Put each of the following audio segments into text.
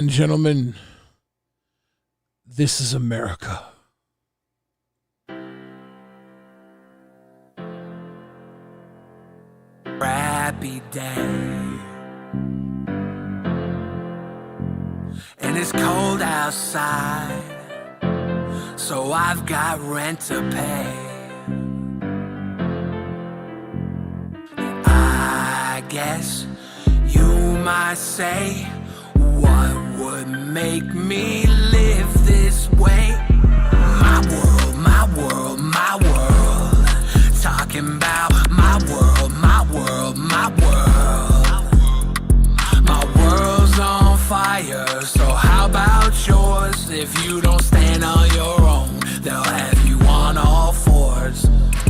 And gentlemen, this is America. Happy day, and it's cold outside, so I've got rent to pay. I guess you might say, what would make me live this way? My world, my world, my world. Talking about my world, my world, my world. My world's on fire, so how about yours? If you don't stand on your own, they'll have you on all fours.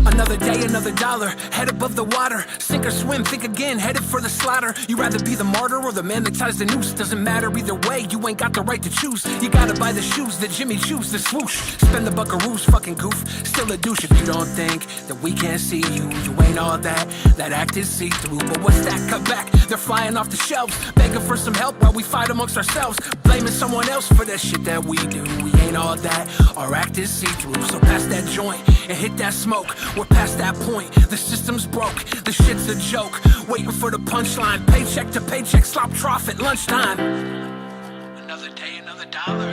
Another day, another dollar, head above the water. Sink or swim, think again, headed for the slaughter. You rather be the martyr or the man that ties the noose? Doesn't matter either way, you ain't got the right to choose. You gotta buy the shoes that Jimmy choose, the swoosh. Spend the buckaroos, fucking goof. Still a douche if you don't think that we can't see you. You ain't all that act is see-through. But what's that? Cut back, they're flying off the shelves, begging for some help while we fight amongst ourselves. Blaming someone else for that shit that we do. We ain't all that, our act is see-through. So pass that joint and hit that smoke. We're past that point, the system's broke. The shit's a joke, waiting for the punchline. Paycheck to paycheck, slop trough at lunchtime. Another day, another dollar.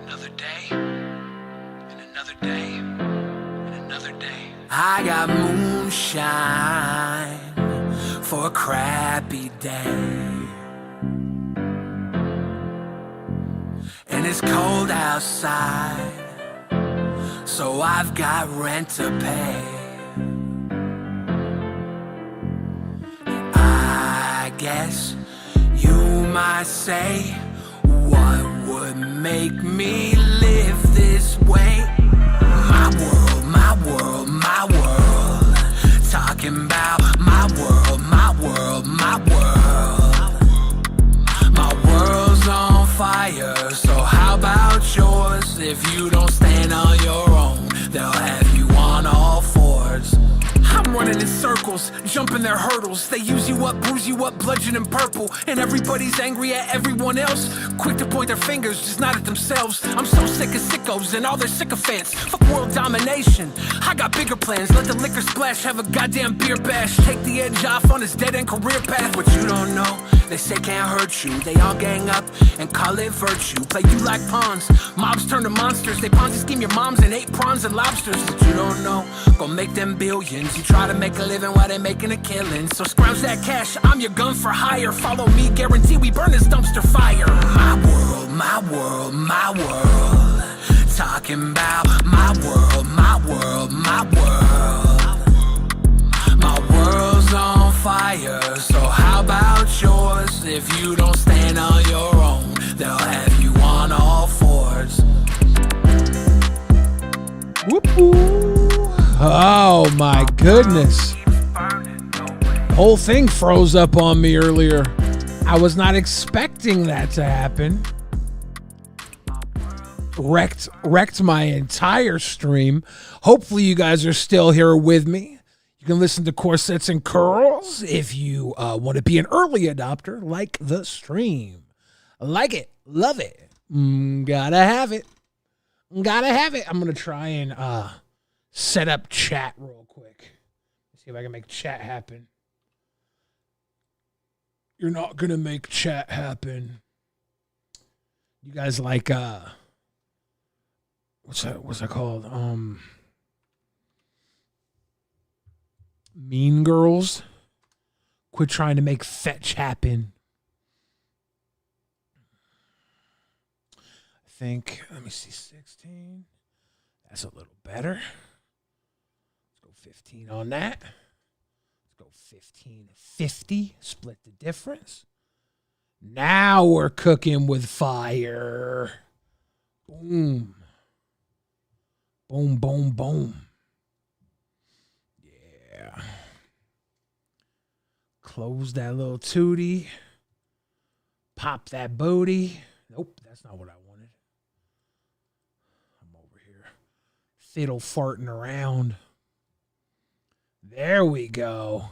Another day, and another day, and another day. I got moonshine for a crappy day, and it's cold outside, so I've got rent to pay. I guess you might say, what would make me live this way? My world, my world, my world. Talking about my world, my world, my world. My world's on fire, so how about yours? If you don't stand on your own, they'll have you on all fours. I'm running in circles, jumping their hurdles. They use you up, bruise you up, bludgeon and purple. And everybody's angry at everyone else, quick to point their fingers, just not at themselves. I'm so sick of sickos and all their sycophants. Fuck world domination, I got bigger plans. Let the liquor splash, have a goddamn beer bash. Take the edge off on his dead-end career path. What you don't know, they say can't hurt you. They all gang up and call it virtue. Play you like pawns, mobs turn to monsters. They Ponzi scheme your moms and ate prawns and lobsters. That you don't know, gon' make them billions. You try to make a living while they making a killing. So scrounge that cash, I'm your gun for hire. Follow me, guarantee we burn this dumpster fire. My world, my world, my world. Talking about my world, my world, my world. My world's on fire, so how about yours? If you don't stand on your own, they'll have you on all fours. Whoop-woo. Oh my goodness. The whole thing froze up on me earlier. I was not expecting that to happen. Wrecked my entire stream. Hopefully you guys are still here with me. You can listen to Corsets and Curls if you want to be an early adopter. Like the stream. Like it. Love it. Gotta have it. Gotta have it. I'm going to try and set up chat real quick. See if I can make chat happen. You're not going to make chat happen. You guys like, what's that called? Mean Girls. Quit trying to make fetch happen. I think, let me see, 16. That's a little better. Let's go 15 on that. Let's go 1550. Split the difference. Now we're cooking with fire. Boom. Boom, boom, boom. Yeah. Close that little tootie. Pop that booty. Nope, that's not what I wanted. I'm over here fiddle farting around. There we go.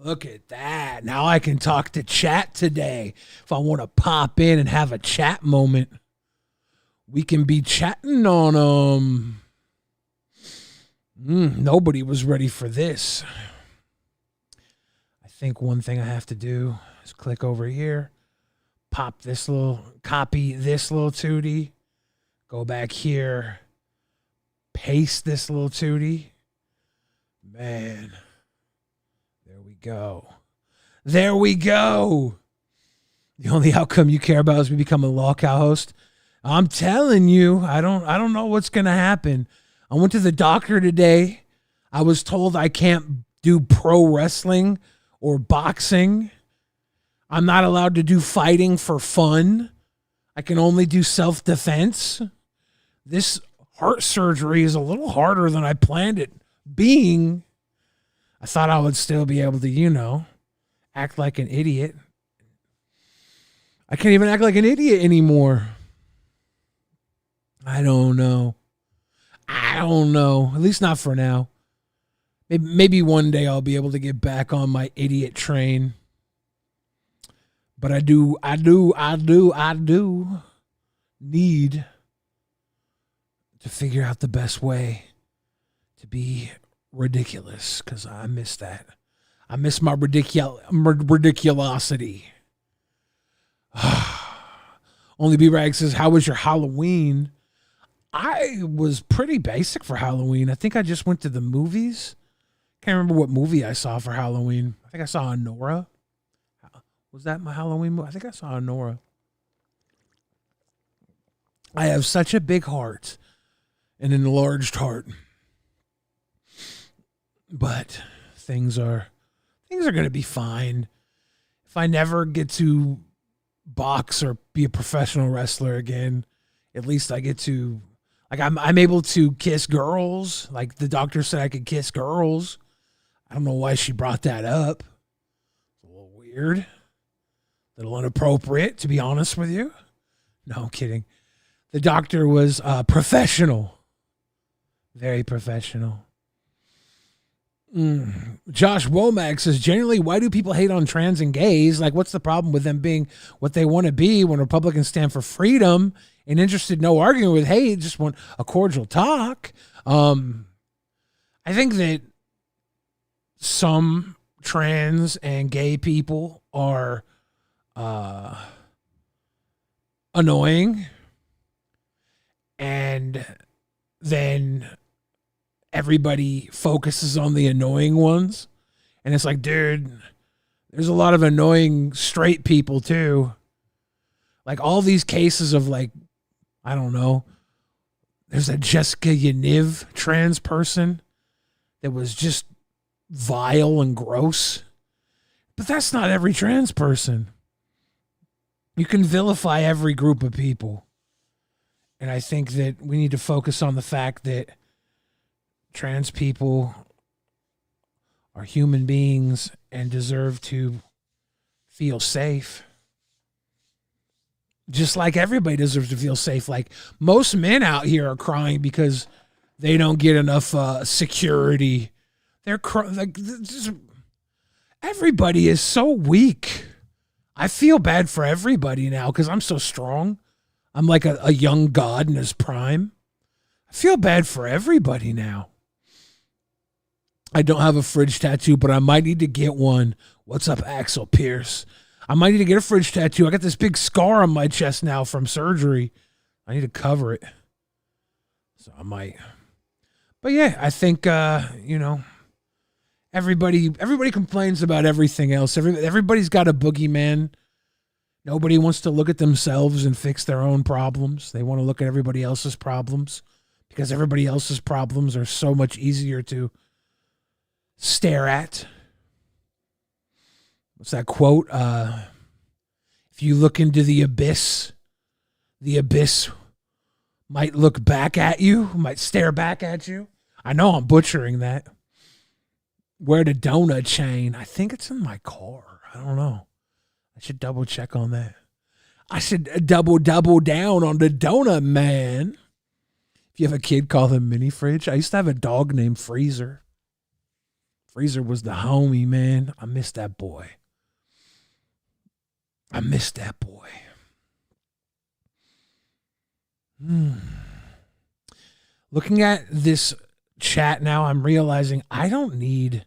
Look at that. Now I can talk to chat today. If I want to pop in and have a chat moment, we can be chatting on nobody was ready for this. I think one thing I have to do is click over here, copy this little tootie, go back here, paste this little tootie. Man, there we go. There we go. The only outcome you care about is me becoming a lolcow host. I'm telling you, I don't know what's gonna happen. I went to the doctor today. I was told I can't do pro wrestling or boxing. I'm not allowed to do fighting for fun. I can only do self-defense. This heart surgery is a little harder than I planned it being. I thought I would still be able to, act like an idiot. I can't even act like an idiot anymore. I don't know. At least not for now. Maybe one day I'll be able to get back on my idiot train. But I do need to figure out the best way to be ridiculous, because I miss that. I miss my ridiculosity. Only B-Rag says, how was your Halloween? I was pretty basic for Halloween. I think I just went to the movies. Can't remember what movie I saw for Halloween. I think I saw Nora. Was that my Halloween movie? I think I saw Nora. I have such a big heart, an enlarged heart. But things are going to be fine. If I never get to box or be a professional wrestler again, at least I get to, I'm able to kiss girls. Like the doctor said I could kiss girls. I don't know why she brought that up. It's a little weird. A little inappropriate, to be honest with you. No, I'm kidding. The doctor was professional. Very professional. Josh Womack says, generally, why do people hate on trans and gays? Like, what's the problem with them being what they want to be when Republicans stand for freedom and interested, no arguing with hate, just want a cordial talk? I think that some trans and gay people are annoying, and then everybody focuses on the annoying ones. And it's like, dude, there's a lot of annoying straight people too. Like all these cases of I don't know, there's a Jessica Yaniv trans person that was just vile and gross. But that's not every trans person. You can vilify every group of people. And I think that we need to focus on the fact that trans people are human beings and deserve to feel safe. Just like everybody deserves to feel safe. Like most men out here are crying because they don't get enough security. They're everybody is so weak. I feel bad for everybody now because I'm so strong. I'm like a young god in his prime. I feel bad for everybody now. I don't have a fridge tattoo, but I might need to get one. What's up, Axel Pierce? I might need to get a fridge tattoo. I got this big scar on my chest now from surgery. I need to cover it. So I might. But yeah, I think, everybody complains about everything else. Everybody's got a boogeyman. Nobody wants to look at themselves and fix their own problems. They want to look at everybody else's problems because everybody else's problems are so much easier to stare at. What's that quote? If you look into the abyss might look back at you, might stare back at you. I know I'm butchering that. Where the donut chain? I think it's in my car. I don't know. I should double check on that. I should double down on the donut man. If you have a kid, call him mini fridge. I used to have a dog named Freezer. Fraser was the homie, man. I miss that boy. Looking at this chat now, I'm realizing I don't need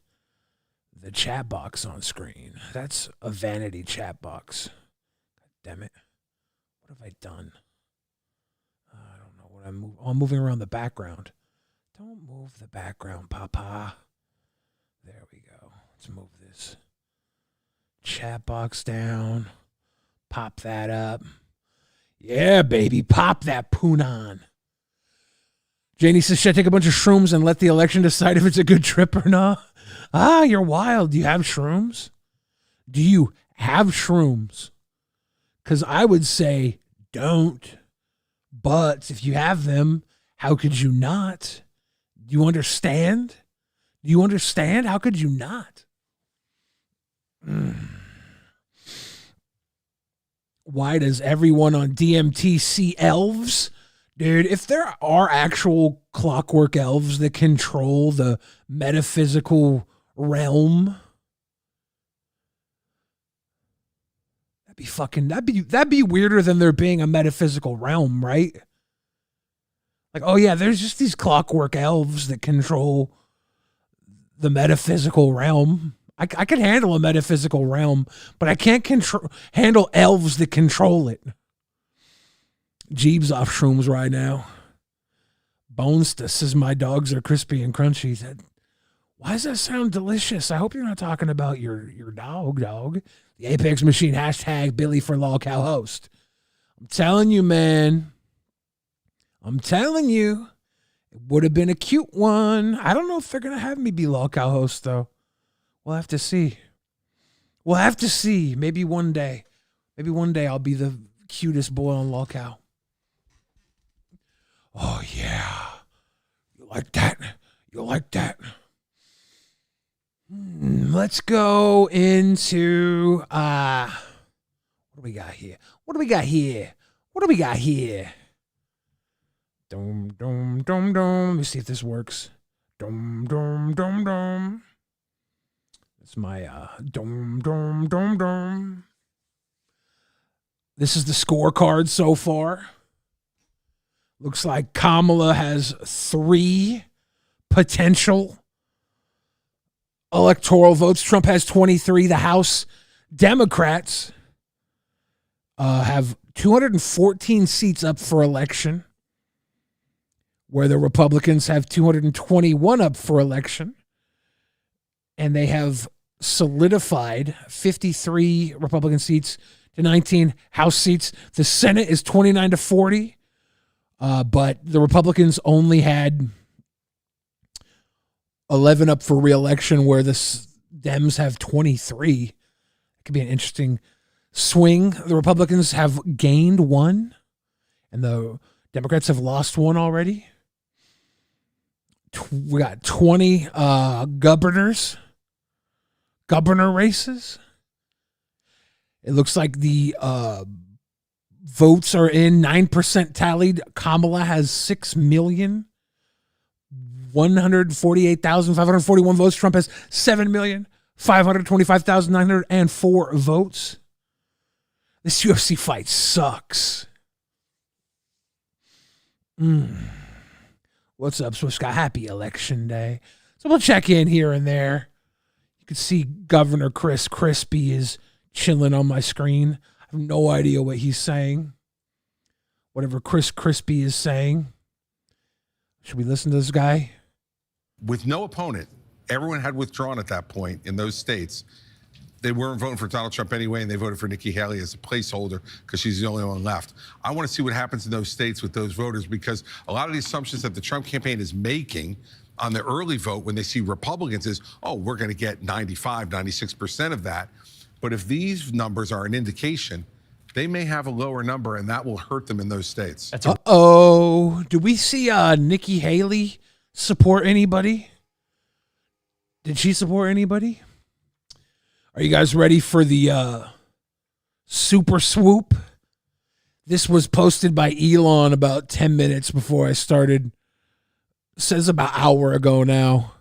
the chat box on screen. That's a vanity chat box. God damn it. What have I done? I don't know what I'm moving around the background. Don't move the background, Papa. There we go. Let's move this chat box down. Pop that up. Yeah, baby. Pop that poonan. Janie says, should I take a bunch of shrooms and let the election decide if it's a good trip or not? Ah, you're wild. Do you have shrooms? Because I would say don't. But if you have them, how could you not? Do you understand? How could you not? Why does everyone on DMT see elves? Dude, if there are actual clockwork elves that control the metaphysical realm, that'd be weirder than there being a metaphysical realm, right? Like, oh yeah, there's just these clockwork elves that control the metaphysical realm. I can handle a metaphysical realm, but I can't handle elves that control it. Jeeb's off shrooms right now. Bonesta says my dogs are crispy and crunchy. Why does that sound delicious? I hope you're not talking about your dog. The Apex Machine, hashtag Billy for LolCow host. I'm telling you, man. It would have been a cute one. I don't know if they're going to have me be LolCow host, though. We'll have to see. Maybe one day. I'll be the cutest boy on LolCow. Oh, yeah. You like that? Let's go into... what do we got here? Dum, dum, dum, dum. Let me see if this works. Dum, dum, dum, dum. It's my dum, dum, dum, dum. This is the scorecard so far. Looks like Kamala has 3 potential electoral votes. Trump has 23. The House Democrats have 214 seats up for election, where the Republicans have 221 up for election. And they have solidified 53 Republican seats to 19 House seats. The Senate is 29-40. But the Republicans only had 11 up for re-election, where the Dems have 23. It could be an interesting swing. The Republicans have gained 1, and the Democrats have lost 1 already. We got 20 governor races. It looks like the votes are in, 9% tallied. Kamala has 6,148,541 votes. Trump has 7,525,904 votes. This UFC fight sucks. What's up, Swift Scott? Happy election day. So we'll check in here and there. You can see Governor Chris Crispy is chilling on my screen. I have no idea what he's saying. Whatever Chris Crispy is saying. Should we listen to this guy? With no opponent, everyone had withdrawn at that point in those states. They weren't voting for Donald Trump anyway, and they voted for Nikki Haley as a placeholder because she's the only one left. I want to see what happens in those states with those voters, because a lot of the assumptions that the Trump campaign is making on the early vote when they see Republicans is, oh, we're going to get 95, 96% of that. But if these numbers are an indication, they may have a lower number, and that will hurt them in those states. Uh-oh. Do we see Nikki Haley support anybody? Did she support anybody? Are you guys ready for the super swoop? This was posted by Elon about 10 minutes before I started. It says about an hour ago now.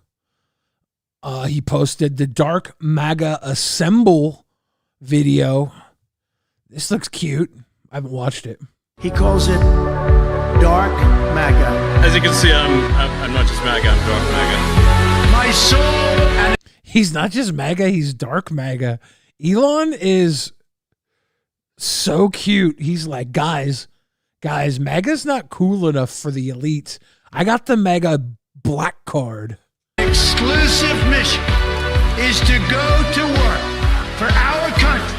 He posted the Dark MAGA Assemble video. This looks cute. I haven't watched it. He calls it Dark MAGA. As you can see, I'm not just MAGA, I'm Dark MAGA. My soul and He's not just MAGA, he's Dark MAGA. Elon is so cute. He's like, guys, MAGA's not cool enough for the elites. I got the MAGA black card. exclusive mission is to go to work for our country,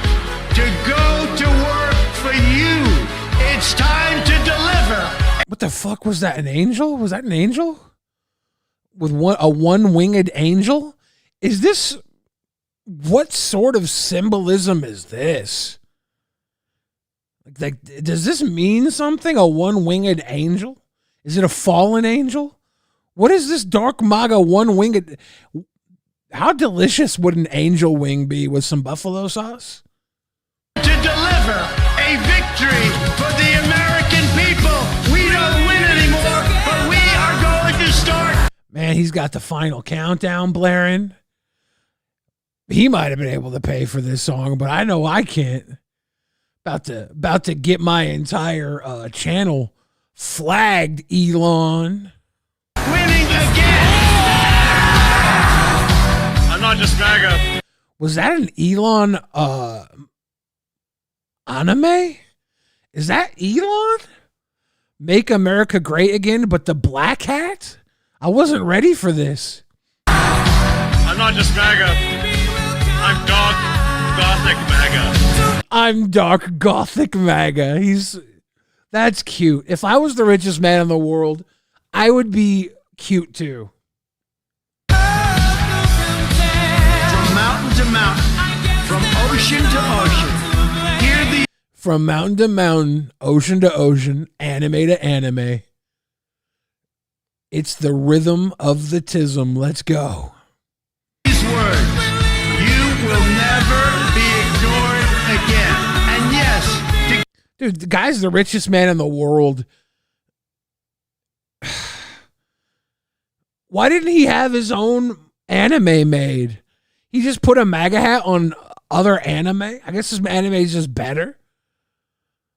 to go to work for you. It's time to deliver. What the fuck was that? An angel? Was that an angel? With a one-winged angel? Is this, what sort of symbolism is this? Like, does this mean something? A one-winged angel? Is it a fallen angel? What is this Dark MAGA one-winged? How delicious would an angel wing be with some buffalo sauce? To deliver a victory for the American people. We don't win anymore, but we are going to start. Man, he's got the final countdown blaring. He might have been able to pay for this song, but I know I can't. About to get my entire channel flagged, Elon. Winning again. I'm not just MAGA. Was that an Elon anime? Is that Elon? Make America Great Again, but the black hat? I wasn't ready for this. I'm not just MAGA. I'm Dark Gothic MAGA. I'm Dark Gothic MAGA. That's cute. If I was the richest man in the world, I would be cute too. From mountain to mountain, from ocean to ocean, hear the From mountain to mountain, ocean to ocean, anime to anime. It's the rhythm of the tism. Let's go. these words. You will never be ignored again. And yes, Dude, the guy's the richest man in the world. Why didn't he have his own anime made? He just put a MAGA hat on other anime? I guess his anime is just better.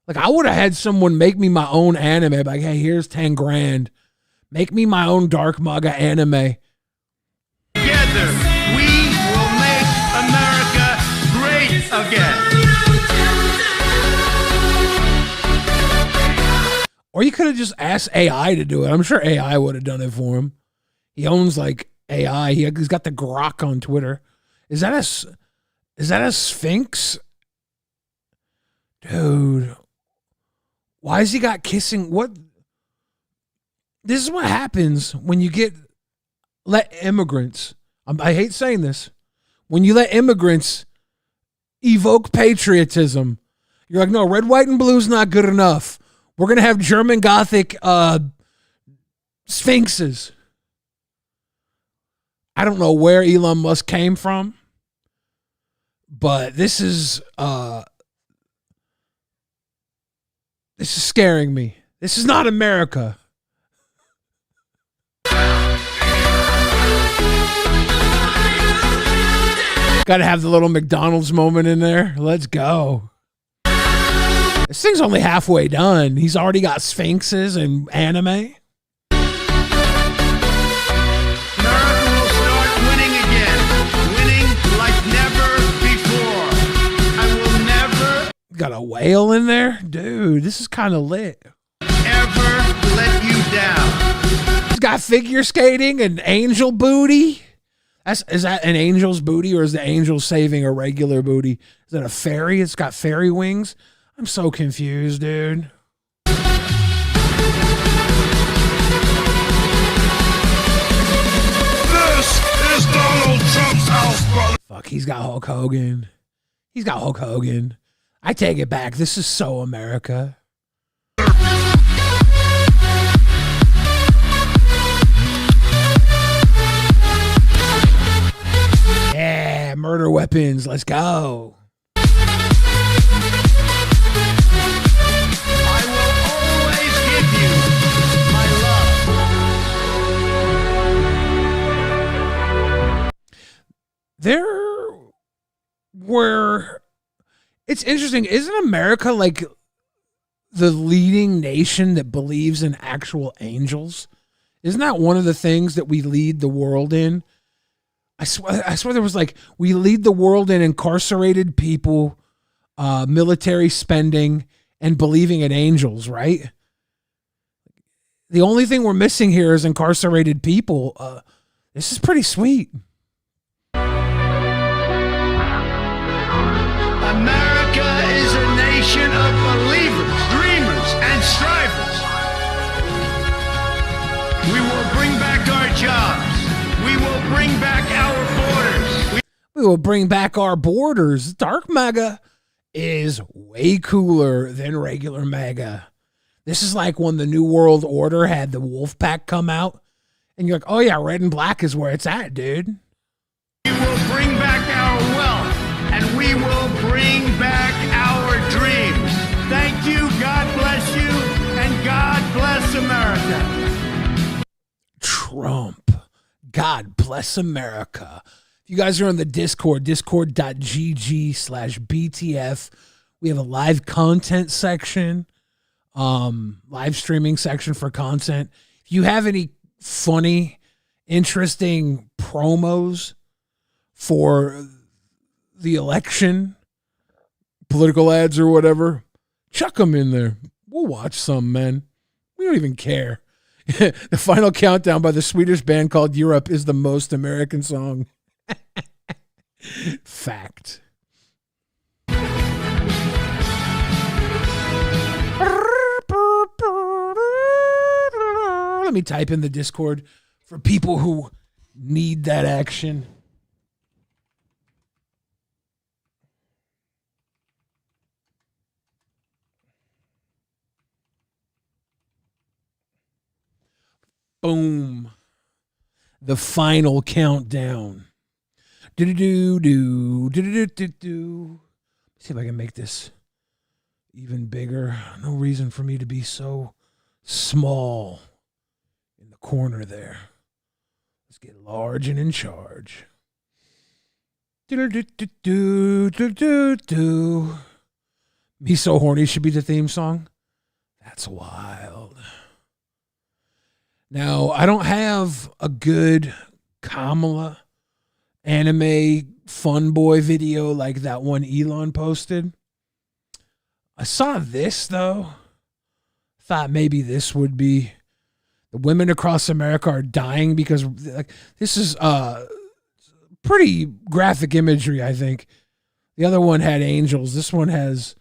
Like, I would have had someone make me my own anime. Like, hey, here's 10 grand. Make me my own Dark MAGA anime. together we will make America great again. Or you could have just asked AI to do it. I'm sure AI would have done it for him. He owns like AI. He's got the Grok on Twitter. Is that a Sphinx? Dude. Why has he got kissing? What? This is what happens when you let immigrants. I hate saying this. When you let immigrants evoke patriotism, you're like, no, red, white, and blue is not good enough. We're going to have German Gothic sphinxes. I don't know where Elon Musk came from, but this is scaring me. This is not America. Got to have the little McDonald's moment in there. Let's go. This thing's only halfway done. He's already got sphinxes and anime. America will start winning again, winning like never before. I will never Got a whale in there? Dude, this is kind of lit. ever let you down. He's got figure skating and angel booty. Is that an angel's booty, or is the angel saving a regular booty? Is that a fairy? It's got fairy wings? I'm so confused, dude. This is Donald Trump's house, brother. Fuck, he's got Hulk Hogan. He's got Hulk Hogan. I take it back. This is so America. Yeah, murder weapons. Let's go. I will always give you my love. where it's interesting. Isn't America like the leading nation that believes in actual angels? Isn't that one of the things that we lead the world in? I swear there was like, we lead the world in incarcerated people, military spending, and believing in angels, right? The only thing we're missing here is incarcerated people. This is pretty sweet. America is a nation of believers, dreamers, and strivers. We will bring back our jobs. We will bring back our borders. We will bring back our borders. Dark MAGA is way cooler than regular MAGA. This is like when the New World Order had the Wolf Pack come out, and you're like, oh yeah, red and black is where it's at, dude. We will bring back our wealth, and we will bring back our dreams. Thank you, God bless you, and God bless America. Trump. God bless America. If you guys are on the Discord, discord.gg/BTF, we have a live content section, live streaming section for content. If you have any funny, interesting promos for the election, political ads or whatever, chuck them in there. We'll watch some, man. We don't even care. The final countdown by the Swedish band called Europe is the most American song. Fact. Let me type in the Discord for people who need that action. Boom. The final countdown. Do-do-do-do. See if I can make this even bigger. No reason for me to be so small in the corner there. Let's get large and in charge. Do-do-do-do-do-do-do. Me So Horny should be the theme song. That's wild. Now, I don't have a good Kamala anime fun boy video like that one Elon posted. I saw this, though. Thought maybe this would be. The women across America are dying because like, this is pretty graphic imagery, I think. The other one had angels. This one has,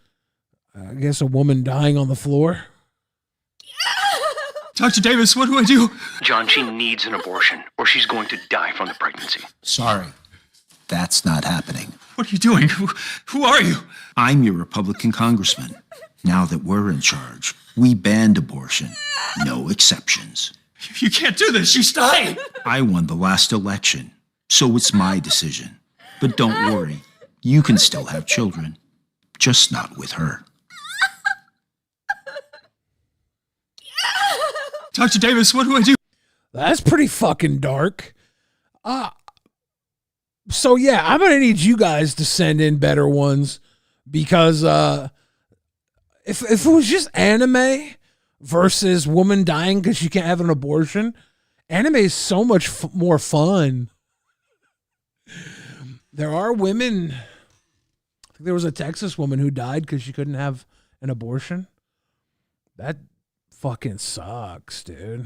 I guess, a woman dying on the floor. Dr. Davis, what do I do? John, she needs an abortion, or she's going to die from the pregnancy. Sorry, that's not happening. What are you doing? Who are you? I'm your Republican congressman. Now that we're in charge, we banned abortion. No exceptions. You can't do this. She's dying. I won the last election, so it's my decision. But don't worry, you can still have children, just not with her. Dr. Davis, what do I do? That's pretty fucking dark. So yeah, I'm gonna need you guys to send in better ones because if it was just anime versus woman dying because she can't have an abortion, anime is so much more fun. There are women. I think there was a Texas woman who died because she couldn't have an abortion. That fucking sucks, dude.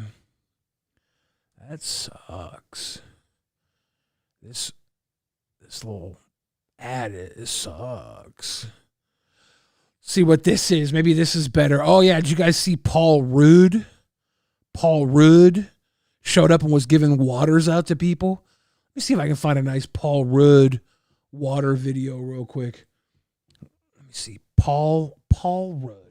That sucks. This little ad, it sucks. See what this is. Maybe this is better. Oh yeah, did you guys see Paul Rudd? Paul Rudd showed up and was giving waters out to people. Let me see if I can find a nice Paul Rudd water video real quick. Let me see. Paul Rudd.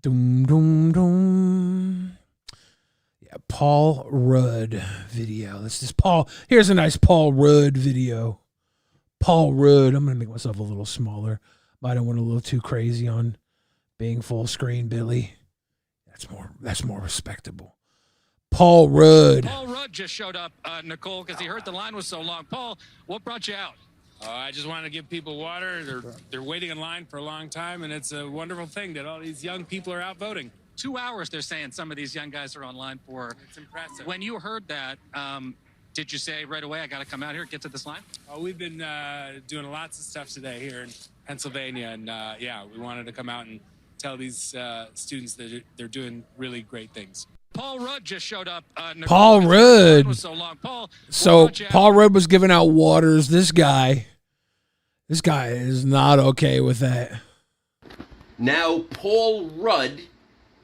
Doom, doom, doom. Yeah, Paul Rudd video. This is Paul. Here's a nice Paul Rudd video. Paul Rudd. I'm going to make myself a little smaller. Might have went a little too crazy on being full screen, Billy. That's more respectable. Paul Rudd. Paul Rudd just showed up, Nicole, because he heard the line was so long. Paul, what brought you out? I just want to give people water. They're waiting in line for a long time, and it's a wonderful thing that all these young people are out voting. 2 hours, they're saying some of these young guys are online for. It's impressive. When you heard that, did you say right away, I got to come out here, get to this line? We've been doing lots of stuff today here in Pennsylvania, and yeah, we wanted to come out and tell these students that they're doing really great things. Paul Rudd just showed up. Nicole, Paul Rudd. was so long. Paul, Paul Rudd was giving out waters. This guy is not okay with that. Now, Paul Rudd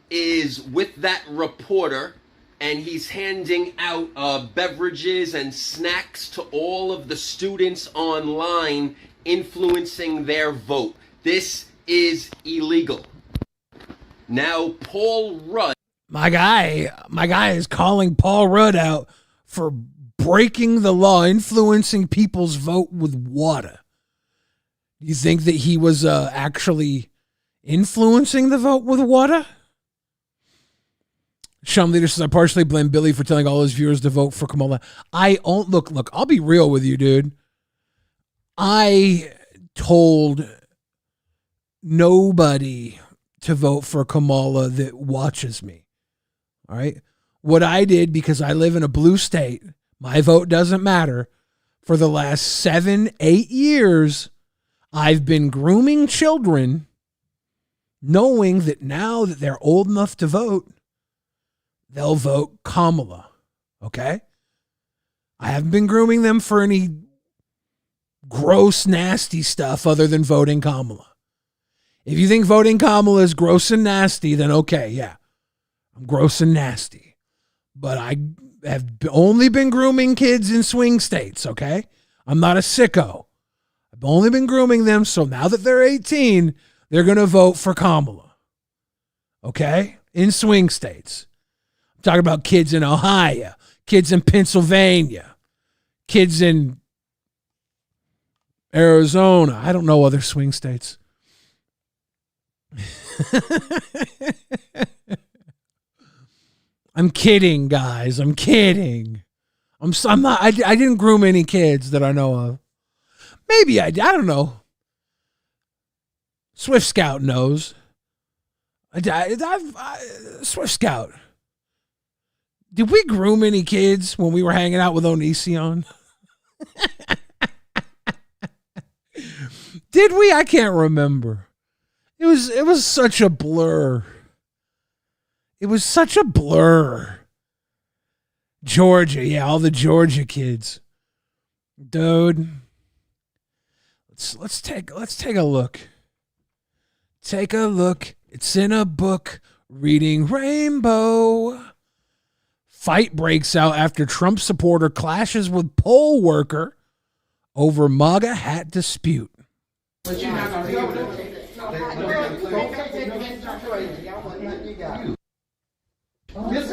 is with that reporter, and he's handing out beverages and snacks to all of the students online, influencing their vote. This is illegal. Now, Paul Rudd. My guy is calling Paul Rudd out for breaking the law, influencing people's vote with water. You think that he was actually influencing the vote with water? Shum Leader says, I partially blame Billy for telling all his viewers to vote for Kamala. Look, I'll be real with you, dude. I told nobody to vote for Kamala that watches me. All right. What I did, because I live in a blue state, my vote doesn't matter. For the last 7-8 years, I've been grooming children, knowing that now that they're old enough to vote, they'll vote Kamala. Okay? I haven't been grooming them for any gross, nasty stuff other than voting Kamala. If you think voting Kamala is gross and nasty, then okay, yeah. I'm gross and nasty. But I have only been grooming kids in swing states, okay? I'm not a sicko. I've only been grooming them, so now that they're 18, they're going to vote for Kamala. Okay? In swing states. I'm talking about kids in Ohio, kids in Pennsylvania, kids in Arizona. I don't know other swing states. I'm kidding, guys. I'm kidding. I'm not. I didn't groom any kids that I know of. Maybe I did. I don't know. Swift Scout knows. Swift Scout. Did we groom any kids when we were hanging out with Onision? Did we? I can't remember. It was such a blur. It was such a blur. Georgia, yeah, all the Georgia kids. Dude. Let's take a look. Take a look. It's in a book. Reading Rainbow. Fight breaks out after Trump supporter clashes with poll worker over MAGA hat dispute.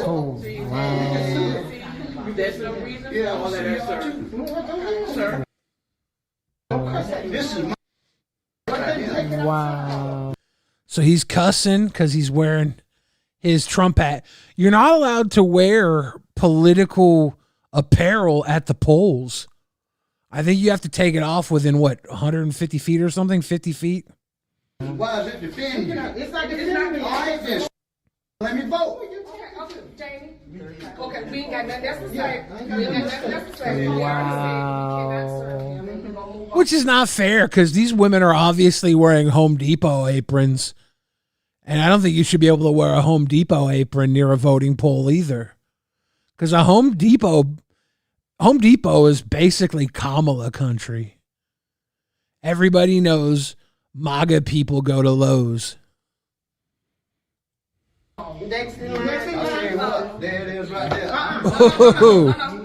Oh, wow. There's no reason for all that, sir. This is Wow. So he's cussing because he's wearing his Trump hat. You're not allowed to wear political apparel at the polls. I think you have to take it off within, 150 feet or something? 50 feet? Why is it defending you? It's not defending me. All right, then. Let me vote. Okay, Jamie. Okay, we ain't got nothing else to say. We ain't got nothing else to say. Wow. Which is not fair because these women are obviously wearing Home Depot aprons. And I don't think you should be able to wear a Home Depot apron near a voting poll either. Because a Home Depot is basically Kamala country. Everybody knows MAGA people go to Lowe's. Next in line. There it is right there.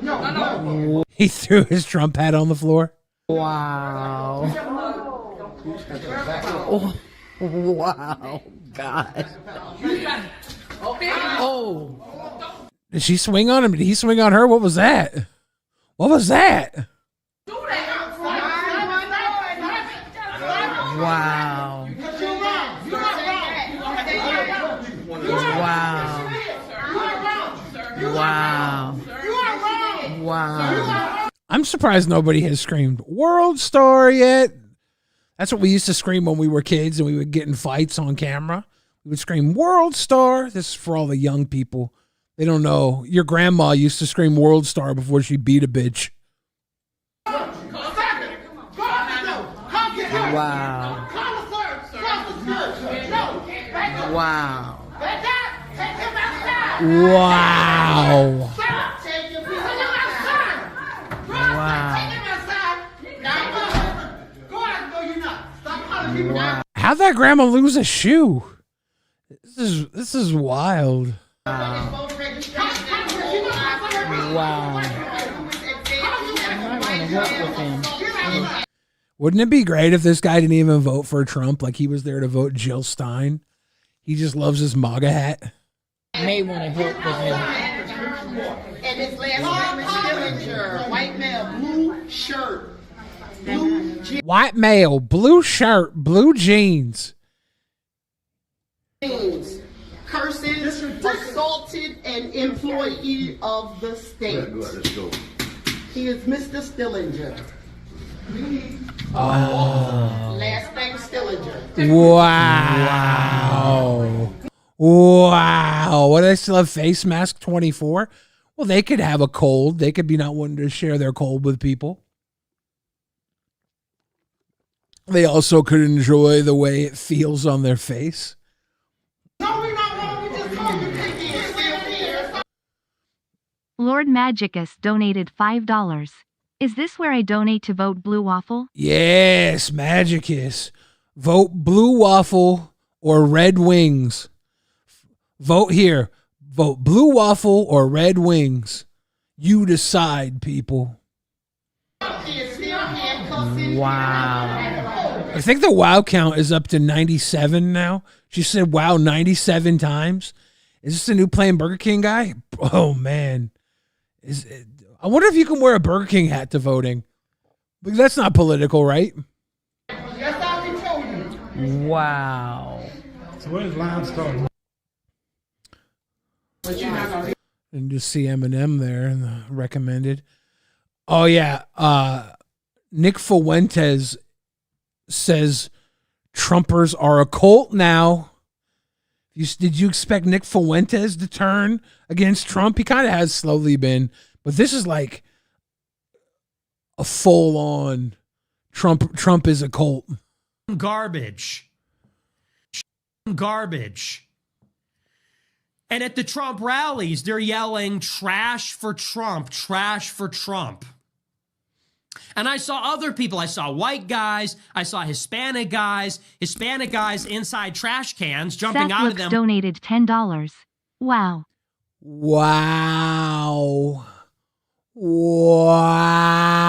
No. He threw his Trump hat on the floor. Wow. Oh, wow. God. Oh. Did she swing on him? Did he swing on her? What was that? What was that? Wow. Wow. Wow. I'm surprised nobody has screamed World Star yet. That's what we used to scream when we were kids and we would get in fights on camera. We would scream World Star. This is for all the young people. They don't know. Your grandma used to scream World Star before she beat a bitch. Wow. Wow. Wow. Wow. How'd that grandma lose a shoe? This is wild. Wow. Wouldn't it be great if this guy didn't even vote for Trump? Like he was there to vote Jill Stein. He just loves his MAGA hat. May want to vote for him. And his last name is Dillinger. White male, blue shirt. Blue jeans. White male, blue shirt, blue jeans. Curses, assaulted an employee of the state. Let's go. He is Mr. Stillinger. Last name Stillinger. Wow. Wow. What, do they still have face mask 24? Well, they could have a cold. They could be not wanting to share their cold with people. They also could enjoy the way it feels on their face. No, we're not wrong. We just told you it's still here. Lord Magicus donated $5. Is this where I donate to vote Blue Waffle? Yes, Magicus. Vote Blue Waffle or Red Wings. Vote here. Vote Blue Waffle or Red Wings. You decide, people. Wow. I think the wow count is up to 97 now. She said wow 97 times. Is this a new playing Burger King guy? Oh, man. I wonder if you can wear a Burger King hat to voting. But that's not political, right? That's all we told you. Wow. So where's Limestone? And just see Eminem there in the recommended. Oh, yeah. Nick Fuentes says Trumpers are a cult now. Did you expect Nick Fuentes to turn against Trump? He kind of has slowly been. But this is like a full-on Trump is a cult. Garbage. Garbage. And at the Trump rallies, they're yelling, trash for Trump, trash for Trump. And I saw other people. I saw white guys. I saw Hispanic guys inside trash cans jumping out of them. Donated $10. Wow. Wow. Wow.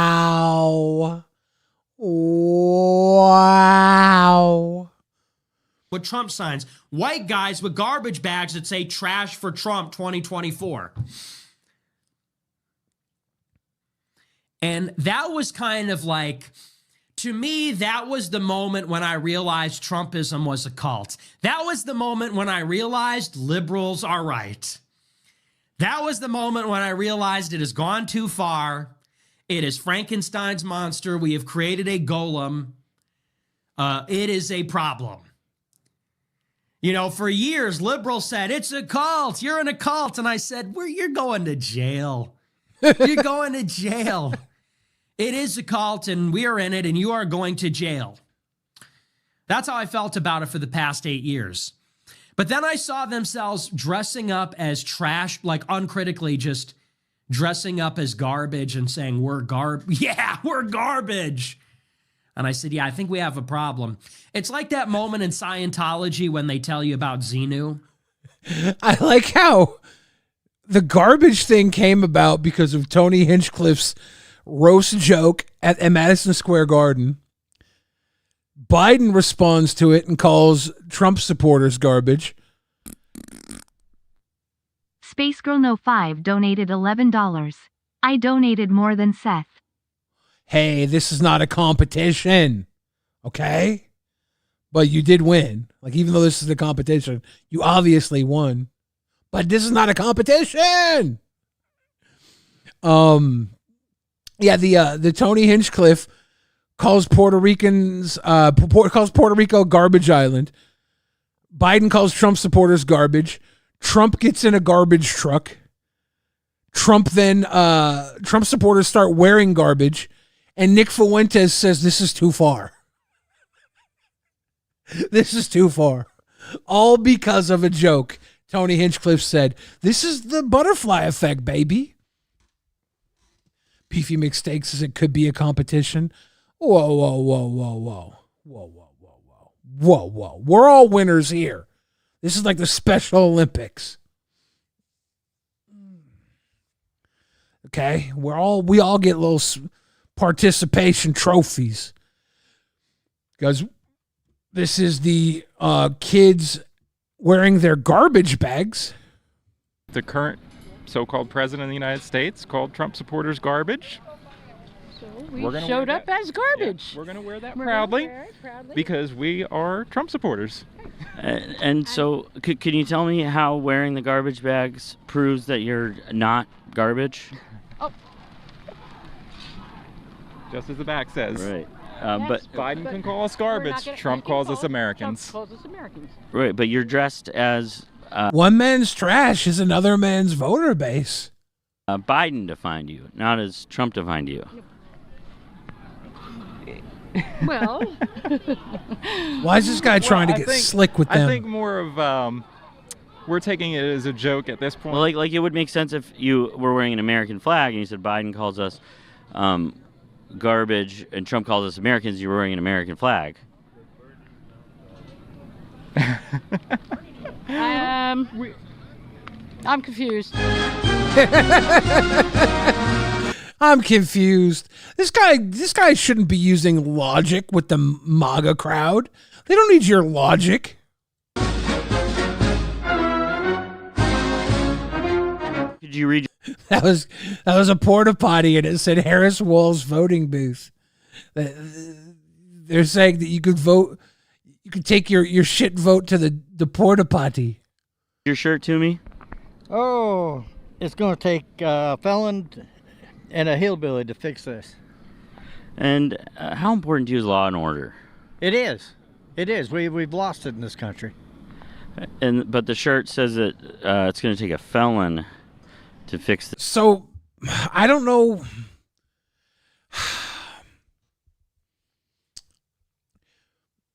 Wow. With Trump signs. White guys with garbage bags that say trash for Trump 2024. And that was kind of like, to me, that was the moment when I realized Trumpism was a cult. That was the moment when I realized liberals are right. That was the moment when I realized it has gone too far. It is Frankenstein's monster. We have created a golem. It is a problem. You know, for years, liberals said, it's a cult. You're in a cult. And I said, you're going to jail. You're going to jail. It is a cult, and we are in it, and you are going to jail. That's how I felt about it for the past 8 years. But then I saw themselves dressing up as trash, like uncritically just dressing up as garbage and saying, we're garbage. Yeah, we're garbage. And I said, yeah, I think we have a problem. It's like that moment in Scientology when they tell you about Xenu. I like how the garbage thing came about because of Tony Hinchcliffe's roast joke at Madison Square Garden. Biden responds to it and calls Trump supporters garbage. Space Girl No 5 donated $11. I donated more than Seth. Hey, this is not a competition, okay? But you did win. Like, even though this is a competition, you obviously won. But this is not a competition. Yeah, the Tony Hinchcliffe calls Puerto Rico garbage island. Biden calls Trump supporters garbage. Trump gets in a garbage truck. Trump supporters start wearing garbage, and Nick Fuentes says this is too far. This is too far. All because of a joke. Tony Hinchcliffe said, "This is the butterfly effect, baby." Beefy McSteak says it could be a competition. Whoa, whoa, whoa, whoa, whoa. Whoa, whoa, whoa, whoa. Whoa, whoa. We're all winners here. This is like the Special Olympics. Okay? We all get little participation trophies. Because this is the kids wearing their garbage bags. The current so-called president of the United States called Trump supporters garbage. So we showed up as garbage. Yeah, we're going to wear that proudly because we are Trump supporters. And so, can you tell me how wearing the garbage bags proves that you're not garbage? Oh. Just as the back says. Right. But Biden can call us garbage. Trump calls us Americans. Trump calls us Americans. Right, but you're dressed as... one man's trash is another man's voter base. Biden defined you, not as Trump defined you. Well... Why is this guy trying to get slick with them? I think more of... we're taking it as a joke at this point. Well, like it would make sense if you were wearing an American flag and you said Biden calls us garbage and Trump calls us Americans, you're wearing an American flag. I'm confused. I'm confused. This guy shouldn't be using logic with the MAGA crowd. They don't need your logic. Did you read? That was a porta potty, and it said Harris Wall's voting booth. They're saying that you could vote. You could take your shit vote to the porta potty. Your shirt to me. Oh, it's going to take a felon and a hillbilly to fix this. And how important to you is law and order? It is. It is. We've lost it in this country. But the shirt says that it's going to take a felon to fix this. So, I don't know.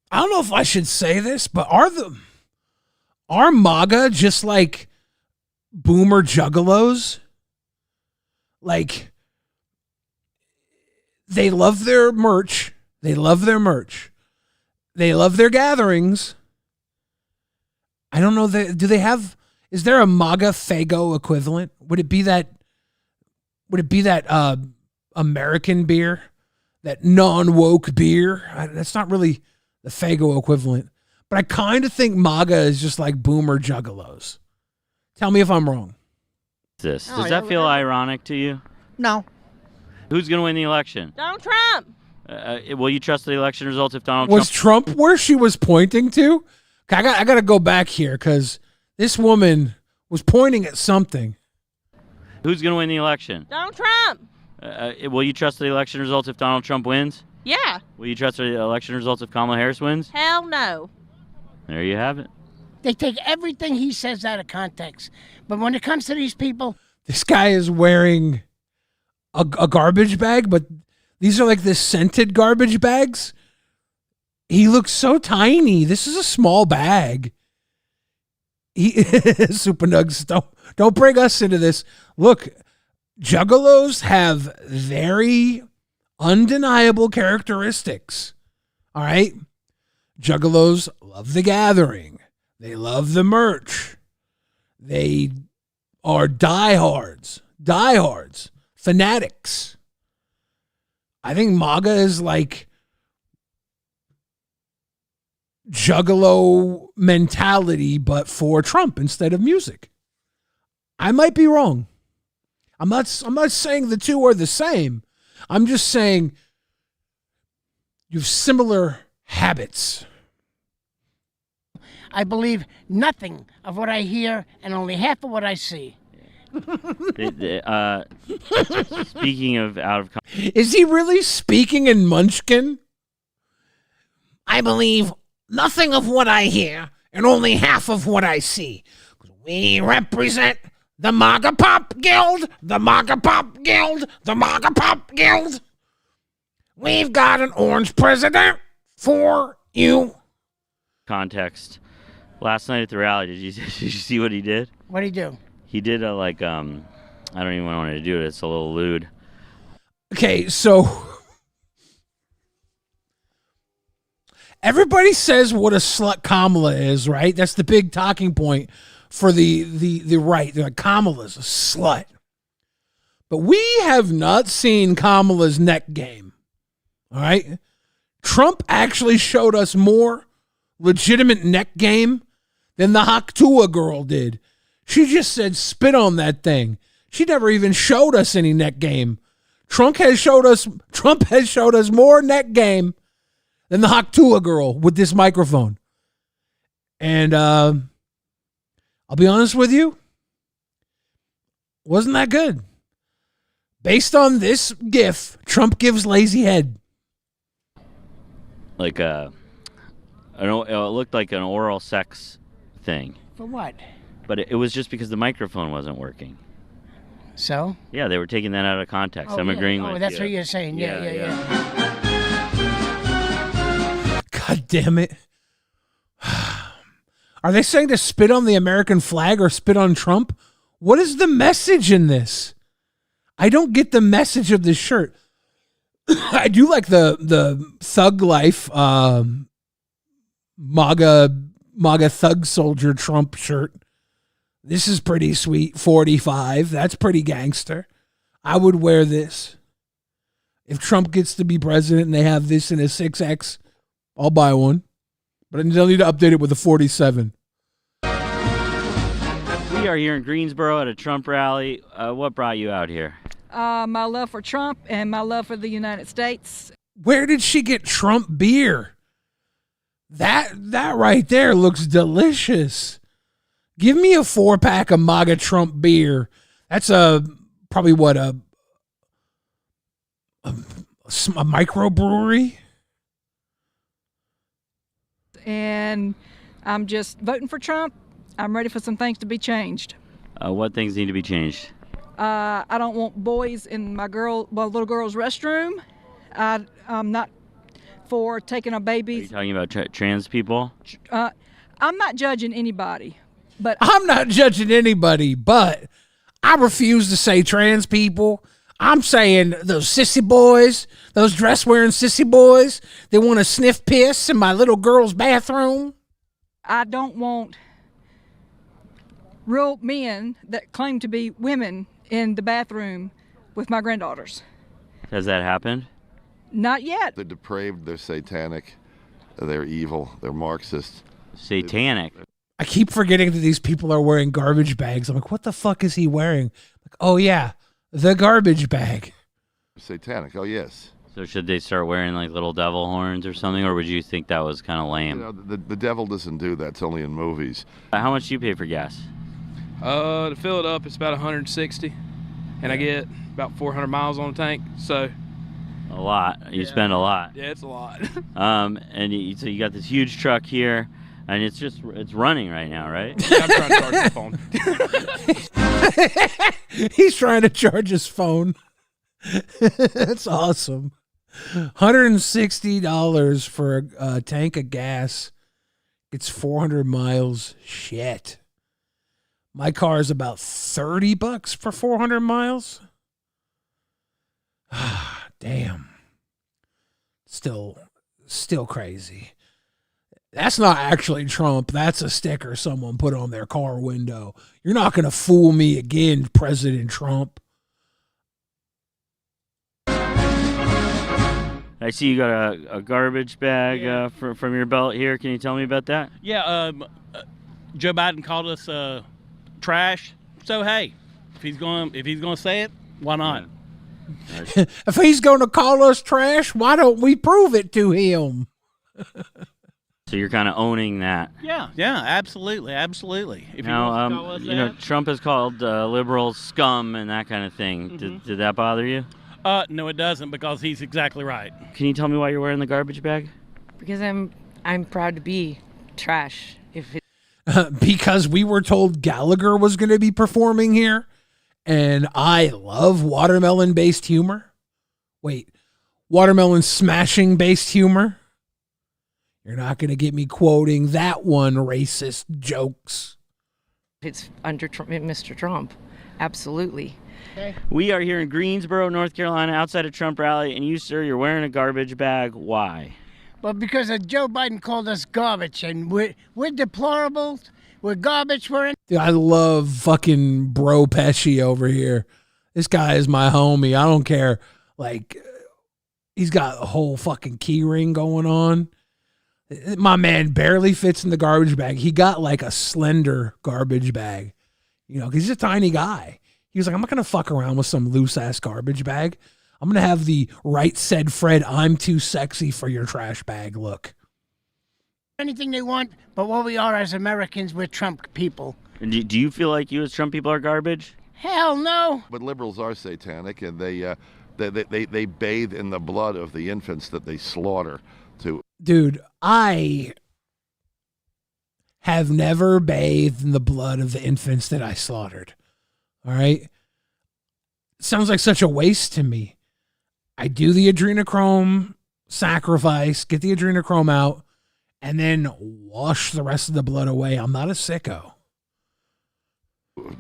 I don't know if I should say this, but are MAGA just like boomer juggalos? Like, they love their merch. They love their merch. They love their gatherings. I don't know. Is there a MAGA Fago equivalent? Would it be that American beer? That non-woke beer? That's not really the Fago equivalent. But I kind of think MAGA is just like boomer juggalos. Tell me if I'm wrong. Does that feel ironic to you? No. Who's going to win the election? Donald Trump. Will you trust the election results if Donald Was Trump where she was pointing to? Okay, I got to go back here because this woman was pointing at something. Who's going to win the election? Donald Trump. Will you trust the election results if Donald Trump wins? Yeah. Will you trust the election results if Kamala Harris wins? Hell no. There you have it. They take everything he says out of context. But when it comes to these people... This guy is wearing a garbage bag, but these are like the scented garbage bags. He looks so tiny. This is a small bag. Super Nugs, don't bring us into this. Look, juggalos have very undeniable characteristics. All right? Juggalos love the gathering. They love the merch. They are diehards, fanatics. I think MAGA is like juggalo mentality, but for Trump instead of music. I might be wrong. I'm not saying the two are the same. I'm just saying you have similar habits. I believe nothing of what I hear and only half of what I see. Speaking of out of Is he really speaking in Munchkin? I believe nothing of what I hear and only half of what I see. We represent the MAGA Pop Guild, the MAGA Pop Guild, the MAGA Pop Guild. We've got an orange president for you. context, last night at the rally, did you see what he did? What did he do? He did a I don't even want to do it. It's a little lewd. Okay, so everybody says what a slut Kamala is, right? That's the big talking point for the right. They're like, Kamala's a slut. But we have not seen Kamala's neck game. All right? Trump actually showed us more legitimate neck game than the Haktua girl did. She just said spit on that thing. She never even showed us any neck game. Trump has showed us more neck game than the Haktua girl with this microphone. And I'll be honest with you, wasn't that good. Based on this gif, Trump gives lazy head. Like it looked like an oral sex thing. For what? But it was just because the microphone wasn't working. So? Yeah, they were taking that out of context. I'm agreeing with you. Oh, that's what you're saying. Yeah. God damn it. Are they saying to spit on the American flag or spit on Trump? What is the message in this? I don't get the message of this shirt. I do like the Thug Life MAGA Thug Soldier Trump shirt. This is pretty sweet. 45. That's pretty gangster. I would wear this. If Trump gets to be president and they have this in a 6X, I'll buy one. But they'll need to update it with a 47. We are here in Greensboro at a Trump rally. What brought you out here? My love for Trump and my love for the United States. Where did she get Trump beer? That right there looks delicious. Give me a 4-pack of MAGA Trump beer. That's probably what a microbrewery. And I'm just voting for Trump. I'm ready for some things to be changed. What things need to be changed? I don't want boys in my little girl's restroom. I'm not for taking a baby. Are you talking about trans people? I'm not judging anybody, but I'm not judging anybody, but I refuse to say trans people. I'm saying those sissy boys, those dress-wearing sissy boys that want to sniff piss in my little girl's bathroom. I don't want real men that claim to be women in the bathroom with my granddaughters. Has that happened? Not yet. They're depraved, they're satanic, they're evil, they're Marxist. Satanic? I keep forgetting that these people are wearing garbage bags. I'm like, what the fuck is he wearing? Like, oh, yeah, the garbage bag. Satanic, oh, yes. So should they start wearing like little devil horns or something, or would you think that was kind of lame? You know, the devil doesn't do that. It's only in movies. How much do you pay for gas? To fill it up, it's about 160, and I get about 400 miles on the tank. So a lot. You spend a lot. Yeah, it's a lot. So you got this huge truck here, and it's running right now, right? Yeah, I'm trying to charge my phone. He's trying to charge his phone. That's awesome. $160 for a tank of gas. It's 400 miles. Shit. My car is about $30 for 400 miles. Damn. Still crazy. That's not actually Trump. That's a sticker someone put on their car window. You're not going to fool me again, President Trump. I see you got a garbage bag from your belt here. Can you tell me about that? Yeah, Joe Biden called us trash. So hey, if he's gonna say it, why not? If he's going to call us trash, why don't we prove it to him? So you're kind of owning that. Yeah, absolutely. If Now, you want to call us you know, that. Trump has called liberals scum and that kind of thing. Did that bother you? No, it doesn't, because he's exactly right. Can you tell me why you're wearing the garbage bag? Because I'm proud to be trash. Because we were told Gallagher was going to be performing here, and I love watermelon-based humor. Wait, watermelon smashing-based humor? You're not going to get me quoting that one racist jokes. It's under Mr. Trump. Absolutely. Okay. We are here in Greensboro, North Carolina, outside a Trump rally, and you, sir, you're wearing a garbage bag. Why? Well, because Joe Biden called us garbage, and we're deplorables. We're garbage. We're in. Dude, I love fucking Bro Pesci over here. This guy is my homie. I don't care. Like, he's got a whole fucking key ring going on. My man barely fits in the garbage bag. He got like a slender garbage bag, you know, because he's a tiny guy. He was like, I'm not going to fuck around with some loose ass garbage bag. I'm going to have the right said Fred, I'm too sexy for your trash bag look. Anything they want, but what we are as Americans, we're Trump people. And do you feel like you as Trump people are garbage? Hell no. But liberals are satanic, and they bathe in the blood of the infants that they slaughter. Dude, I have never bathed in the blood of the infants that I slaughtered. All right? Sounds like such a waste to me. I do the adrenochrome sacrifice, get the adrenochrome out, and then wash the rest of the blood away. I'm not a sicko.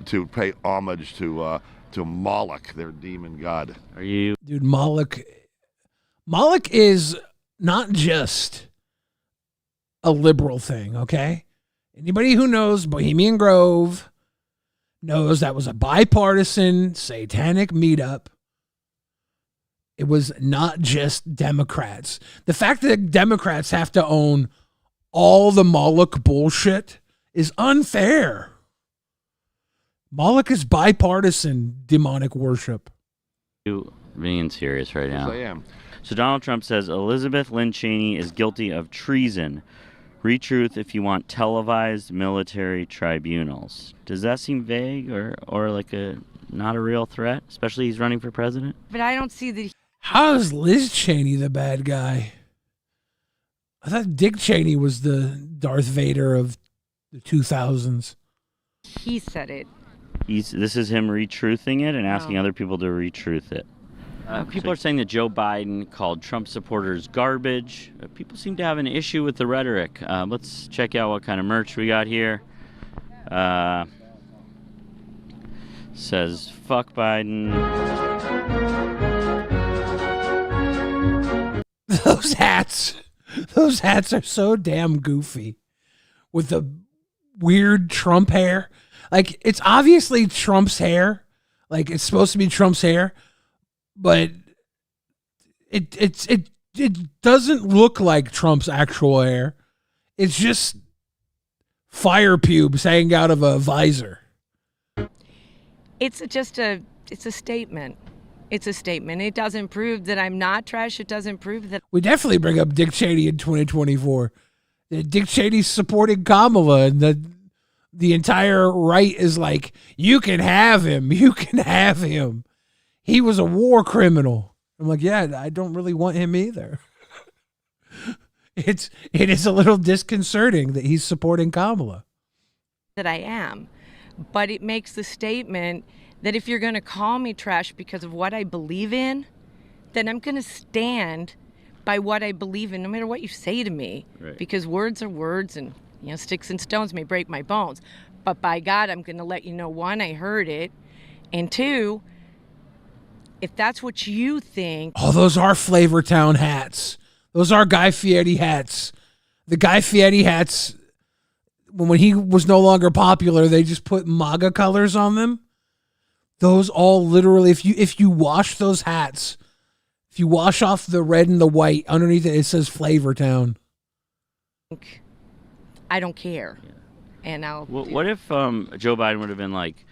To pay homage to Moloch, their demon god. Are you? Dude, Moloch is not just a liberal thing, okay? Anybody who knows Bohemian Grove knows that was a bipartisan satanic meetup. It was not just Democrats. The fact that Democrats have to own all the Moloch bullshit is unfair. Moloch is bipartisan demonic worship. You being serious right now. Yes, I am. So Donald Trump says Elizabeth Lynn Cheney is guilty of treason. Read truth if you want televised military tribunals. Does that seem vague or like not a real threat? Especially he's running for president? But I don't see that. How is Liz Cheney the bad guy? I thought Dick Cheney was the Darth Vader of the 2000s. He said it. This is him retruthing it and asking other people to retruth it. People are saying that Joe Biden called Trump supporters garbage. People seem to have an issue with the rhetoric. Let's check out what kind of merch we got here. Says, fuck Biden. Those hats are so damn goofy. With the weird Trump hair. Like, it's obviously Trump's hair. Like, it's supposed to be Trump's hair. But it doesn't look like Trump's actual hair. It's just fire pubes hanging out of a visor. It's a statement. It's a statement. It doesn't prove that I'm not trash. It doesn't prove that. We definitely bring up Dick Cheney in 2024. Dick Cheney's supporting Kamala, and the entire right is like, you can have him. You can have him. He was a war criminal. I'm like, yeah, I don't really want him either. It is a little disconcerting that he's supporting Kamala. That I am. But it makes the statement that if you're going to call me trash because of what I believe in, then I'm going to stand by what I believe in, no matter what you say to me. Right. Because words are words, and sticks and stones may break my bones. But by God, I'm going to let you know, one, I heard it, and two, if that's what you think. Oh, those are Flavortown hats. Those are Guy Fieri hats. The Guy Fieri hats, when he was no longer popular, they just put MAGA colors on them. Those all literally, if you wash those hats, if you wash off the red and the white, underneath it says Flavortown. I don't care. And I'll. What if Joe Biden would have been like,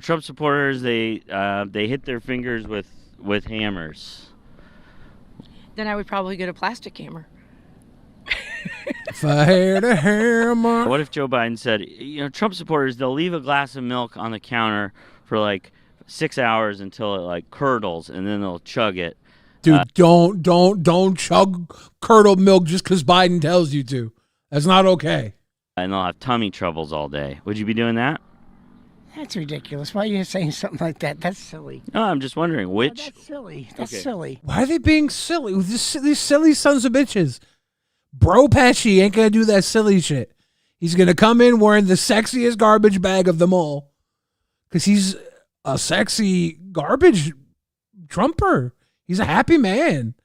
Trump supporters, they hit their fingers with hammers? Then I would probably get a plastic hammer. If I had a hammer. What if Joe Biden said, Trump supporters, they'll leave a glass of milk on the counter for like 6 hours until it like curdles, and then they'll chug it. Dude, don't chug curdled milk just because Biden tells you to. That's not okay. And they'll have tummy troubles all day. Would you be doing that? That's ridiculous. Why are you saying something like that? That's silly. No, I'm just wondering which. That's silly. That's Okay. silly. Why are they being silly? These silly sons of bitches. Bro Pesci ain't gonna do that silly shit. He's gonna come in wearing the sexiest garbage bag of them all. Because he's a sexy garbage Trumper. He's a happy man.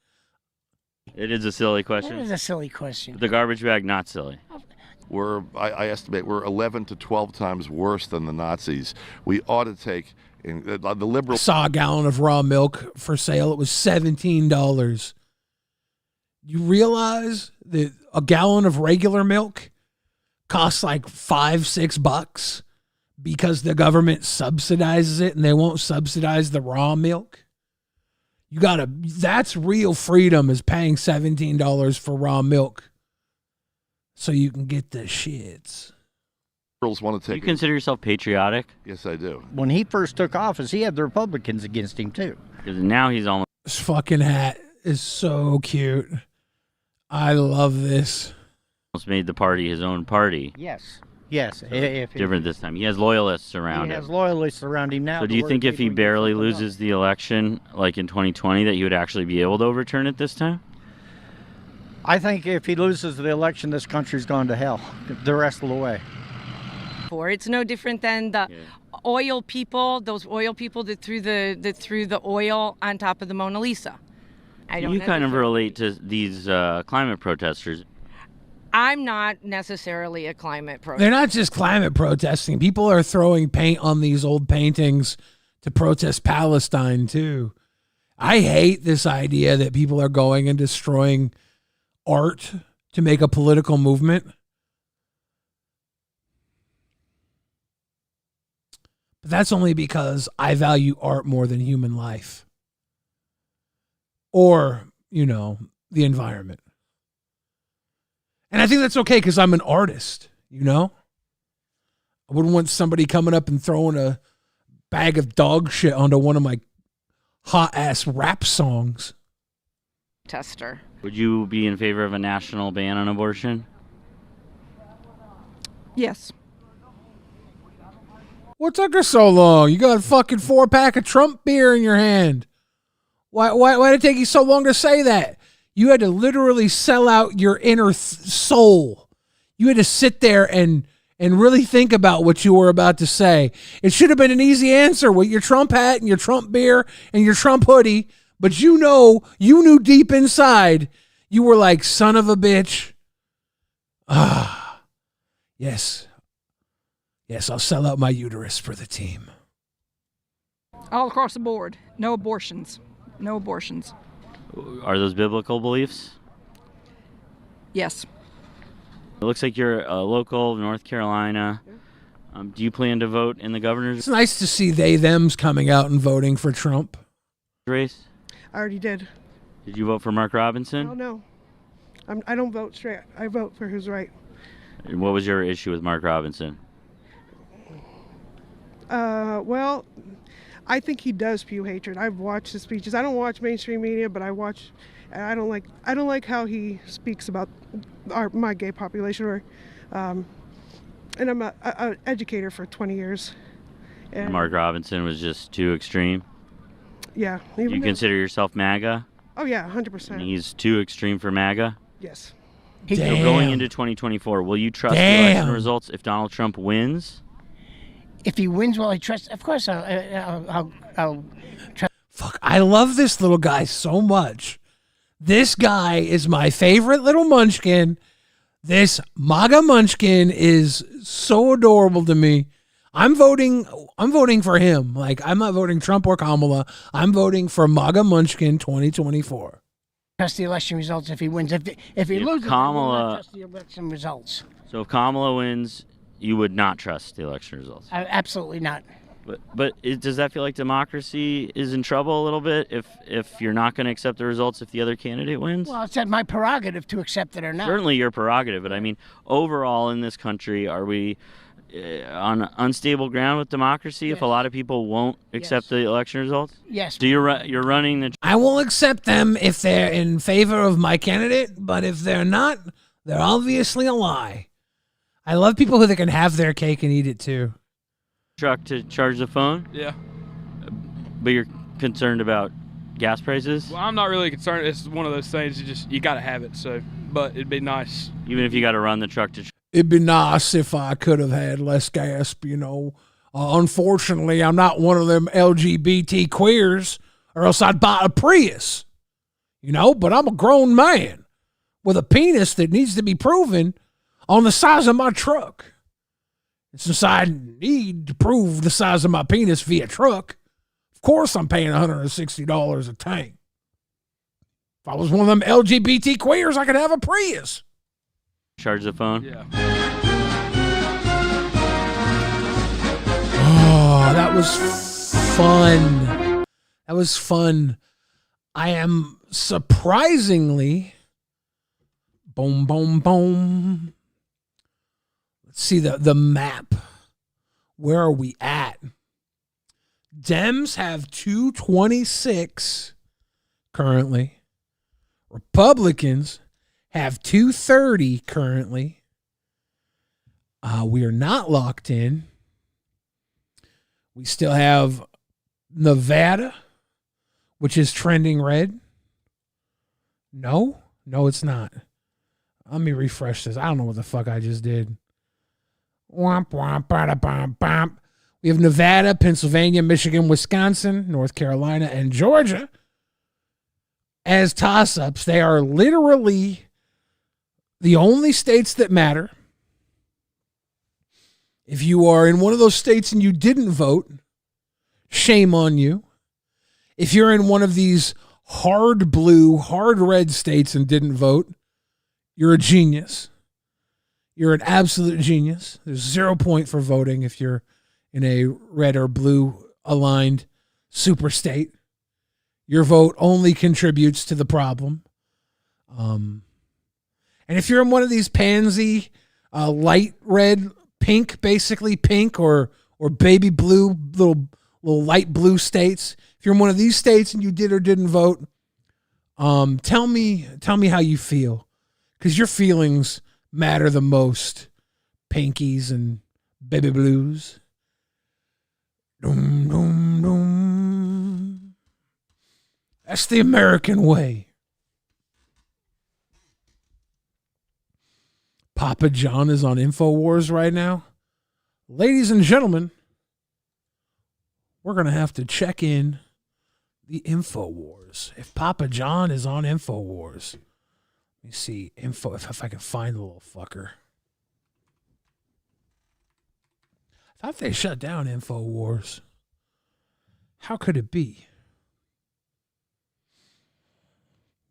It is a silly question. That is a silly question. The garbage bag, not silly. I estimate we're 11 to 12 times worse than the Nazis. We ought to take the liberal. Saw a gallon of raw milk for sale. It was $17. You realize that a gallon of regular milk costs like $5-6 because the government subsidizes it and they won't subsidize the raw milk? That's real freedom, is paying $17 for raw milk so you can get the shits. Liberals want to take. You consider yourself patriotic? Yes, I do. When he first took office, he had the Republicans against him too. Because now he's almost. This fucking hat is so cute. I love this. Almost made the party his own party. Yes. Yes. Different this time. He has loyalists around He him. has loyalists around him now. So do you think if he barely loses the election, like in 2020, that he would actually be able to overturn it this time? I think if he loses the election, this country's gone to hell the rest of the way. It's no different than the oil people, those oil people that threw the oil on top of the Mona Lisa. You kind of relate to these climate protesters. I'm not necessarily a climate protester. They're not just climate protesting. People are throwing paint on these old paintings to protest Palestine, too. I hate this idea that people are going and destroying art to make a political movement. But that's only because I value art more than human life. Or, the environment. And I think that's okay because I'm an artist, I wouldn't want somebody coming up and throwing a bag of dog shit onto one of my hot-ass rap songs. Tester. Would you be in favor of a national ban on abortion? Yes. What took her so long? You got a fucking 4-pack of Trump beer in your hand. Why did it take you so long to say that? You had to literally sell out your inner soul. You had to sit there and really think about what you were about to say. It should have been an easy answer with your Trump hat and your Trump beer and your Trump hoodie. But you knew deep inside, you were like, son of a bitch. Yes. Yes, I'll sell out my uterus for the team. All across the board. No abortions. No abortions. Are those biblical beliefs? Yes. It looks like you're a local of North Carolina. Do you plan to vote in the governor's It's nice to see thems coming out and voting for Trump. race? I already did. Did you vote for Mark Robinson? Oh, no. I don't vote straight. I vote for who's right. And what was your issue with Mark Robinson? Well, I think he does spew hatred. I've watched his speeches. I don't watch mainstream media, but I watch, and I don't like how he speaks about my gay population. And I'm an educator for 20 years. And Mark Robinson was just too extreme? Yeah. You consider yourself MAGA? Oh yeah, 100%. And he's too extreme for MAGA? Yes. So going into 2024, will you trust the election results if Donald Trump wins? If he wins, will I trust? Of course, I'll trust. Fuck, I love this little guy so much. This guy is my favorite little munchkin. This MAGA munchkin is so adorable to me. I'm voting for him. Like, I'm not voting Trump or Kamala. I'm voting for MAGA munchkin 2024. Trust the election results if he wins. If he loses, I will not trust the election results. So if Kamala wins, you would not trust the election results? Absolutely not. Does that feel like democracy is in trouble a little bit if you're not going to accept the results if the other candidate wins? Well, it's at my prerogative to accept it or not. Certainly your prerogative, but I mean, overall in this country, are we on unstable ground with democracy if a lot of people won't accept the election results? Yes. Do you're running the... I will accept them if they're in favor of my candidate, but if they're not, they're obviously a lie. I love people who can have their cake and eat it too. Truck to charge the phone? Yeah. But you're concerned about gas prices? Well, I'm not really concerned. It's one of those things you got to have it. So, but it'd be nice. Even if you got to run the truck to... It'd be nice if I could have had less gas, you know. Unfortunately, I'm not one of them LGBT queers, or else I'd buy a Prius. You know, but I'm a grown man with a penis that needs to be proven on the size of my truck. And since I need to prove the size of my penis via truck, of course I'm paying $160 a tank. If I was one of them LGBT queers, I could have a Prius. Charge the phone? Yeah. Oh, that was fun. That was fun. I am surprisingly... Boom, boom, boom. Let's see the map. Where are we at? Dems have 226 currently. Republicans have 230 currently. We are not locked in. We still have Nevada, which is trending red. No, it's not. Let me refresh this. I don't know what the fuck I just did. Womp, womp, bada, bom, bom. We have Nevada, Pennsylvania, Michigan, Wisconsin, North Carolina, and Georgia as toss-ups. They are literally the only states that matter. If you are in one of those states and you didn't vote, shame on you. If you're in one of these hard blue, hard red states and didn't vote, you're a genius. You're an absolute genius. There's 0 point for voting if you're in a red or blue aligned super state. Your vote only contributes to the problem. And if you're in one of these pansy, light red, pink, basically pink or baby blue, little light blue states, if you're in one of these states and you did or didn't vote, tell me how you feel, because your feelings matter the most. Pinkies and baby blues. Dum, dum, dum. That's the American way. Papa John is on InfoWars right now. Ladies and gentlemen, we're going to have to check in the InfoWars. If Papa John is on InfoWars. Let me see if I can find the little fucker. I thought they shut down InfoWars. How could it be?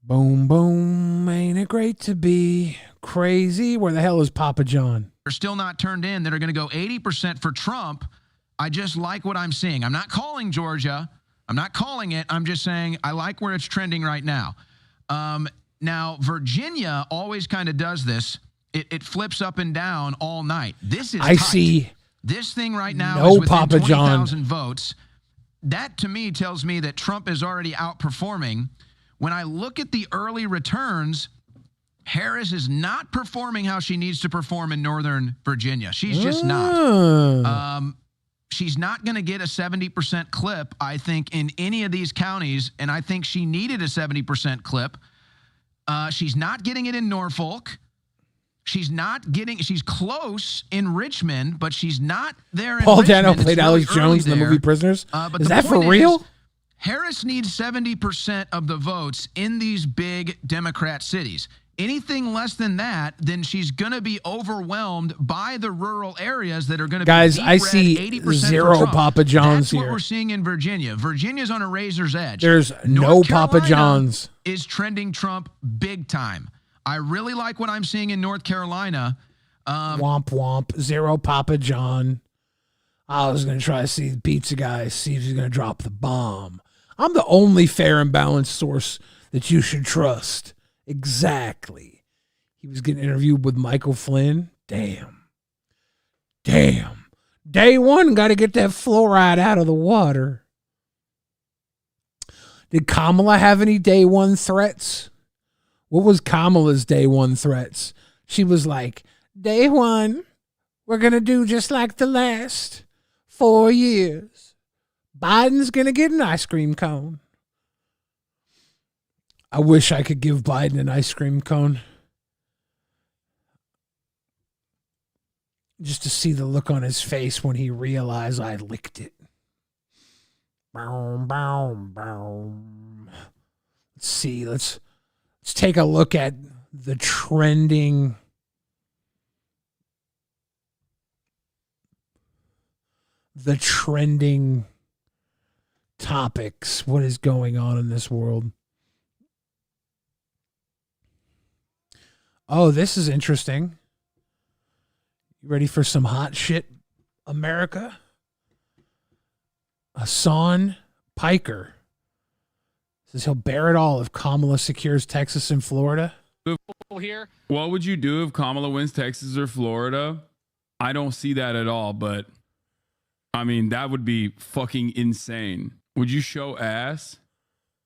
Boom, boom, ain't it great to be crazy? Where the hell is Papa John? Are still not turned in that are going to go 80% for Trump. I just like what I'm seeing. I'm not calling Georgia. I'm not calling it. I'm just saying I like where it's trending right now. Now, Virginia always kind of does this. It flips up and down all night. This is I tight. see. This thing right now No is within Papa John. 20,000 votes. That, to me, tells me that Trump is already outperforming. When I look at the early returns, Harris is not performing how she needs to perform in Northern Virginia. She's just not. She's not going to get a 70% clip, I think, in any of these counties, and I think she needed a 70% clip. She's not getting it in Norfolk. She's close in Richmond, but she's not there in Paul Richmond. Dano It's played really Alex early Jones in the there. movie Prisoners. But Is the that for point real? is, Harris needs 70% of the votes in these big Democrat cities. Anything less than that, then she's going to be overwhelmed by the rural areas that are going to Guys, be deep I red, see 80% zero for Trump. Papa Johns That's what here. we're seeing in Virginia. Virginia's on a razor's edge. There's no North Papa Carolina Johns. is trending Trump big time. I really like what I'm seeing in North Carolina. Womp womp. Zero Papa John. I was going to try to see the pizza guy, see if he's going to drop the bomb. I'm the only fair and balanced source that you should trust. Exactly. He was getting interviewed with Michael Flynn. Damn. Day one, got to get that fluoride out of the water. Did Kamala have any day one threats? What was Kamala's day one threats? She was like, day one, we're going to do just like the last 4 years. Biden's going to get an ice cream cone. I wish I could give Biden an ice cream cone. Just to see the look on his face when he realized I licked it. Boom, boom, boom. Let's see. Let's take a look at the trending topics. What is going on in this world? Oh, this is interesting. You ready for some hot shit, America? Hassan Piker says he'll bear it all if Kamala secures Texas and Florida. Here. What would you do if Kamala wins Texas or Florida? I don't see that at all, but I mean, that would be fucking insane. Would you show ass?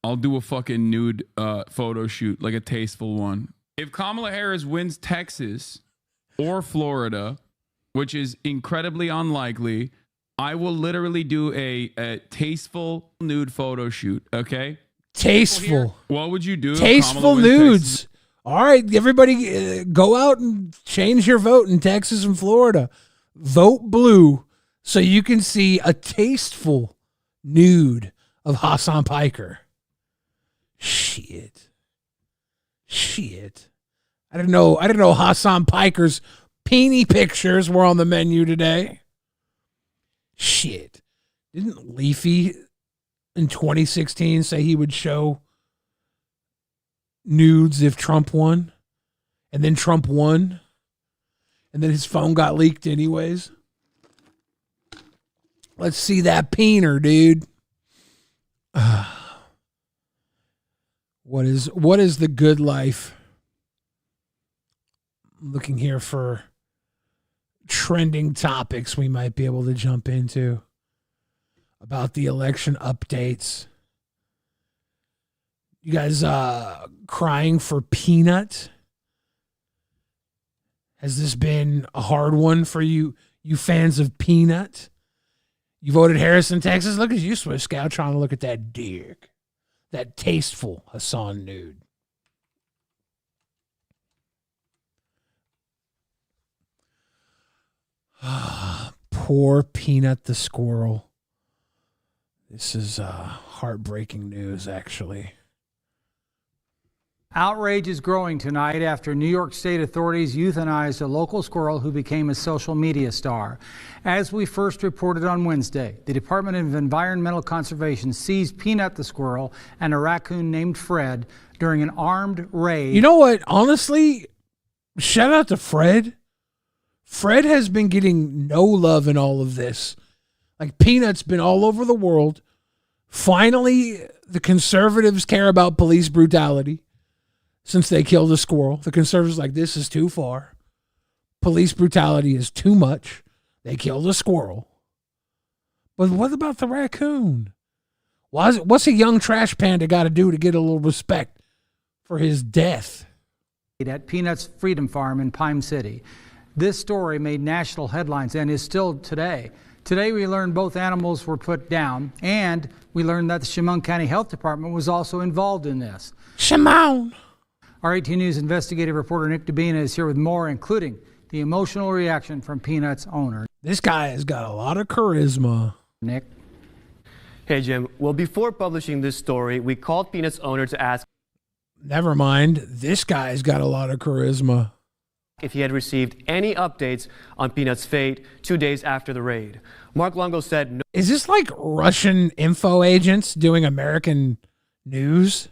I'll do a fucking nude photo shoot, like a tasteful one. If Kamala Harris wins Texas or Florida, which is incredibly unlikely, I will literally do a tasteful nude photo shoot, okay? Tasteful. What would you do? Tasteful nudes. All right, everybody go out and change your vote in Texas and Florida. Vote blue so you can see a tasteful nude of Hassan Piker. Shit. I didn't know Hassan Piker's peenie pictures were on the menu today. Shit. Didn't Leafy in 2016 say he would show nudes if Trump won? And then Trump won? And then his phone got leaked anyways? Let's see that peener, dude. What is the good life? I'm looking here for trending topics we might be able to jump into about the election updates. You guys crying for Peanut? Has this been a hard one for you fans of Peanut? You voted Harris in Texas? Look at you, Swiss Scout, trying to look at that dick. That tasteful Hassan nude. Poor Peanut the squirrel. This is heartbreaking news, actually. Outrage is growing tonight after New York State authorities euthanized a local squirrel who became a social media star. As we first reported on Wednesday, the Department of Environmental Conservation seized Peanut the squirrel and a raccoon named Fred during an armed raid. You know what? Honestly, shout out to Fred. Fred has been getting no love in all of this. Like, Peanut's been all over the world. Finally, the conservatives care about police brutality. Since they killed a squirrel, the conservatives are like, this is too far. Police brutality is too much. They killed a squirrel. But what about the raccoon? What's a young trash panda got to do to get a little respect for his death? At Peanut's Freedom Farm in Pine City. This story made national headlines and is still today. Today we learned both animals were put down, and we learned that the Chemung County Health Department was also involved in this. Chemung! Our 18 News investigative reporter Nick Dabina is here with more, including the emotional reaction from Peanut's owner. This guy has got a lot of charisma. Nick? Hey, Jim. Well, before publishing this story, we called Peanut's owner to ask. Never mind. This guy's got a lot of charisma. If he had received any updates on Peanut's fate 2 days after the raid. Mark Longo said no. Is this like Russian info agents doing American news?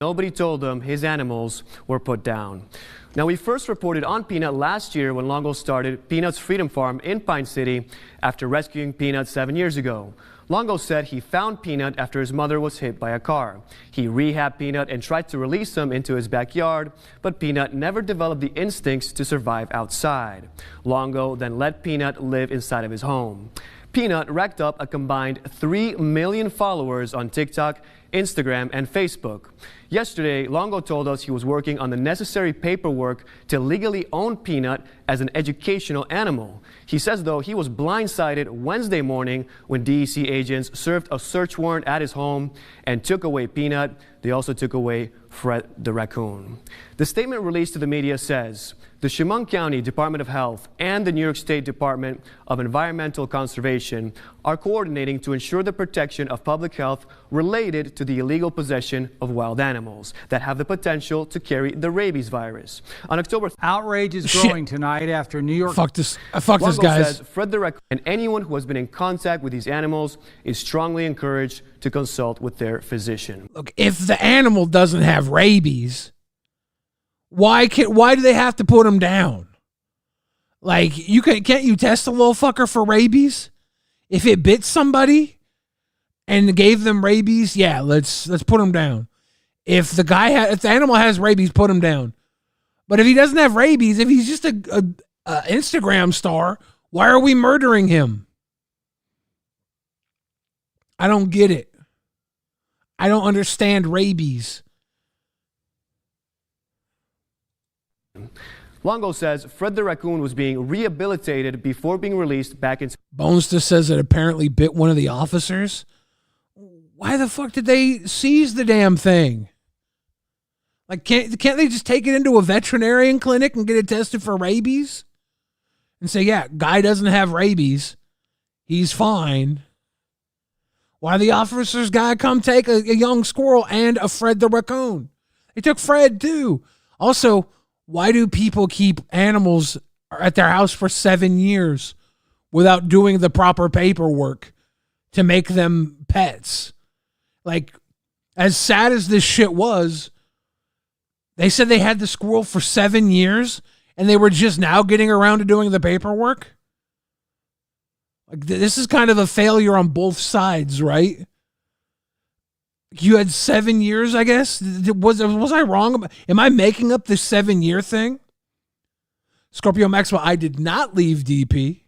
Nobody told him his animals were put down. Now, we first reported on Peanut last year when Longo started Peanut's Freedom Farm in Pine City after rescuing Peanut 7 years ago. Longo said he found Peanut after his mother was hit by a car. He rehabbed Peanut and tried to release him into his backyard, but Peanut never developed the instincts to survive outside. Longo then let Peanut live inside of his home. Peanut racked up a combined 3 million followers on TikTok, Instagram, and Facebook. Yesterday, Longo told us he was working on the necessary paperwork to legally own Peanut as an educational animal. He says, though, he was blindsided Wednesday morning when DEC agents served a search warrant at his home and took away Peanut. They also took away Fred the raccoon. The statement released to the media says, the Chemung County Department of Health and the New York State Department of Environmental Conservation are coordinating to ensure the protection of public health related to the illegal possession of wild animals that have the potential to carry the rabies virus. On October, outrage is growing tonight after New York. Fuck this Longo guys. says Fred the raccoon and anyone who has been in contact with these animals is strongly encouraged to consult with their physician. Look, if the animal doesn't have rabies, why do they have to put him down? Like, can't you test a little fucker for rabies? If it bit somebody and gave them rabies, yeah, let's put him down. If the animal has rabies, put him down. But if he doesn't have rabies, if he's just a Instagram star, why are we murdering him? I don't get it. I don't understand rabies. Longo says Fred the raccoon was being rehabilitated before being released back in... Bones just says it apparently bit one of the officers. Why the fuck did they seize the damn thing? Like, can't they just take it into a veterinarian clinic and get it tested for rabies? And say, yeah, guy doesn't have rabies. He's fine. Why the officers gotta come take a young squirrel and a Fred the raccoon? They took Fred too. Also, why do people keep animals at their house for 7 years without doing the proper paperwork to make them pets? Like, as sad as this shit was, they said they had the squirrel for 7 years and they were just now getting around to doing the paperwork. Like, this is kind of a failure on both sides, right? You had 7 years, I guess. Was I wrong? Am I making up this 7-year thing? Scorpio Maxwell, I did not leave DP.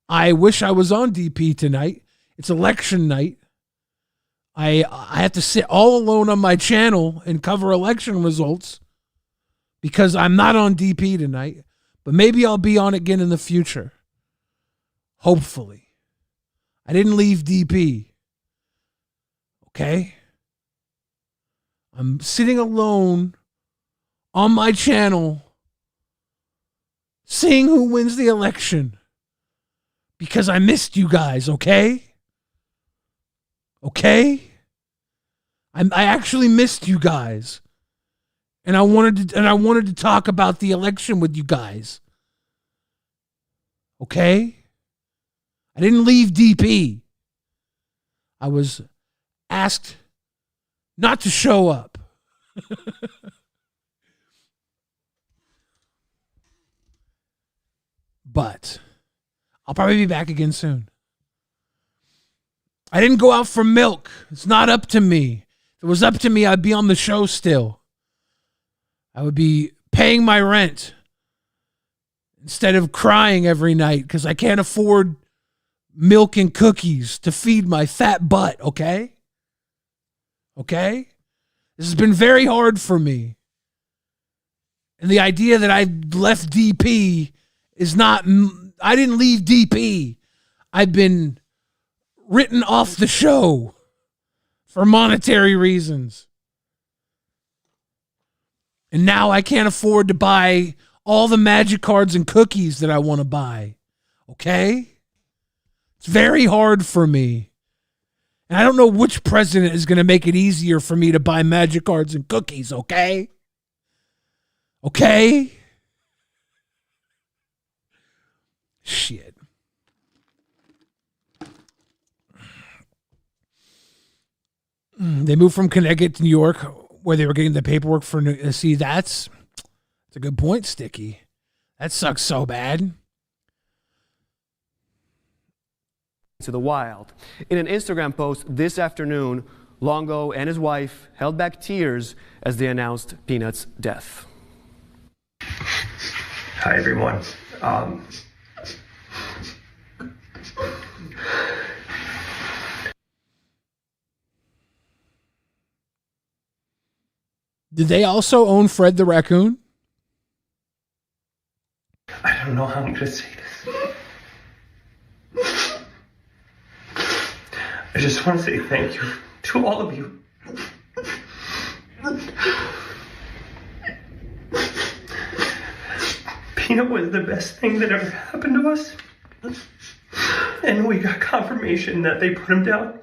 I wish I was on DP tonight. It's election night. I have to sit all alone on my channel and cover election results because I'm not on DP tonight. But maybe I'll be on again in the future. Hopefully. I didn't leave DP. Okay? I'm sitting alone on my channel seeing who wins the election because I missed you guys, okay? Okay? I actually missed you guys. And I wanted to talk about the election with you guys. Okay? I didn't leave DP. I was asked not to show up. But I'll probably be back again soon. I didn't go out for milk. It's not up to me. If it was up to me, I'd be on the show still. I would be paying my rent instead of crying every night because I can't afford milk and cookies to feed my fat butt, okay? Okay? This has been very hard for me. And the idea that I left DP is not... I didn't leave DP. I've been written off the show for monetary reasons. And now I can't afford to buy all the magic cards and cookies that I want to buy. Okay? It's very hard for me. And I don't know which president is going to make it easier for me to buy magic cards and cookies, okay? Okay? Shit. They moved from Connecticut to New York. where they were getting the paperwork for. See, that's a good point, Sticky. That sucks so bad. To the wild. In an Instagram post this afternoon, Longo and his wife held back tears as they announced Peanut's death. Hi, everyone. Did they also own Fred the Raccoon? I don't know how I'm going to say this. I just want to say thank you to all of you. Peanut was the best thing that ever happened to us. And we got confirmation that they put him down.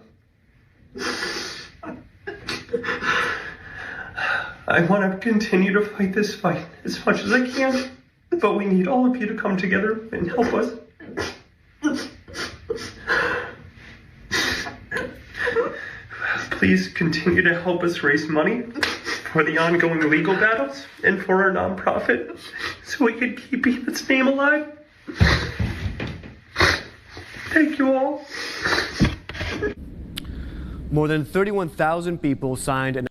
I want to continue to fight this fight as much as I can, but we need all of you to come together and help us. Please continue to help us raise money for the ongoing legal battles and for our nonprofit so we can keep Peanut's name alive. Thank you all. More than 31,000 people signed an.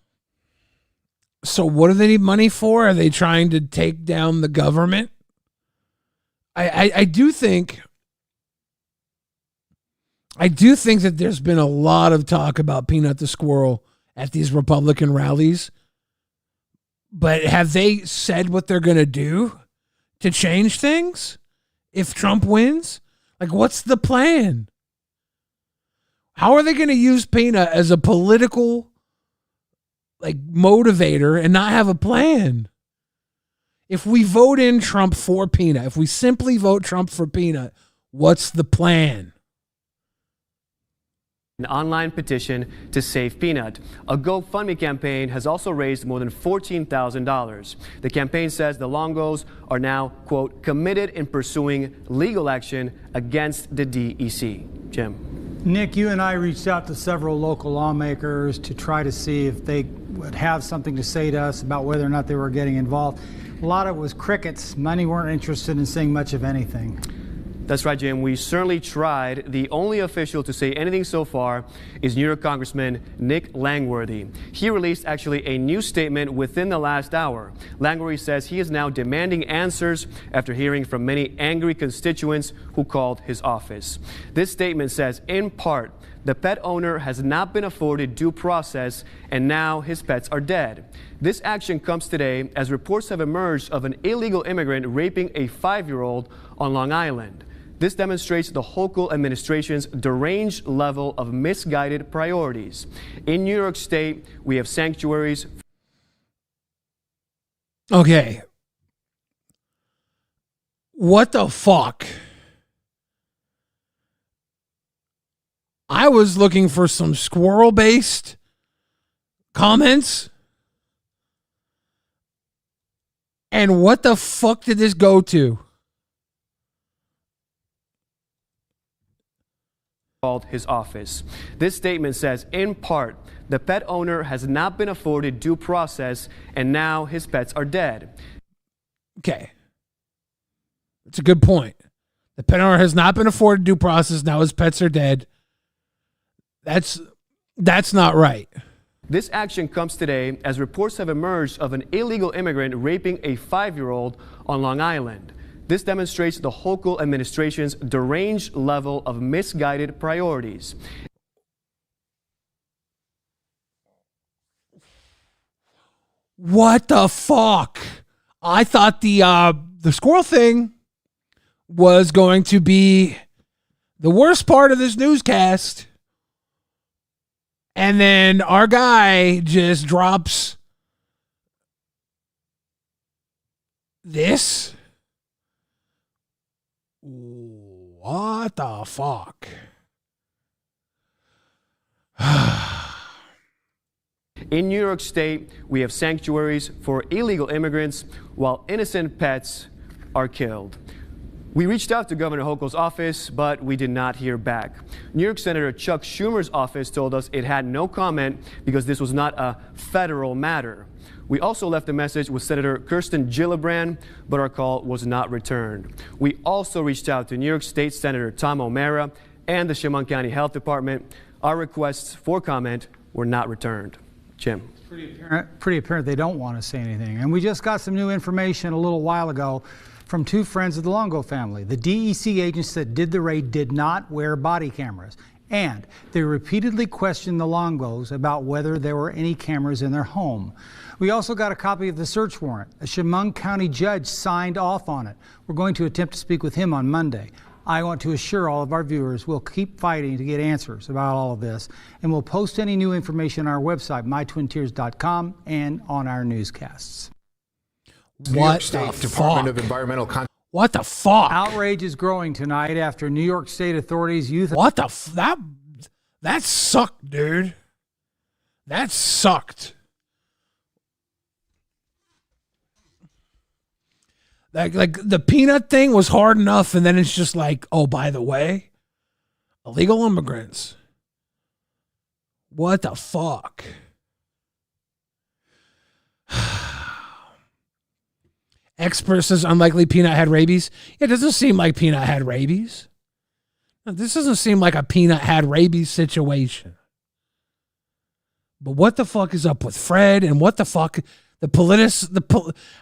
So what do they need money for? Are they trying to take down the government? I do think that there's been a lot of talk about Peanut the Squirrel at these Republican rallies. But have they said what they're going to do to change things if Trump wins? Like, what's the plan? How are they going to use Peanut as a political motivator and not have a plan? If we vote in Trump for Peanut, if we simply vote Trump for Peanut, what's the plan? An online petition to save Peanut. A GoFundMe campaign has also raised more than $14,000. The campaign says the Longos are now, quote, committed in pursuing legal action against the DEC. Jim. Nick, you and I reached out to several local lawmakers to try to see if they would have something to say to us about whether or not they were getting involved. A lot of it was crickets. Many weren't interested in saying much of anything. That's right, Jim. We certainly tried. The only official to say anything so far is New York Congressman Nick Langworthy. He released actually a new statement within the last hour. Langworthy says he is now demanding answers after hearing from many angry constituents who called his office. This statement says, in part, the pet owner has not been afforded due process and now his pets are dead. This action comes today as reports have emerged of an illegal immigrant raping a 5-year-old on Long Island. This demonstrates the Hochul administration's deranged level of misguided priorities. In New York State, we have sanctuaries. Okay. What the fuck? I was looking for some squirrel-based comments. And what the fuck did this go to? Called his office. This statement says, in part, the pet owner has not been afforded due process and now his pets are dead. Okay. That's a good point. The pet owner has not been afforded due process. Now his pets are dead. That's not right. This action comes today as reports have emerged of an illegal immigrant raping a 5-year-old on Long Island. This demonstrates the Hochul administration's deranged level of misguided priorities. What the fuck? I thought the squirrel thing was going to be the worst part of this newscast. And then our guy just drops this. What the fuck? In New York State, we have sanctuaries for illegal immigrants while innocent pets are killed. We reached out to Governor Hochul's office, but we did not hear back. New York Senator Chuck Schumer's office told us it had no comment because this was not a federal matter. We also left a message with Senator Kirsten Gillibrand, but our call was not returned. We also reached out to New York State Senator Tom O'Mara and the Chemung County Health Department. Our requests for comment were not returned. Jim. Pretty apparent they don't want to say anything. And we just got some new information a little while ago from two friends of the Longo family. The DEC agents that did the raid did not wear body cameras, and they repeatedly questioned the Longos about whether there were any cameras in their home. We also got a copy of the search warrant. A Chemung County judge signed off on it. We're going to attempt to speak with him on Monday. I want to assure all of our viewers we'll keep fighting to get answers about all of this, and we'll post any new information on our website, mytwintears.com, and on our newscasts. What the Department of fuck? Environmental What the fuck? Outrage is growing tonight after New York State authorities What the that sucked, dude. That sucked. Like the peanut thing was hard enough, and then it's just like, oh, by the way, illegal immigrants. What the fuck? Expert says unlikely Peanut had rabies. It doesn't seem like Peanut had rabies. This doesn't seem like a Peanut had rabies situation. But what the fuck is up with Fred, and what the fuck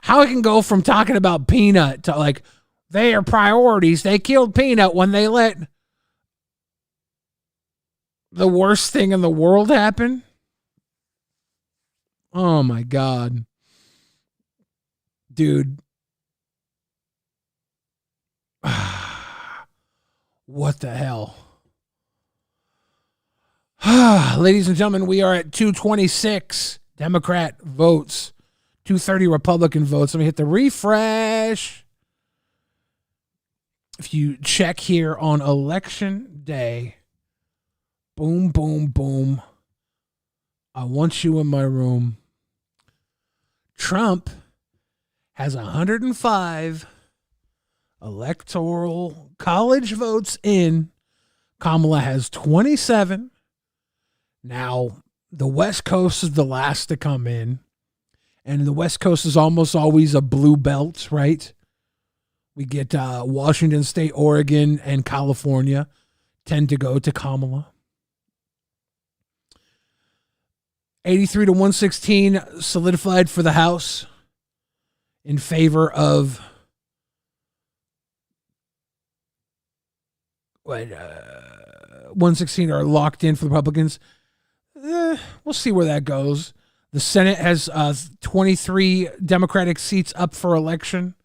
how it can go from talking about Peanut to like they are priorities. They killed Peanut when they let the worst thing in the world happen. Oh my God. Dude. What the hell? Ladies and gentlemen, we are at 226 Democrat votes, 230 Republican votes. Let me hit the refresh. If you check here on election day, boom, boom, boom. I want you in my room. Trump has 105 electoral college votes in. Kamala has 27. Now, the West Coast is the last to come in. And the West Coast is almost always a blue belt, right? We get Washington State, Oregon, and California tend to go to Kamala. 83 to 116 solidified for the House in favor of 116 are locked in for the Republicans. We'll see where that goes. The Senate has 23 Democratic seats up for election.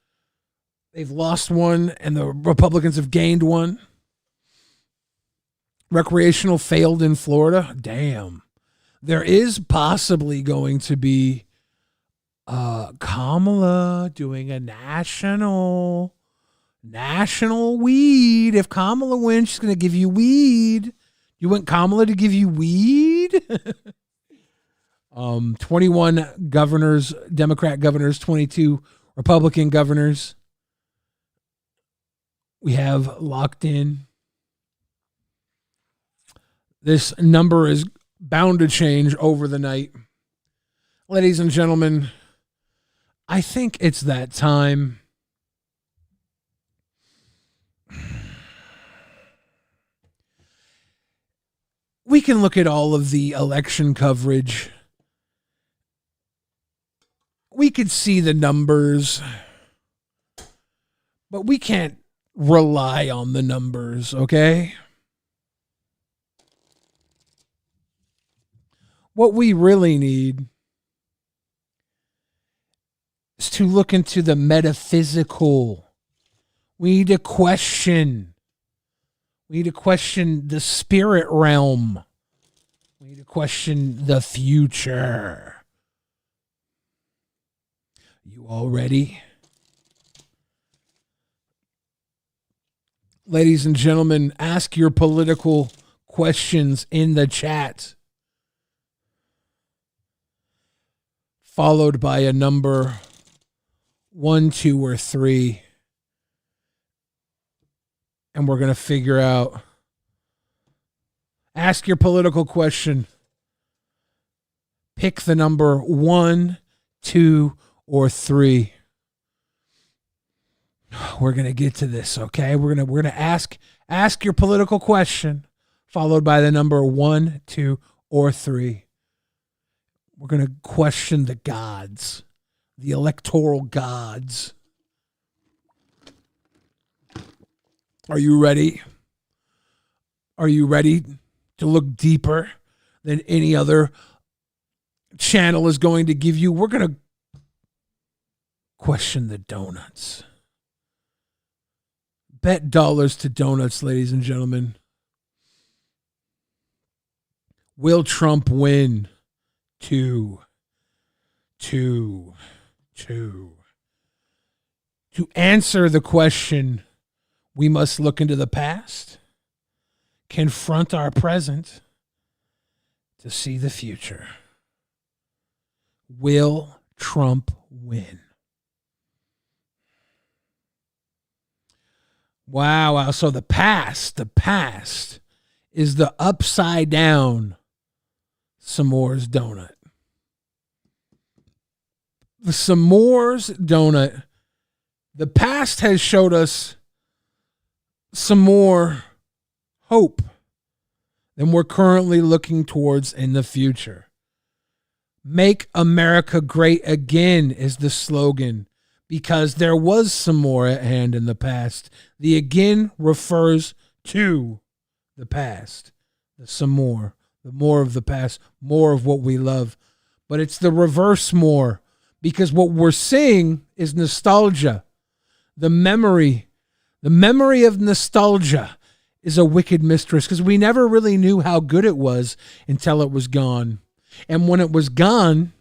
They've lost one, and the Republicans have gained one. Recreational failed in Florida. Damn. There is possibly going to be Kamala doing a national weed. If Kamala wins, she's going to give you weed. You want Kamala to give you weed? 21 governors, Democrat governors, 22 Republican governors. We have locked in. This number is bound to change over the night. Ladies and gentlemen, I think it's that time. We can look at all of the election coverage. We could see the numbers, but we can't rely on the numbers, okay? What we really need is to look into the metaphysical. We need to question. We need to question the spirit realm. We need to question the future. You all ready? Ladies and gentlemen, ask your political questions in the chat. Followed by a number 1, 2, or 3. and we're going to figure out. Ask your political question. Pick the number 1, 2, or 3. We're going to get to this, okay? We're going to ask your political question, followed by the number 1, 2, or 3. We're going to question the gods, the electoral gods. Are you ready? Are you ready to look deeper than any other channel is going to give you? We're going to question the donuts. Bet dollars to donuts, ladies and gentlemen. Will Trump win? 2. To answer the question, we must look into the past, confront our present to see the future. Will Trump win? Wow. So the past is the upside down s'mores donut. The s'mores donut, the past has showed us some more hope than we're currently looking towards in the future. Make America great again is the slogan, because there was some more at hand in the past. The again refers to the past. The some more. The more of the past. More of what we love. But it's the reverse more, because what we're seeing is nostalgia. The memory of nostalgia is a wicked mistress, because we never really knew how good it was until it was gone. And when it was gone,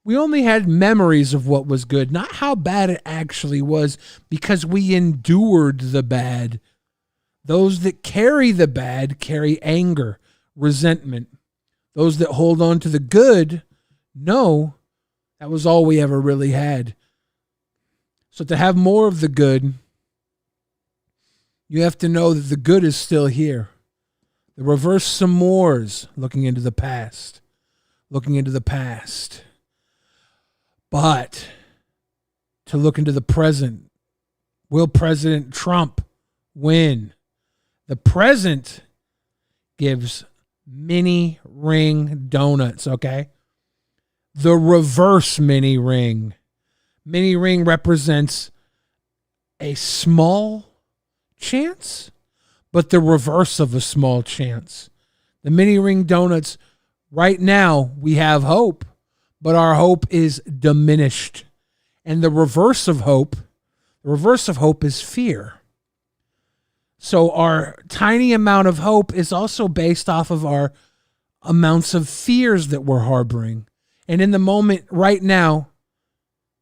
we only had memories of what was good, not how bad it actually was, because we endured the bad. Those that carry the bad carry anger, resentment. Those that hold on to the good know that was all we ever really had. So to have more of the good, you have to know that the good is still here. The reverse s'mores, looking into the past. Looking into the past. But to look into the present, will President Trump win? The present gives mini ring donuts, okay? The reverse mini ring. Mini ring represents a small chance, but the reverse of a small chance. The mini ring donuts, right now we have hope, but our hope is diminished. And the reverse of hope is fear. So our tiny amount of hope is also based off of our amounts of fears that we're harboring. And in the moment right now,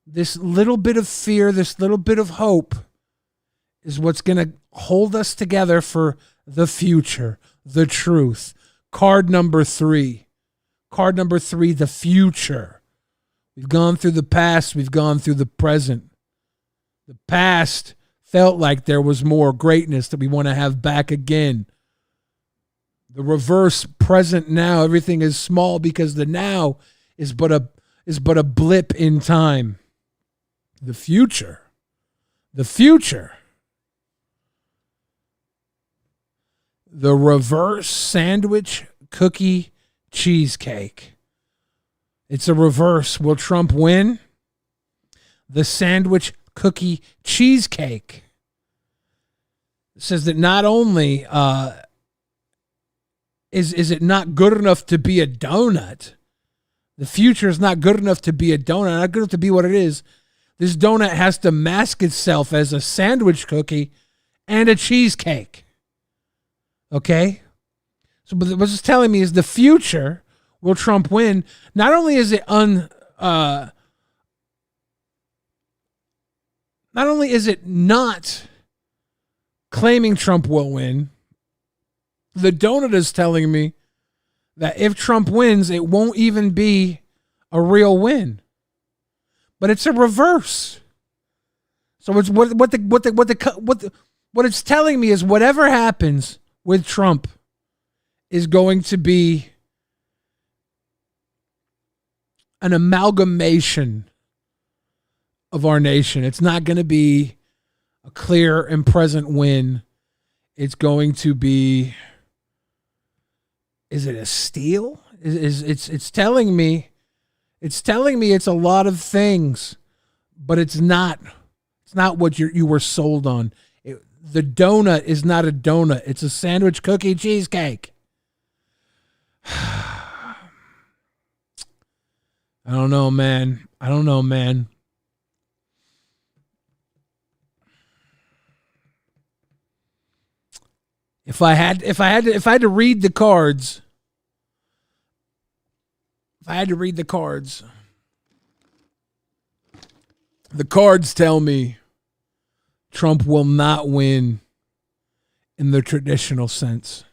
this little bit of fear, this little bit of hope is what's going to hold us together for the future, the truth. Card number 3. Card number 3, the future. We've gone through the past. We've gone through the present. The past felt like there was more greatness that we want to have back again. The reverse, present now, everything is small because the now is but a blip in time. The future. The future. The reverse sandwich cookie cheesecake. It's a reverse. Will Trump win? The sandwich cookie cheesecake. It says that not only is it not good enough to be a donut. The future is not good enough to be a donut, not good enough to be what it is. This donut has to mask itself as a sandwich cookie and a cheesecake. Okay? So but what's it's telling me is the future, will Trump win? Not only is it not claiming Trump will win, the donut is telling me that if Trump wins, it won't even be a real win. But it's a reverse. So it's what What it's telling me is whatever happens with Trump is going to be an amalgamation of our nation. It's not going to be a clear and present win. It's going to be, is it a steal? It's telling me it's a lot of things, but it's not what you were sold on. The donut is not a donut. It's a sandwich, cookie, cheesecake. I don't know, man. If I had to read the cards, the cards tell me Trump will not win in the traditional sense.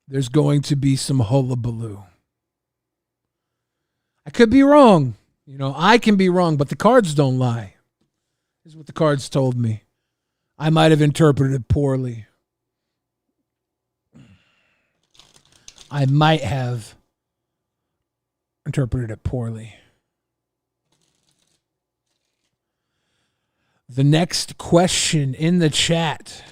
There's going to be some hullabaloo. I could be wrong. I can be wrong, but the cards don't lie. This is what the cards told me. I might have interpreted it poorly. The next question in the chat.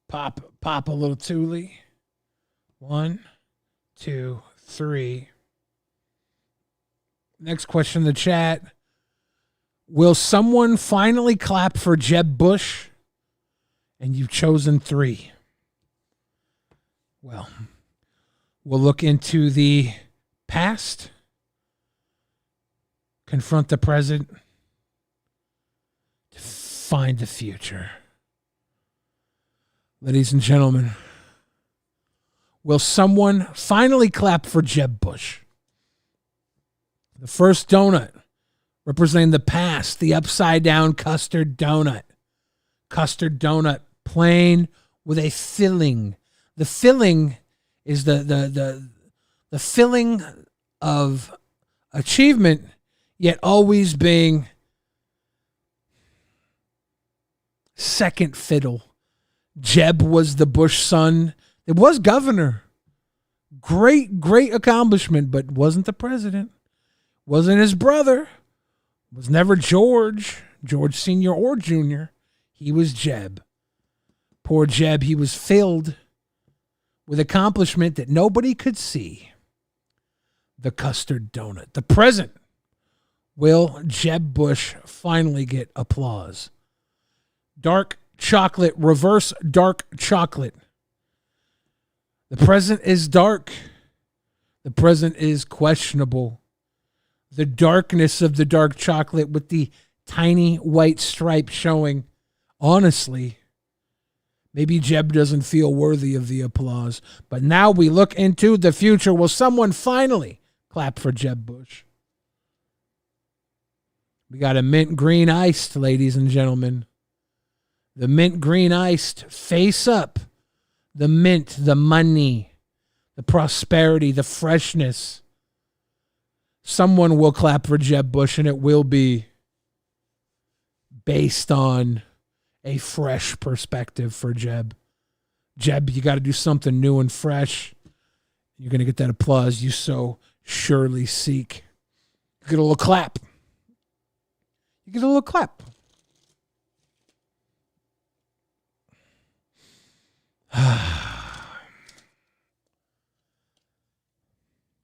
Pop a little Thule. 1, 2, 3. Next question in the chat. Will someone finally clap for Jeb Bush? And you've chosen 3. Well, we'll look into the past, confront the present, to find the future. Ladies and gentlemen, will someone finally clap for Jeb Bush? The first donut representing the past, the upside down custard donut. Custard donut, plain with a filling. The filling is the filling of achievement, yet always being second fiddle. Jeb was the Bush son. It was governor. Great accomplishment, but wasn't the president. Wasn't his brother. Was never George Sr. or Jr. He was Jeb. Poor Jeb, he was filled with accomplishment that nobody could see. The custard donut. The present. Will Jeb Bush finally get applause? Dark chocolate, reverse dark chocolate. The present is dark. The present is questionable. The darkness of the dark chocolate with the tiny white stripe showing. Honestly, maybe Jeb doesn't feel worthy of the applause. But now we look into the future. Will someone finally clap for Jeb Bush? We got a mint green iced, ladies and gentlemen. The mint green iced, face up. The mint, the money, the prosperity, the freshness. Someone will clap for Jeb Bush, and it will be based on a fresh perspective for Jeb. Jeb, you got to do something new and fresh. You're going to get that applause you so surely seek. You get a little clap.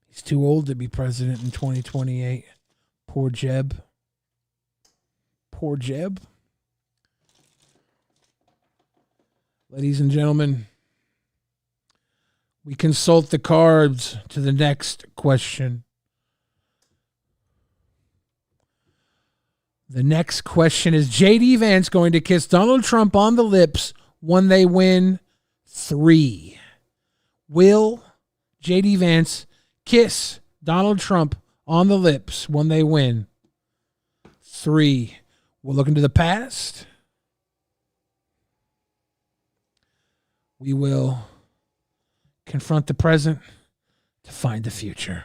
He's too old to be president in 2028. Poor Jeb. Ladies and gentlemen, we consult the cards to the next question. The next question is J.D. Vance going to kiss Donald Trump on the lips when they win 3? Will J.D. Vance kiss Donald Trump on the lips when they win 3? We'll look into the past. We will confront the present to find the future.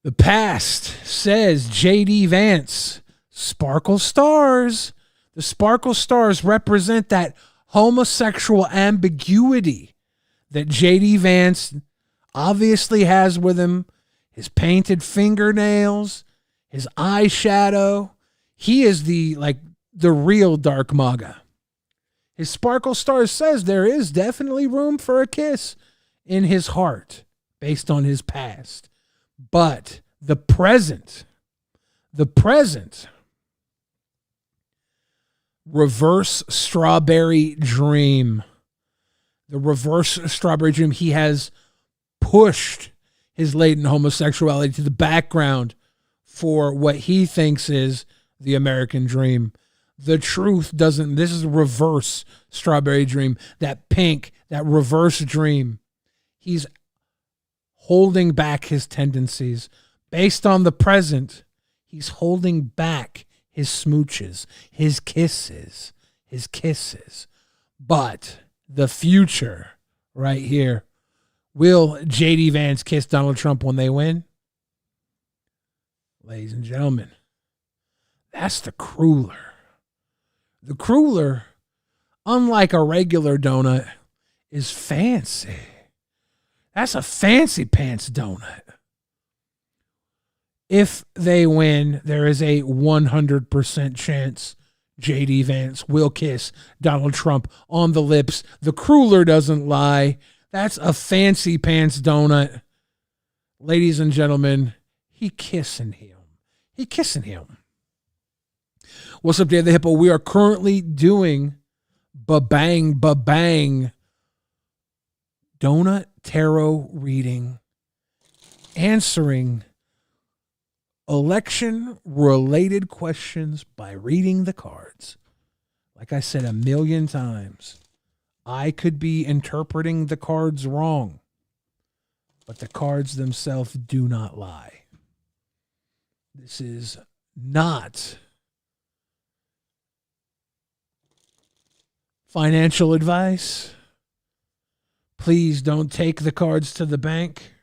The past, says J.D. Vance, sparkle stars. The sparkle stars represent that homosexual ambiguity that J.D. Vance obviously has with him. His painted fingernails, his eyeshadow. He is the real dark MAGA. His sparkle stars says there is definitely room for a kiss in his heart based on his past. But the present, reverse strawberry dream. The reverse strawberry dream. He has pushed his latent homosexuality to the background for what he thinks is the American dream. The truth doesn't. This is a reverse strawberry dream. That pink, that reverse dream. He's holding back his tendencies. Based on the present, he's holding back his smooches, his kisses. But the future, right here, will J.D. Vance kiss Donald Trump when they win? Ladies and gentlemen, that's the cruller. The cruller, unlike a regular donut, is fancy. That's a fancy pants donut. If they win, there is a 100% chance J.D. Vance will kiss Donald Trump on the lips. The cruller doesn't lie. That's a fancy pants donut. Ladies and gentlemen, he kissing him. What's up, Dave the Hippo? We are currently doing ba-bang donut tarot reading, answering election-related questions by reading the cards. Like I said 1,000,000 times, I could be interpreting the cards wrong, but the cards themselves do not lie. This is not financial advice. Please don't take the cards to the bank.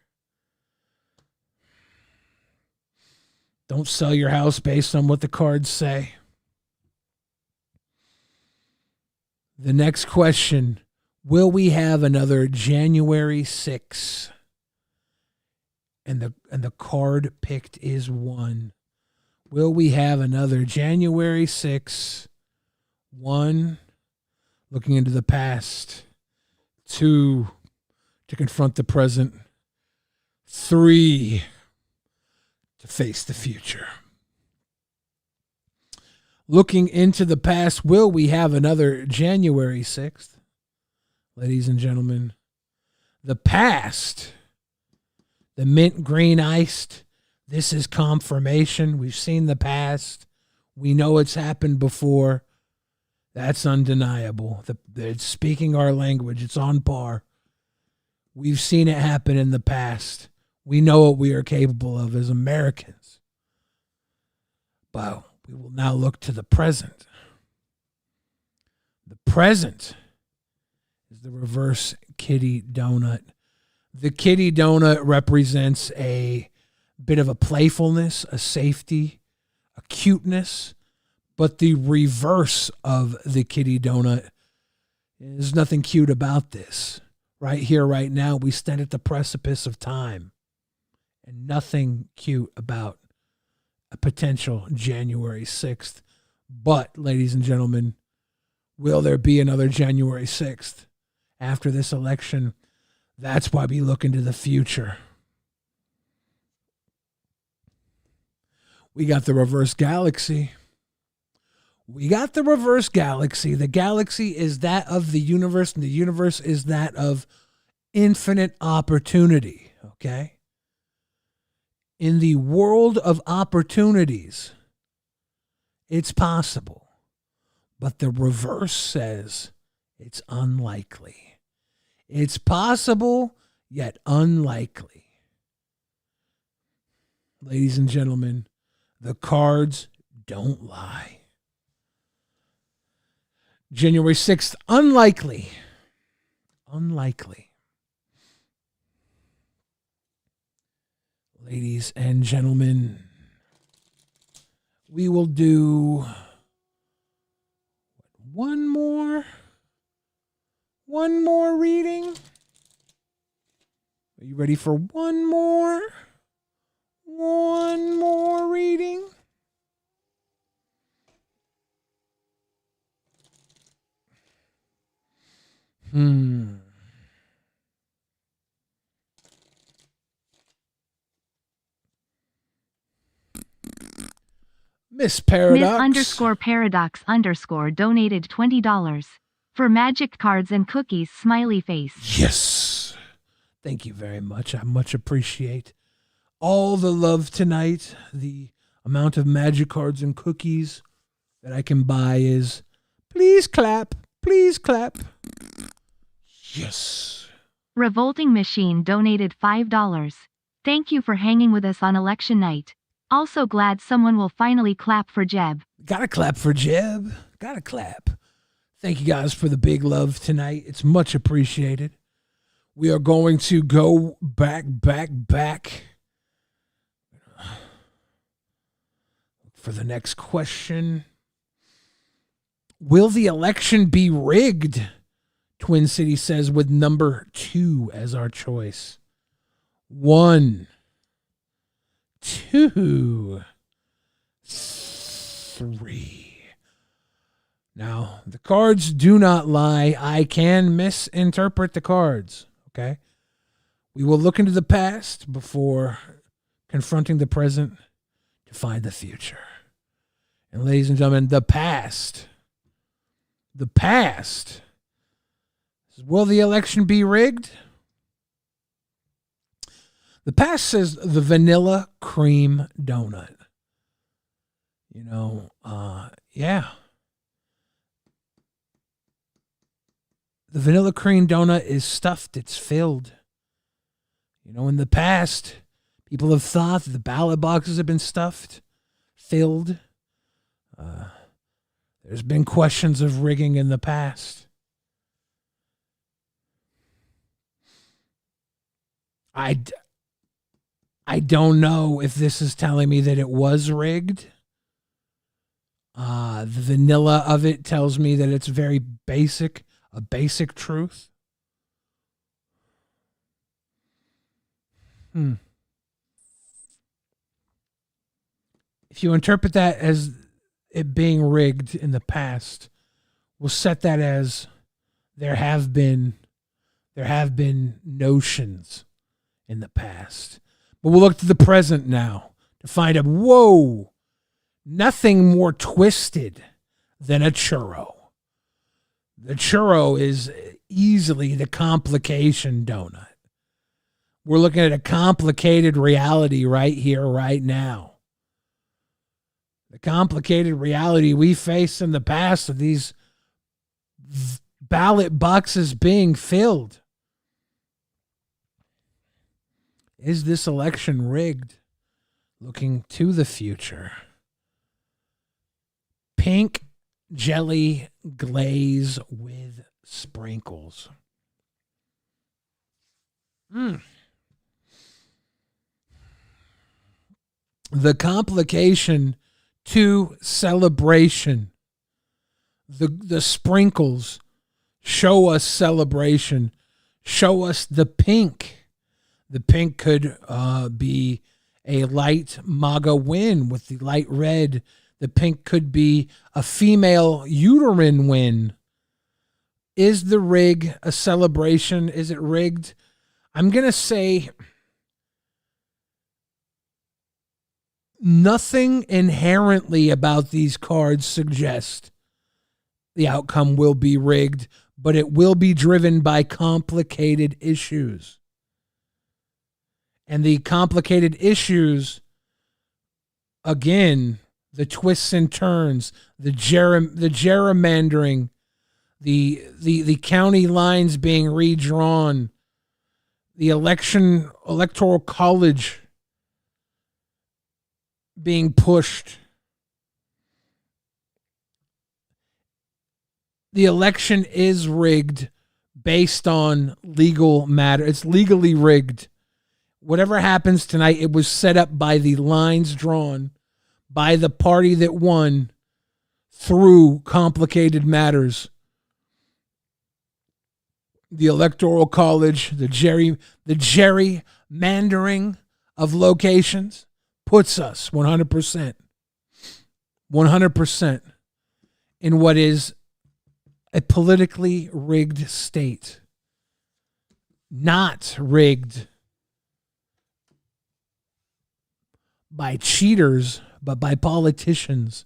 Don't sell your house based on what the cards say. The next question, will we have another January 6th? And the card picked is 1. Will we have another January 6th? 1, looking into the past. 2, to confront the present. 3, to face the future. Looking into the past, will we have another January 6th? Ladies and gentlemen, the past, the mint green iced, this is confirmation. We've seen the past. We know it's happened before. That's undeniable. It's speaking our language. It's on par. We've seen it happen in the past. We know what we are capable of as Americans. But we will now look to the present. The present is the reverse kitty donut. The kitty donut represents a bit of a playfulness, a safety, a cuteness. But the reverse of the kitty donut, there's nothing cute about this. Right here, right now, we stand at the precipice of time. And nothing cute about a potential January 6th. But, ladies and gentlemen, will there be another January 6th after this election? That's why we look into the future. We got the reverse galaxy. The galaxy is that of the universe, and the universe is that of infinite opportunity, okay? In the world of opportunities, it's possible. But the reverse says it's unlikely. It's possible, yet unlikely. Ladies and gentlemen, the cards don't lie. January 6th, unlikely. Unlikely. Ladies and gentlemen, we will do one more reading. Are you ready for one more reading? Miss Paradox. Miss_Paradox_ donated $20 for magic cards and cookies. Smiley face. Yes. Thank you very much. I much appreciate all the love tonight. The amount of magic cards and cookies that I can buy is please clap. Please clap. Yes. Revolting Machine donated $5. Thank you for hanging with us on election night. Also glad someone will finally clap for Jeb. Gotta clap for Jeb. Gotta clap. Thank you guys for the big love tonight. It's much appreciated. We are going to go back for the next question. Will the election be rigged? Twin City says with number 2 as our choice. 1, 2, 3. Now, the cards do not lie. I can misinterpret the cards, okay? We will look into the past before confronting the present to find the future. And ladies and gentlemen, the past. Will the election be rigged? The past says the vanilla cream donut. Yeah. The vanilla cream donut is stuffed. It's filled. In the past, people have thought that the ballot boxes have been stuffed, filled. There's been questions of rigging in the past. I don't know if this is telling me that it was rigged. The vanilla of it tells me that it's very basic, a basic truth. If you interpret that as it being rigged in the past, we'll set that as there have been notions in the past. But we'll look to the present now to find out, whoa, nothing more twisted than a churro. The churro is easily the complication donut. We're looking at a complicated reality right here, right now. The complicated reality we face in the past of these ballot boxes being filled. Is this election rigged? Looking to the future. Pink jelly glaze with sprinkles. The complication to celebration. The sprinkles show us celebration. Show us the pink. The pink could be a light MAGA win with the light red. The pink could be a female uterine win. Is the rig a celebration? Is it rigged? I'm going to say nothing inherently about these cards suggest the outcome will be rigged, but it will be driven by complicated issues. And the complicated issues, again, the twists and turns, the gerrymandering, the county lines being redrawn, the electoral college being pushed. The election is rigged based on legal matter. It's legally rigged. Whatever happens tonight, it was set up by the lines drawn by the party that won through complicated matters. The Electoral College, the gerrymandering of locations puts us 100% in what is a politically rigged state. Not rigged by cheaters, but by politicians.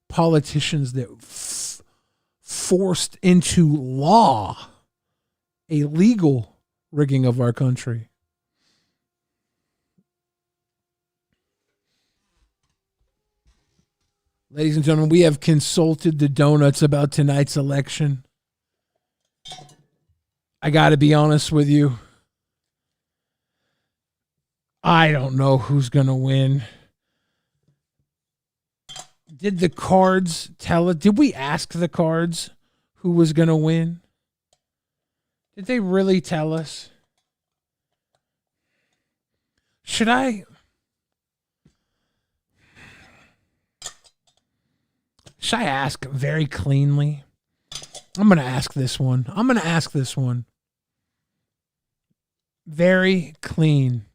Politicians that forced into law a legal rigging of our country. Ladies and gentlemen, we have consulted the donuts about tonight's election. I got to be honest with you. I don't know who's going to win. Did the cards tell us? Did we ask the cards who was going to win? Did they really tell us? Should I ask very cleanly? I'm going to ask this one. Very clean.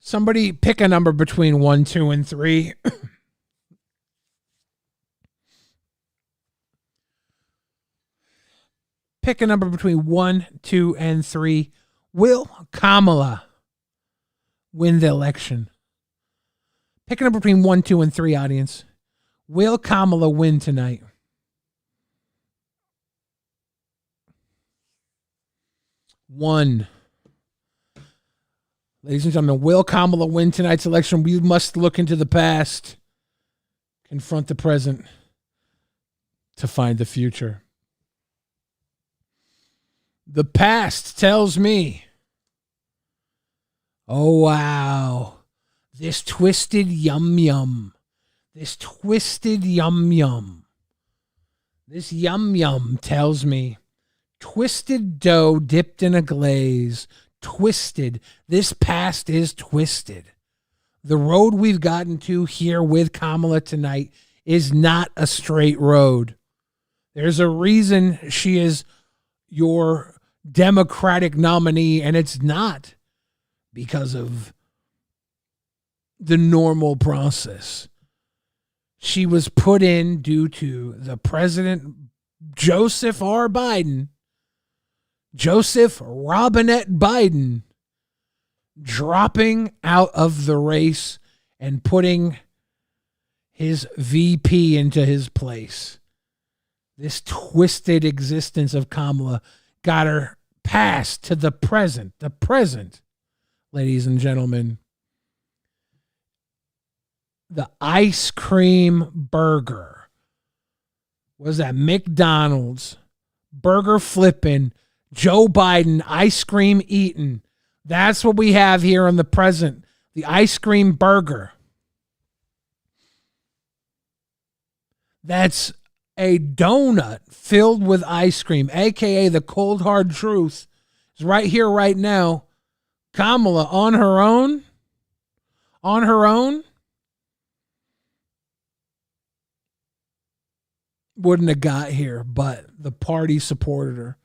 Somebody pick a number between 1, 2, and 3. Pick a number between 1, 2, and 3. Will Kamala win the election? Pick a number between 1, 2, and 3, audience. Will Kamala win tonight? One. Ladies and gentlemen, will Kamala win tonight's election? We must look into the past, confront the present to find the future. The past tells me, oh, wow, this twisted yum-yum. This yum-yum tells me twisted dough dipped in a glaze. Twisted. This past is twisted. The road we've gotten to here with Kamala tonight is not a straight road. There's a reason she is your Democratic nominee, and it's not because of the normal process. She was put in due to the President Joseph Robinette Biden dropping out of the race and putting his VP into his place. This twisted existence of Kamala got her passed to the present, ladies and gentlemen. The ice cream burger. Was that McDonald's? Burger flipping. Joe Biden, ice cream eating. That's what we have here in the present. The ice cream burger. That's a donut filled with ice cream, a.k.a. the cold hard truth, is right here, right now. Kamala on her own, wouldn't have got here, but the party supported her.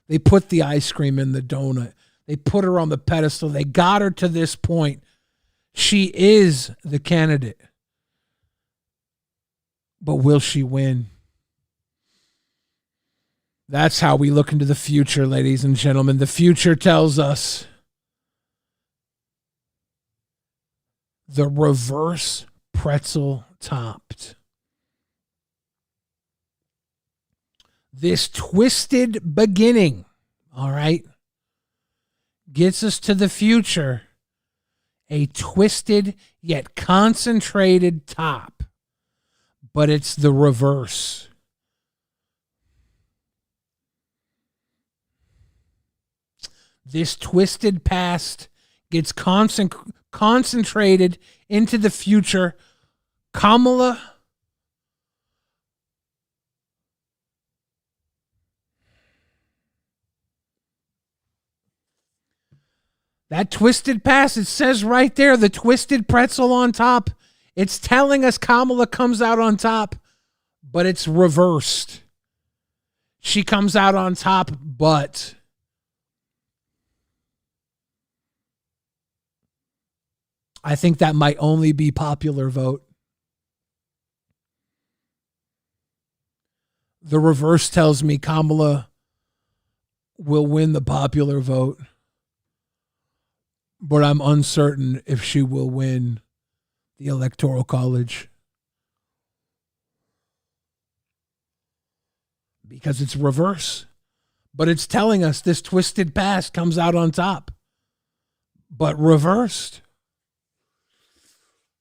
They put the ice cream in the donut. They put her on the pedestal. They got her to this point. She is the candidate. But will she win? That's how we look into the future, ladies and gentlemen. The future tells us the reverse pretzel topped. This twisted beginning, all right, gets us to the future. a twisted yet concentrated top, but it's the reverse. This twisted past gets concentrated into the future. Kamala that twisted past, it says right there, the twisted pretzel on top. It's telling us Kamala comes out on top, but it's reversed. She comes out on top, but I think that might only be popular vote. The reverse tells me Kamala will win the popular vote, but I'm uncertain if she will win the Electoral College because it's reverse. But it's telling us this twisted past comes out on top, but reversed.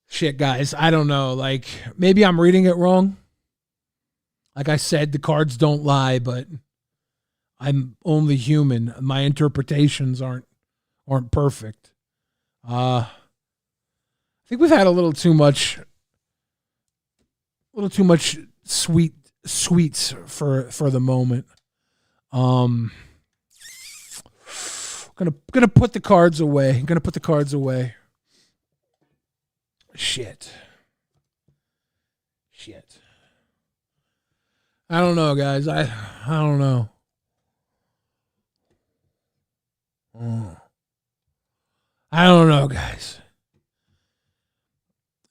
Shit, guys, I don't know. Like, maybe I'm reading it wrong. Like I said, the cards don't lie, but I'm only human. My interpretations aren't perfect. I think we've had a little too much sweets for the moment. Gonna put the cards away. Shit. I don't know, guys. I don't know. I don't know, guys.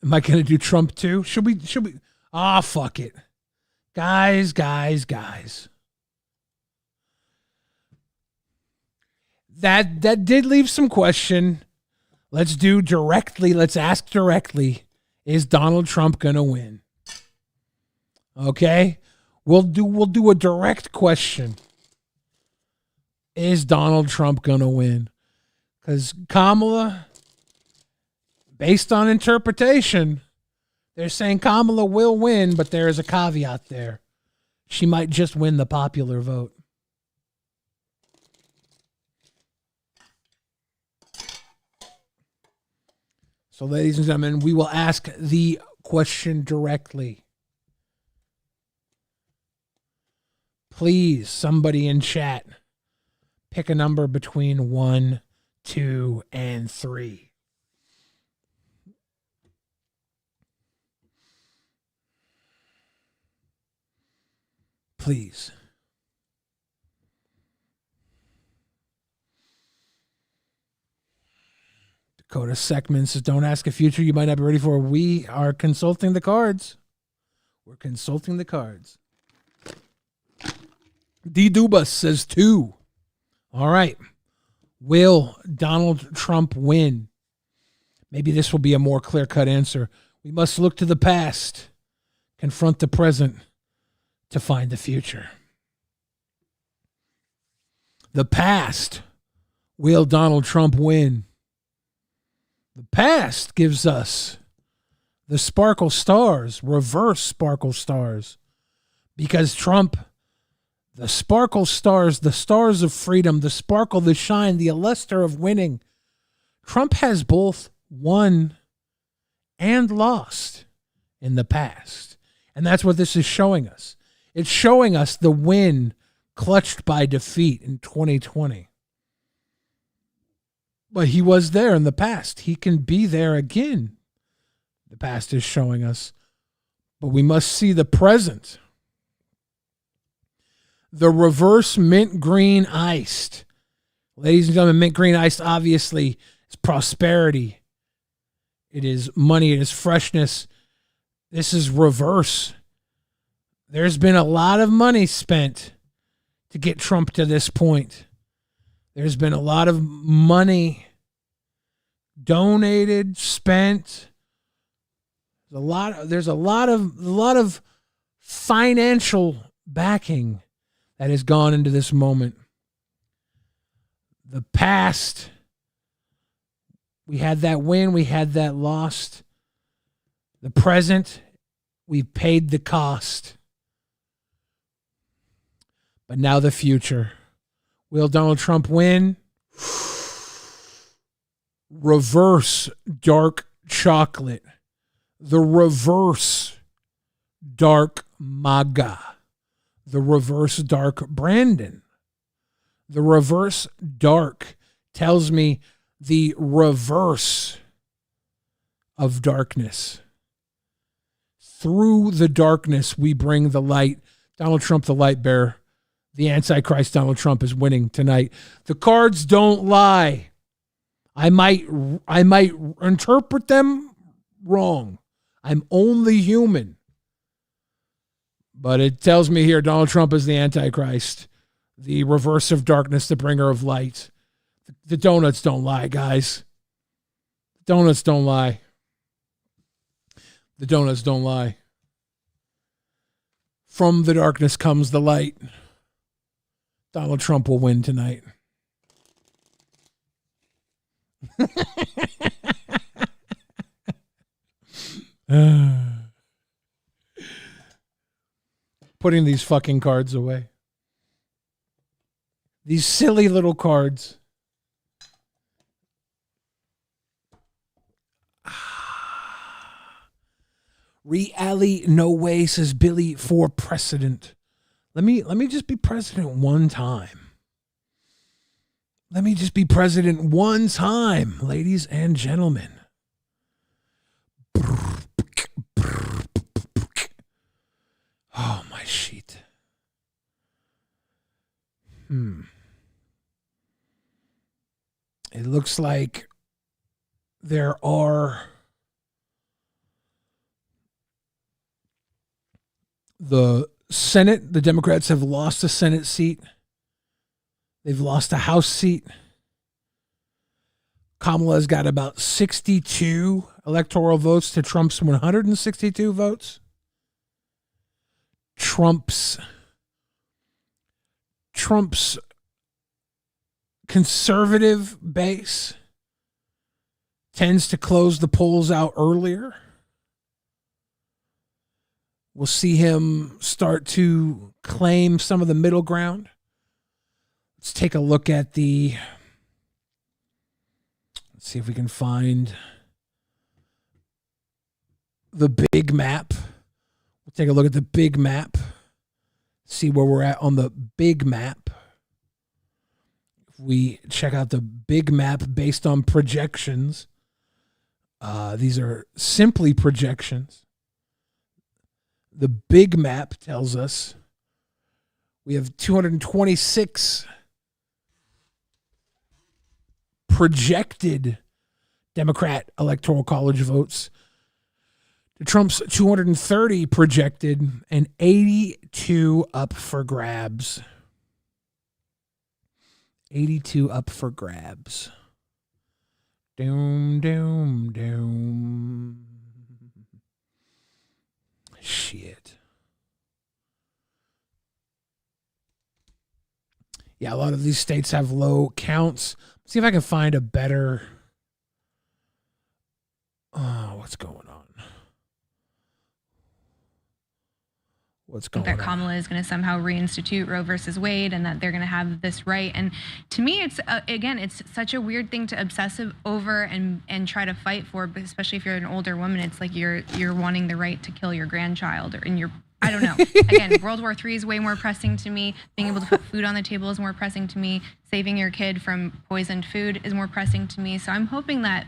Am I gonna do Trump too? Should we? Fuck it. Guys. That did leave some question. Let's do directly. Let's ask directly. Is Donald Trump gonna win? Okay? We'll do a direct question. Is Donald Trump gonna win? Because Kamala, based on interpretation, they're saying Kamala will win, but there is a caveat there. She might just win the popular vote. So, ladies and gentlemen, we will ask the question directly. Please, somebody in chat, pick a number between 1, 2, and 3. Please. Dakota Seckman says, don't ask a future you might not be ready for. We are consulting the cards. We're consulting the cards. D. Dubas says 2. All right. Will Donald Trump win? Maybe this will be a more clear-cut answer. We must look to the past, confront the present to find the future. The past. Will Donald Trump win? The past gives us the sparkle stars, reverse sparkle stars, because Trump, the sparkle stars, the stars of freedom, the sparkle, the shine, the luster of winning. Trump has both won and lost in the past. And that's what this is showing us. It's showing us the win clutched by defeat in 2020. But he was there in the past. He can be there again. The past is showing us. But we must see the present. The reverse mint green iced. Ladies and gentlemen, mint green iced obviously is prosperity. It is money. It is freshness. This is reverse. There's been a lot of money spent to get Trump to this point. There's been a lot of money donated, spent. There's a lot of financial backing that has gone into this moment. The past We had that win. We had that lost. The present, we've paid the cost. But now the future. Will Donald Trump win? Reverse dark chocolate. The reverse dark MAGA. The reverse dark Brandon. The reverse dark tells me the reverse of darkness. Through the darkness, we bring the light. Donald Trump, the light bearer. The Antichrist, Donald Trump, is winning tonight. The cards don't lie. I might interpret them wrong. I'm only human. But it tells me here Donald Trump is the Antichrist, the reverse of darkness, the bringer of light. The donuts don't lie, guys. The donuts don't lie. The donuts don't lie. From the darkness comes the light. Donald Trump will win tonight. Putting these fucking cards away. These silly little cards. Reality, no way, says Billy, for president. Let me just be president one time. Let me just be president one time, ladies and gentlemen. Oh, my sheet. It looks like there are the Senate. The Democrats have lost a Senate seat. They've lost a House seat. Kamala's got about 62 electoral votes to Trump's 162 votes. Trump's conservative base tends to close the polls out earlier. We'll see him start to claim some of the middle ground. Let's take a look at let's see if we can find the big map. We'll take a look at the big map. See where we're at on the big map. If we check out the big map based on projections, these are simply projections. The big map tells us we have 226 projected Democrat Electoral College votes to Trump's 230 projected, and 82 up for grabs. 82 up for grabs. Doom, doom, doom. Shit. Yeah, a lot of these states have low counts. See if I can find a better... Oh, what's going on? What's going on? That Kamala is going to somehow reinstitute Roe versus Wade, and that they're going to have this right. And to me, it's again, it's such a weird thing to obsessive over and try to fight for, but especially if you're an older woman, it's like you're wanting the right to kill your grandchild, or I don't know. Again, World War III is way more pressing to me. Being able to put food on the table is more pressing to me. Saving your kid from poisoned food is more pressing to me. So I'm hoping that,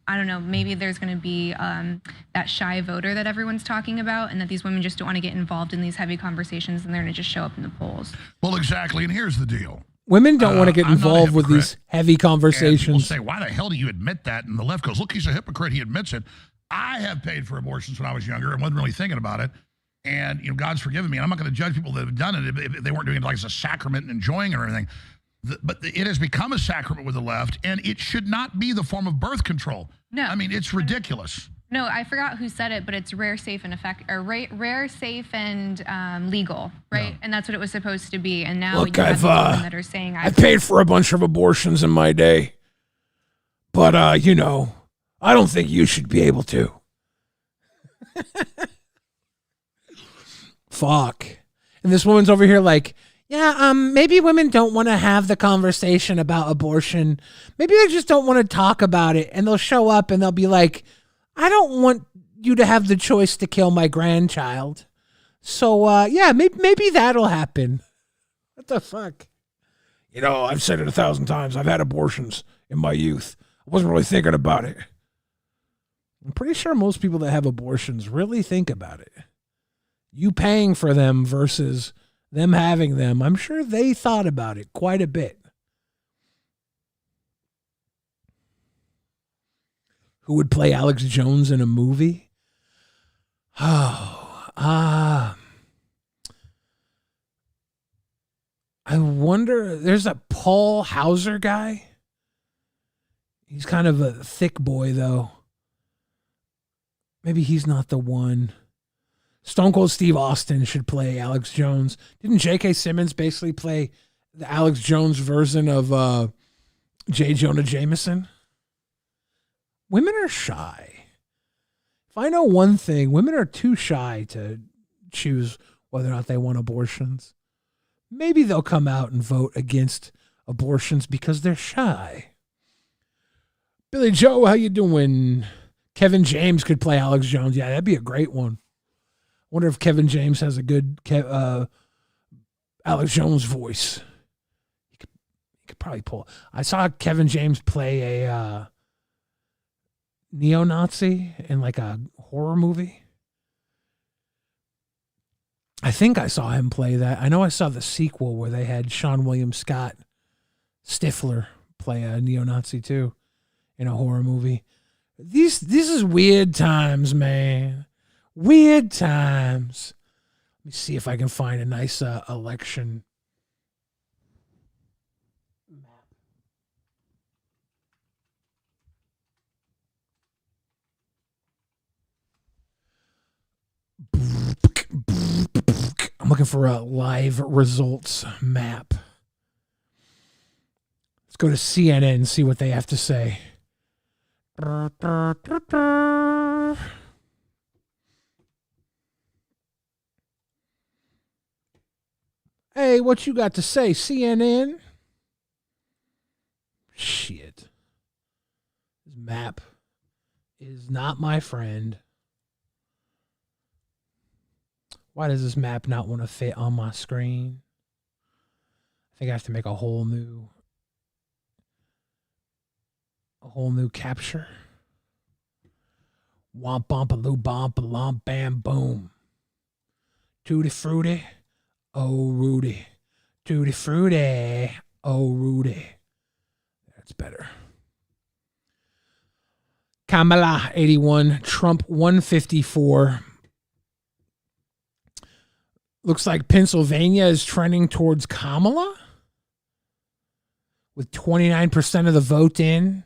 I don't know, maybe there's going to be that shy voter that everyone's talking about, and that these women just don't want to get involved in these heavy conversations, and they're going to just show up in the polls. Well, exactly. And here's the deal. Women don't want to get involved with these heavy conversations. And people say, why the hell do you admit that? And the left goes, look, he's a hypocrite. He admits it. I have paid for abortions when I was younger and wasn't really thinking about it. And, God's forgiven me. And I'm not going to judge people that have done it if they weren't doing it like as a sacrament and enjoying it or anything. But it has become a sacrament with the left, and it should not be the form of birth control. No. I mean, it's ridiculous. No, I forgot who said it, but it's rare, safe, and rare, safe, and legal, right? Yeah. And that's what it was supposed to be. And now look, you have these women that are saying, I've paid for a bunch of abortions in my day, but But, I don't think you should be able to. Fuck. And this woman's over here like, yeah, maybe women don't want to have the conversation about abortion. Maybe they just don't want to talk about it. And they'll show up and they'll be like, I don't want you to have the choice to kill my grandchild. So, yeah, maybe that'll happen. What the fuck? I've said it 1,000 times. I've had abortions in my youth. I wasn't really thinking about it. I'm pretty sure most people that have abortions really think about it. You paying for them versus them having them. I'm sure they thought about it quite a bit. Who would play Alex Jones in a movie? I wonder, there's a Paul Hauser guy. He's kind of a thick boy, though. Maybe he's not the one. Stone Cold Steve Austin should play Alex Jones. Didn't J.K. Simmons basically play the Alex Jones version of J. Jonah Jameson? Women are shy. If I know one thing, women are too shy to choose whether or not they want abortions. Maybe they'll come out and vote against abortions because they're shy. Billy Joe, how you doing? Kevin James could play Alex Jones. Yeah, that'd be a great one. Wonder if Kevin James has a good Alex Jones voice. He could probably pull. I saw Kevin James play a neo-Nazi in like a horror movie. I think I saw him play that. I know I saw the sequel where they had Sean William Scott Stifler play a neo-Nazi too in a horror movie. This is weird times, man. Weird times. Let me see if I can find a nice election map. I'm looking for a live results map. Let's go to CNN and see what they have to say. Hey, what you got to say, CNN? Shit. This map is not my friend. Why does this map not want to fit on my screen? I think I have to make a whole new capture. Womp bump a loo bump a lump bam boom. Tutti fruity. Oh, Rudy. Tutti frutti. Oh, Rudy. That's better. Kamala, 81. Trump, 154. Looks like Pennsylvania is trending towards Kamala with 29% of the vote in.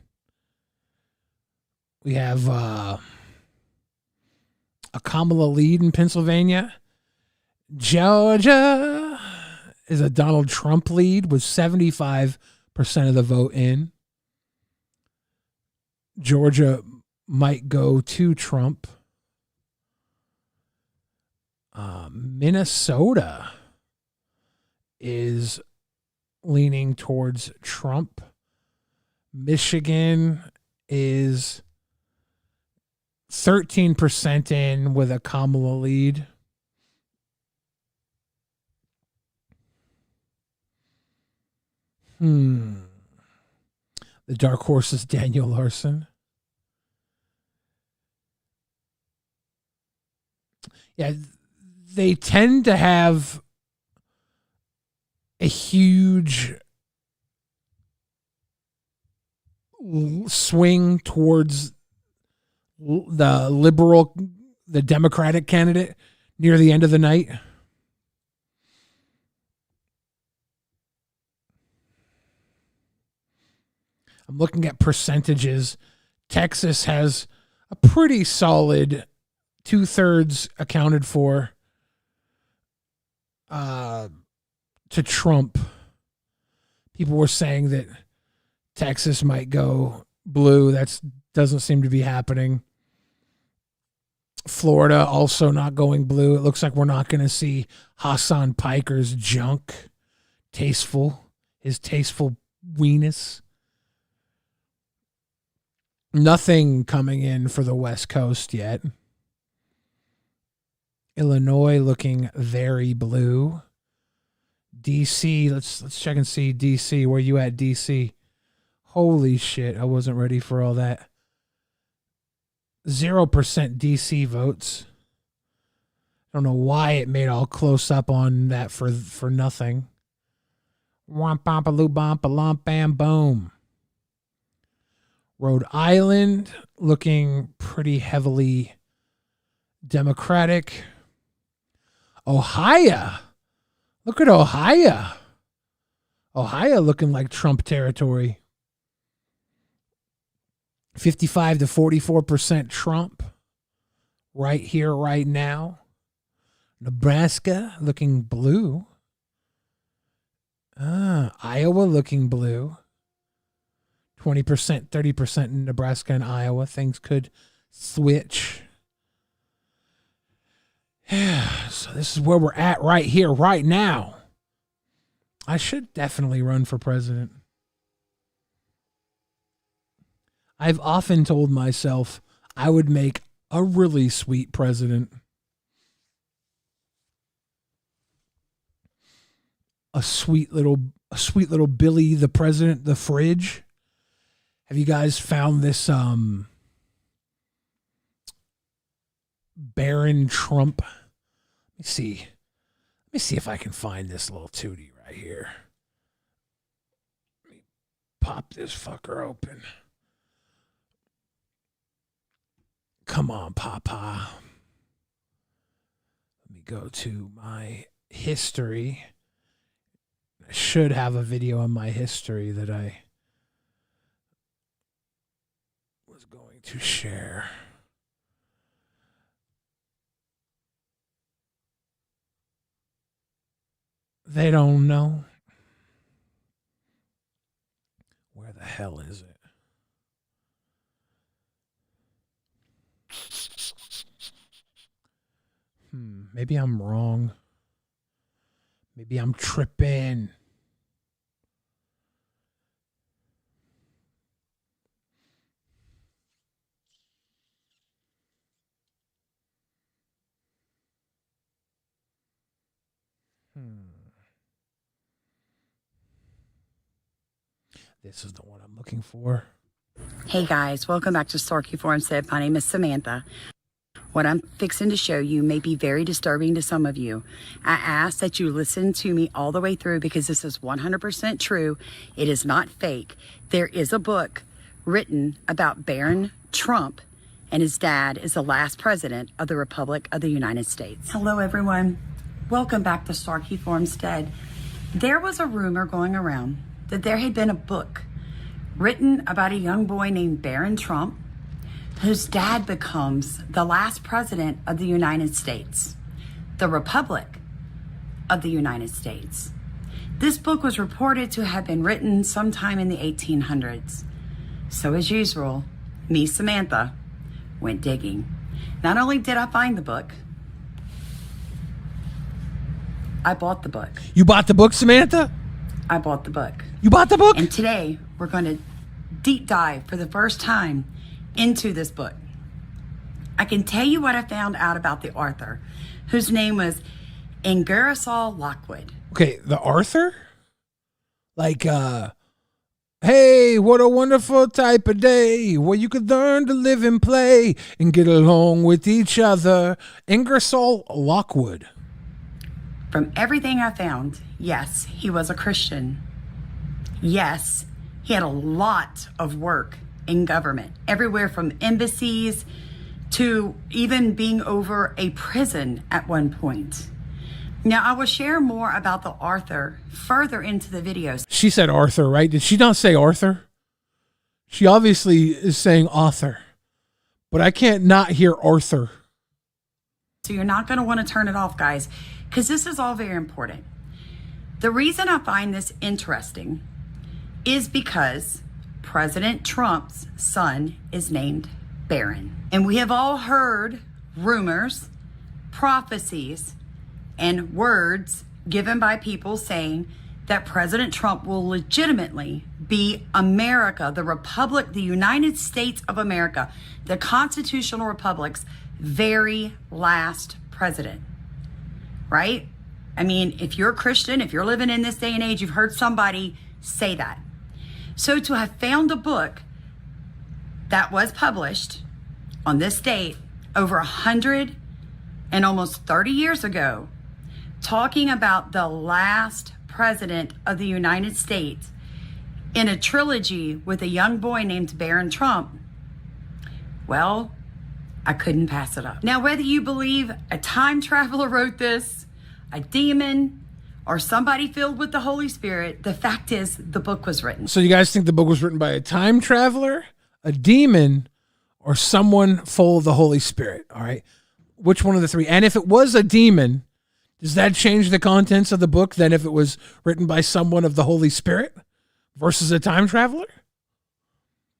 We have a Kamala lead in Pennsylvania. Georgia is a Donald Trump lead with 75% of the vote in. Georgia might go to Trump. Minnesota is leaning towards Trump. Michigan is 13% in with a Kamala lead. The dark horse is Daniel Larson. Yeah, they tend to have a huge swing towards the Democratic candidate near the end of the night. I'm looking at percentages. Texas has a pretty solid 2/3 accounted for to Trump. People were saying that Texas might go blue. That doesn't seem to be happening. Florida also not going blue. It looks like we're not going to see Hassan Piker's junk. His tasteful weenus. Nothing coming in for the West Coast yet. Illinois looking very blue. DC, let's check and see DC. Where you at, DC? Holy shit, I wasn't ready for all that. 0% DC votes. I don't know why it made all close up on that for nothing. Womp bampa loo bampa lump bam boom. Rhode Island looking pretty heavily Democratic. Ohio. Look at Ohio. Ohio looking like Trump territory. 55 to 44% Trump. Right here, right now. Nebraska looking blue. Iowa looking blue. 20%, 30% in Nebraska and Iowa. Things could switch. So this is where we're at right here, right now. I should definitely run for president. I've often told myself I would make a really sweet president. A sweet little Billy the President, the fridge. Have you guys found this Baron Trump? Let me see if I can find this little tootie right here. Let me pop this fucker open. Come on, Papa. Let me go to my history. I should have a video on my history that I was going to share. They don't know. Where the hell is it? Maybe I'm wrong. Maybe I'm tripping. This is the one I'm looking for. Hey guys, welcome back to Starkey Farmstead. My name is Samantha. What I'm fixing to show you may be very disturbing to some of you. I ask that you listen to me all the way through because this is 100% true. It is not fake. There is a book written about Baron Trump, and his dad is the last president of the Republic of the United States. Hello everyone. Welcome back to Starkey Farmstead. There was a rumor going around that there had been a book written about a young boy named Baron Trump, whose dad becomes the last president of the United States, the Republic of the United States. This book was reported to have been written sometime in the 1800s. So as usual, me, Samantha, went digging. Not only did I find the book, I bought the book. You bought the book, Samantha? I bought the book. You bought the book? And today we're going to deep dive for the first time into this book. I can tell you what I found out about the author, whose name was Ingersoll Lockwood. Okay, the Arthur? Like, hey, what a wonderful type of day where you could learn to live and play and get along with each other. Ingersoll Lockwood. From everything I found, yes, he was a Christian. Yes, he had a lot of work in government, everywhere from embassies to even being over a prison at one point. Now, I will share more about the author further into the videos. She said Arthur, right? Did she not say Arthur? She obviously is saying author, but I can't not hear Arthur. So you're not going to want to turn it off, guys, because this is all very important. The reason I find this interesting is because President Trump's son is named Barron. And we have all heard rumors, prophecies, and words given by people saying that President Trump will legitimately be America, the Republic, the United States of America, the constitutional republic's very last president, right? I mean, if you're a Christian, if you're living in this day and age, you've heard somebody say that. So to have found a book that was published on this date over 100 and almost 30 years ago, talking about the last president of the United States in a trilogy with a young boy named Barron Trump, well, I couldn't pass it up. Now, whether you believe a time traveler wrote this, a demon, or somebody filled with the Holy Spirit, the fact is the book was written. So you guys think the book was written by a time traveler, a demon, or someone full of the Holy Spirit? All right. Which one of the three? And if it was a demon, does that change the contents of the book than if it was written by someone of the Holy Spirit versus a time traveler?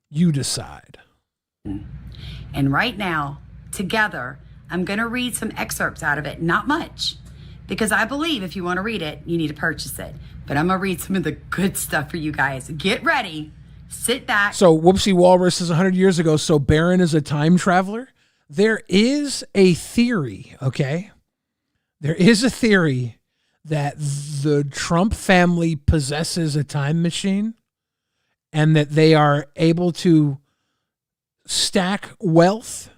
You decide. And right now, together, I'm going to read some excerpts out of it. Not much, because I believe if you want to read it, you need to purchase it. But I'm going to read some of the good stuff for you guys. Get ready. Sit back. So Whoopsie Walrus is 100 years ago. So Barron is a time traveler. There is a theory, okay? There is a theory that the Trump family possesses a time machine and that they are able to stack wealth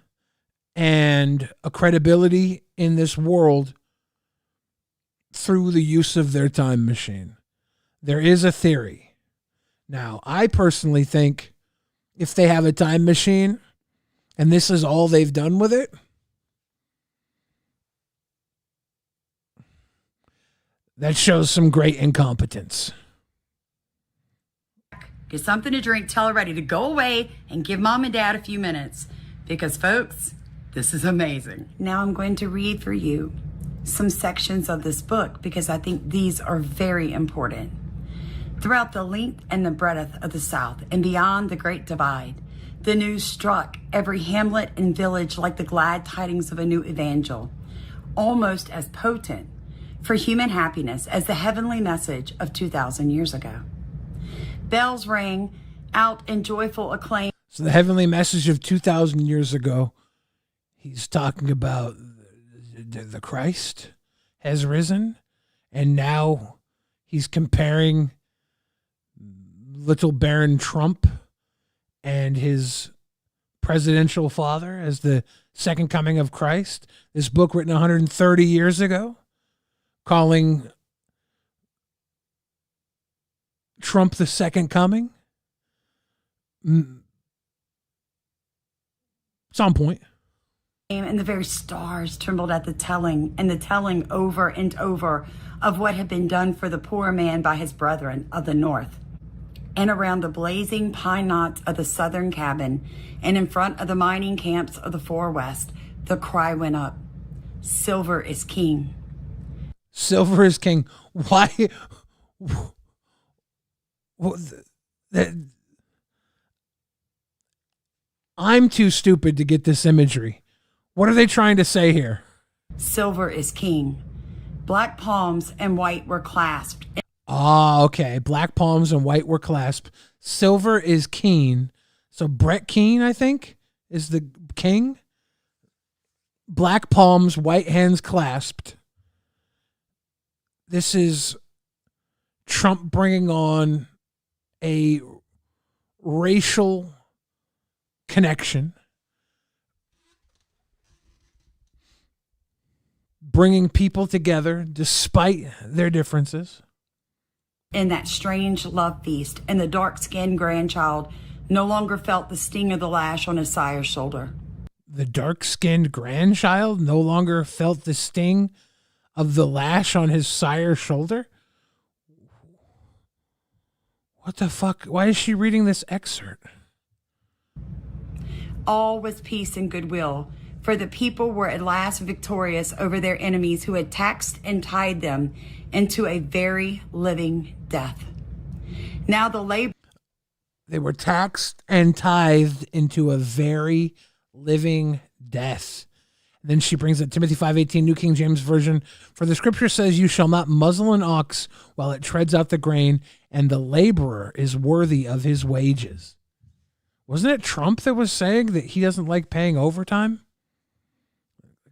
and a credibility in this world through the use of their time machine. There is a theory. Now, I personally think if they have a time machine and this is all they've done with it, that shows some great incompetence. Get something to drink, tell her ready to go away, and give mom and dad a few minutes. Because, folks, this is amazing. Now I'm going to read for you some sections of this book because I think these are very important. Throughout the length and the breadth of the South and beyond the Great Divide, the news struck every hamlet and village like the glad tidings of a new evangel, almost as potent for human happiness as the heavenly message of 2,000 years ago. Bells rang out in joyful acclaim. So the heavenly message of 2,000 years ago, he's talking about the Christ has risen, and now he's comparing little Barron Trump and his presidential father as the second coming of Christ. This book written 130 years ago, calling Trump the second coming. It's on point. And the very stars trembled at the telling, and the telling over and over of what had been done for the poor man by his brethren of the north. And around the blazing pine knots of the southern cabin, and in front of the mining camps of the far west, the cry went up, "Silver is king." Silver is king. Why? I'm too stupid to get this imagery. What are they trying to say here? Silver is king. Black palms and white were clasped. Ah, okay. Black palms and white were clasped. Silver is king. So Brett Keane, I think, is the king. Black palms, white hands clasped. This is Trump bringing on a racial connection, bringing people together despite their differences. In that strange love feast, and the dark-skinned grandchild no longer felt the sting of the lash on his sire's shoulder. The dark-skinned grandchild no longer felt the sting of the lash on his sire's shoulder? What the fuck? Why is she reading this excerpt? All was peace and goodwill, for the people were at last victorious over their enemies who had taxed and tied them into a very living death. Now the labor... They were taxed and tithed into a very living death. And then she brings it, Timothy 5:18, New King James Version. For the scripture says, you shall not muzzle an ox while it treads out the grain, and the laborer is worthy of his wages. Wasn't it Trump that was saying that he doesn't like paying overtime?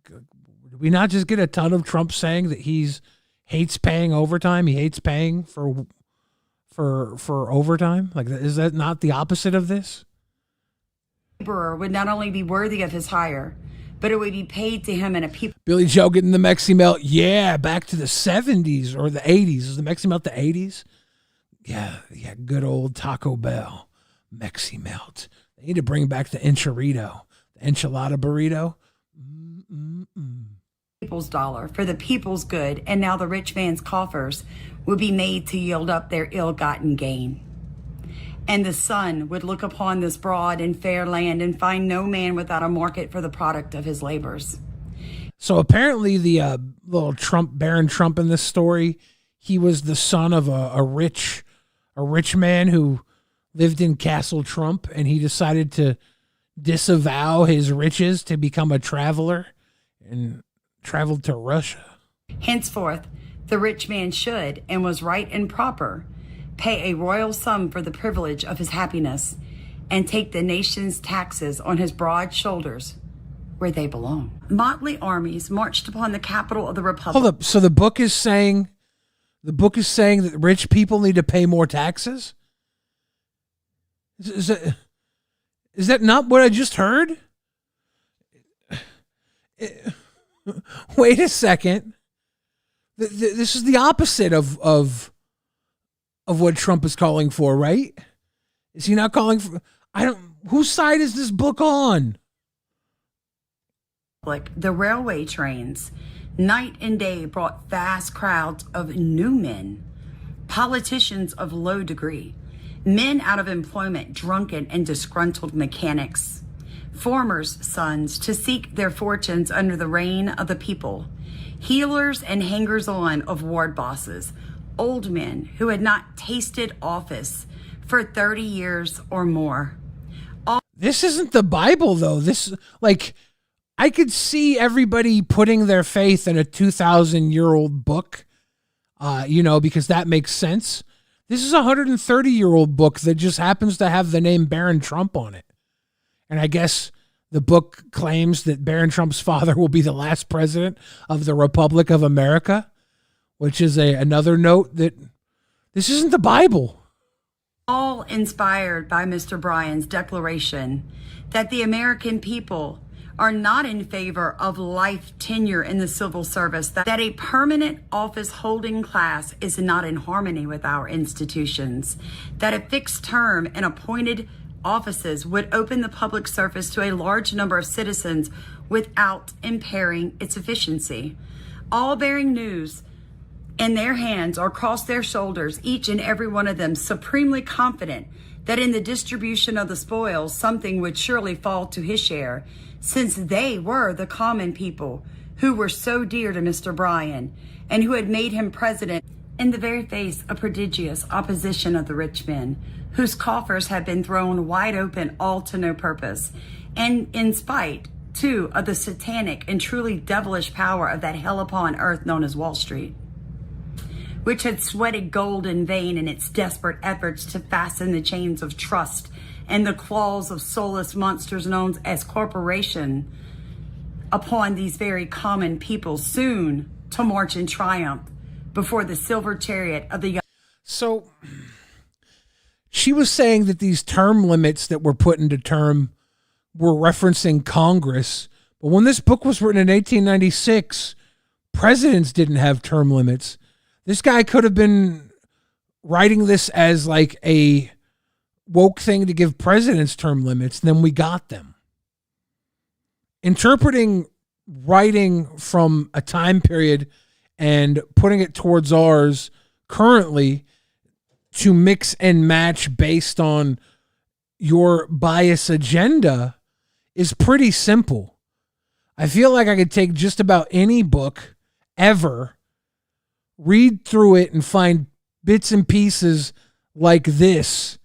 Did we not just get a ton of Trump saying that he hates paying overtime? He hates paying for overtime? Like, is that not the opposite of this? Laborer would not only be worthy of his hire, but it would be paid to him in a people. Billy Joe getting the Mexi Melt. Yeah, back to the 70s or the 80s. Is the Mexi Melt the 80s? Yeah, good old Taco Bell Mexi Melt. They need to bring back the enchilada burrito. People's dollar for the people's good, and now the rich man's coffers would be made to yield up their ill-gotten gain. And the sun would look upon this broad and fair land and find no man without a market for the product of his labors. So apparently the little Baron Trump in this story, he was the son of a rich man who lived in Castle Trump, and he decided to disavow his riches to become a traveler and traveled to Russia. Henceforth, the rich man should, and was right and proper, pay a royal sum for the privilege of his happiness, and take the nation's taxes on his broad shoulders where they belong. Motley armies marched upon the capital of the Republic. Hold up. So the book is saying that rich people need to pay more taxes? Is that not what I just heard? Wait a second. This is the opposite of what Trump is calling for, right? Is he not calling for? Whose side is this book on? The railway trains, night and day, brought vast crowds of new men, politicians of low degree, men out of employment, drunken and disgruntled mechanics, farmers' sons to seek their fortunes under the reign of the people, healers and hangers-on of ward bosses, old men who had not tasted office for 30 years or more. This isn't the Bible, though. I could see everybody putting their faith in a 2,000-year-old book, because that makes sense. This is a 130-year-old book that just happens to have the name Baron Trump on it. And I guess the book claims that Baron Trump's father will be the last president of the Republic of America, which is another note that this isn't the Bible. All inspired by Mr. Bryan's declaration that the American people are not in favor of life tenure in the civil service, that a permanent office holding class is not in harmony with our institutions, that a fixed term and appointed offices would open the public service to a large number of citizens without impairing its efficiency. All bearing news in their hands or across their shoulders, each and every one of them supremely confident that in the distribution of the spoils, something would surely fall to his share, since they were the common people who were so dear to Mr. Bryan and who had made him president in the very face of prodigious opposition of the rich men, whose coffers had been thrown wide open all to no purpose, and in spite, too, of the satanic and truly devilish power of that hell upon earth known as Wall Street, which had sweated gold in vain in its desperate efforts to fasten the chains of trust and the claws of soulless monsters known as corporation upon these very common people, soon to march in triumph before the silver chariot of the young. So she was saying that these term limits that were put into term were referencing Congress. But when this book was written in 1896, presidents didn't have term limits. This guy could have been writing this as like a woke thing to give presidents term limits, and then we got them. Interpreting writing from a time period and putting it towards ours currently to mix and match based on your bias agenda is pretty simple. I feel like I could take just about any book ever, read through it, and find bits and pieces like this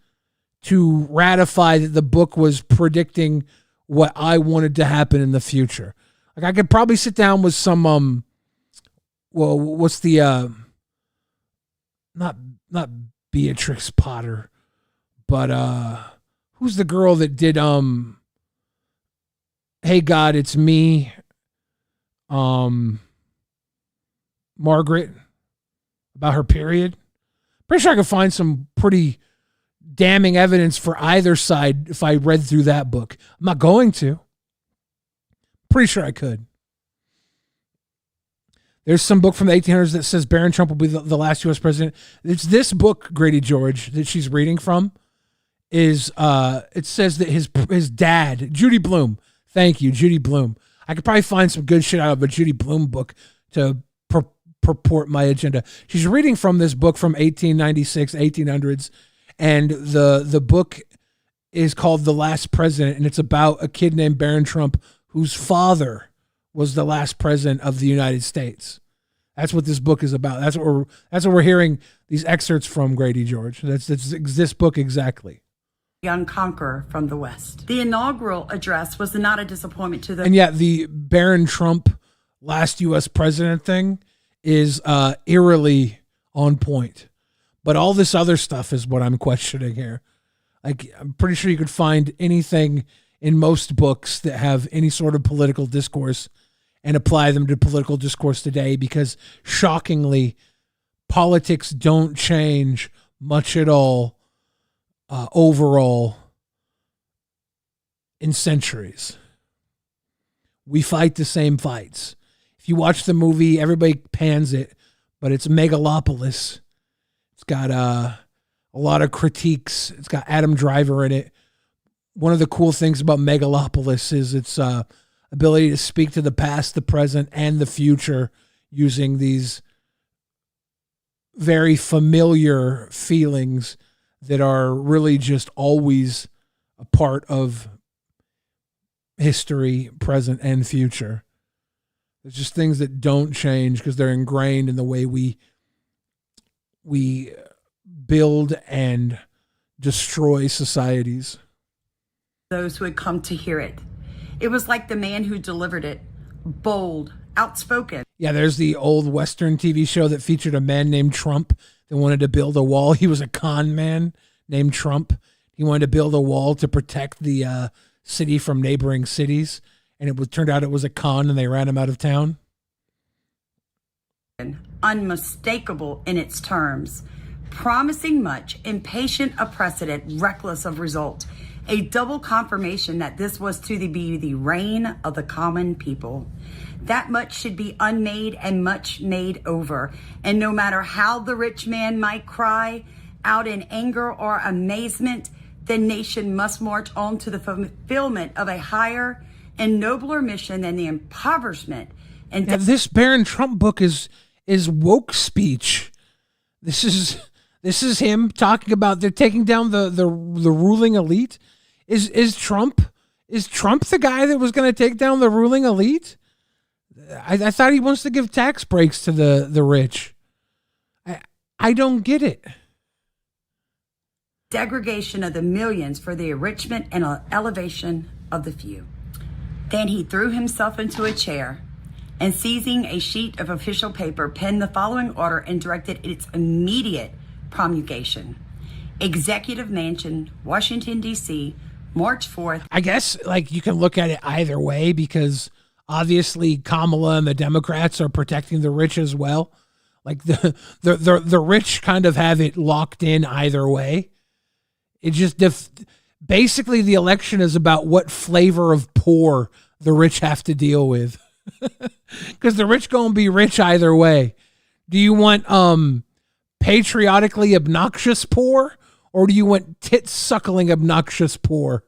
to ratify that the book was predicting what I wanted to happen in the future. Like I could probably sit down with some well, what's the not Beatrix Potter, but who's the girl that did Hey God, It's Me, Margaret, about her period. Pretty sure I could find some pretty damning evidence for either side if I read through that book. I'm not going to. Pretty sure I could. There's some book from the 1800s that says Barron Trump will be the last U.S. president. It's this book, Grady George, that she's reading from. It says that his dad, Judy Blume. Thank you, Judy Blume. I could probably find some good shit out of a Judy Blume book to purport my agenda. She's reading from this book from 1896, 1800s, and the book is called The Last President, and it's about a kid named Barron Trump whose father was the last president of the United States. That's what this book is about. That's what we're hearing these excerpts from, Grady George. That's this book exactly. Young conqueror from the West. The inaugural address was not a disappointment to the... And yet the Barron Trump last U.S. president thing is eerily on point. But all this other stuff is what I'm questioning here. Like, I'm pretty sure you could find anything in most books that have any sort of political discourse and apply them to political discourse today, because shockingly, politics don't change much at all overall in centuries. We fight the same fights. If you watch the movie, everybody pans it, but it's Megalopolis. It's got a lot of critiques. It's got Adam Driver in it. One of the cool things about Megalopolis is its ability to speak to the past, the present, and the future using these very familiar feelings that are really just always a part of history, present, and future. It's just things that don't change because they're ingrained in the way we build and destroy societies. Those who had come to hear it. It was like the man who delivered it, bold, outspoken. Yeah, there's the old Western TV show that featured a man named Trump that wanted to build a wall. He was a con man named Trump. He wanted to build a wall to protect the city from neighboring cities, and turned out it was a con, and they ran him out of town. Unmistakable in its terms, promising much, impatient of precedent, reckless of result. A double confirmation that this was to be the reign of the common people. That much should be unmade and much made over. And no matter how the rich man might cry out in anger or amazement, the nation must march on to the fulfillment of a higher and nobler mission than the impoverishment. And this Barron Trump book is woke speech. This is him talking about they're taking down the ruling elite. Is Trump the guy that was going to take down the ruling elite? I thought he wants to give tax breaks to the rich. I don't get it. Degradation of the millions for the enrichment and elevation of the few. Then he threw himself into a chair and, seizing a sheet of official paper, penned the following order and directed its immediate promulgation. Executive Mansion, Washington, D.C., March 4th. I guess you can look at it either way, because obviously Kamala and the Democrats are protecting the rich as well. Like the rich kind of have it locked in either way. It just basically the election is about what flavor of poor the rich have to deal with, because the rich gonna be rich either way. Do you want patriotically obnoxious poor, or do you want tit-suckling obnoxious poor?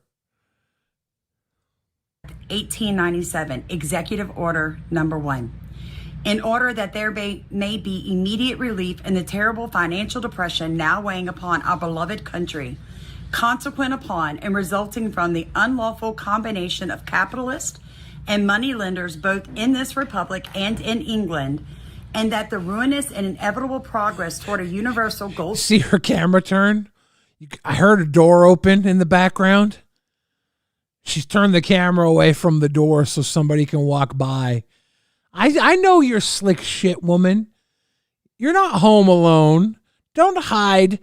1897, Executive Order Number 1. In order that there may be immediate relief in the terrible financial depression now weighing upon our beloved country, consequent upon and resulting from the unlawful combination of capitalists and money lenders both in this republic and in England, and that the ruinous and inevitable progress toward a universal gold... See her camera turn? I heard a door open in the background. She's turned the camera away from the door so somebody can walk by. I know you're slick shit, woman. You're not home alone. Don't hide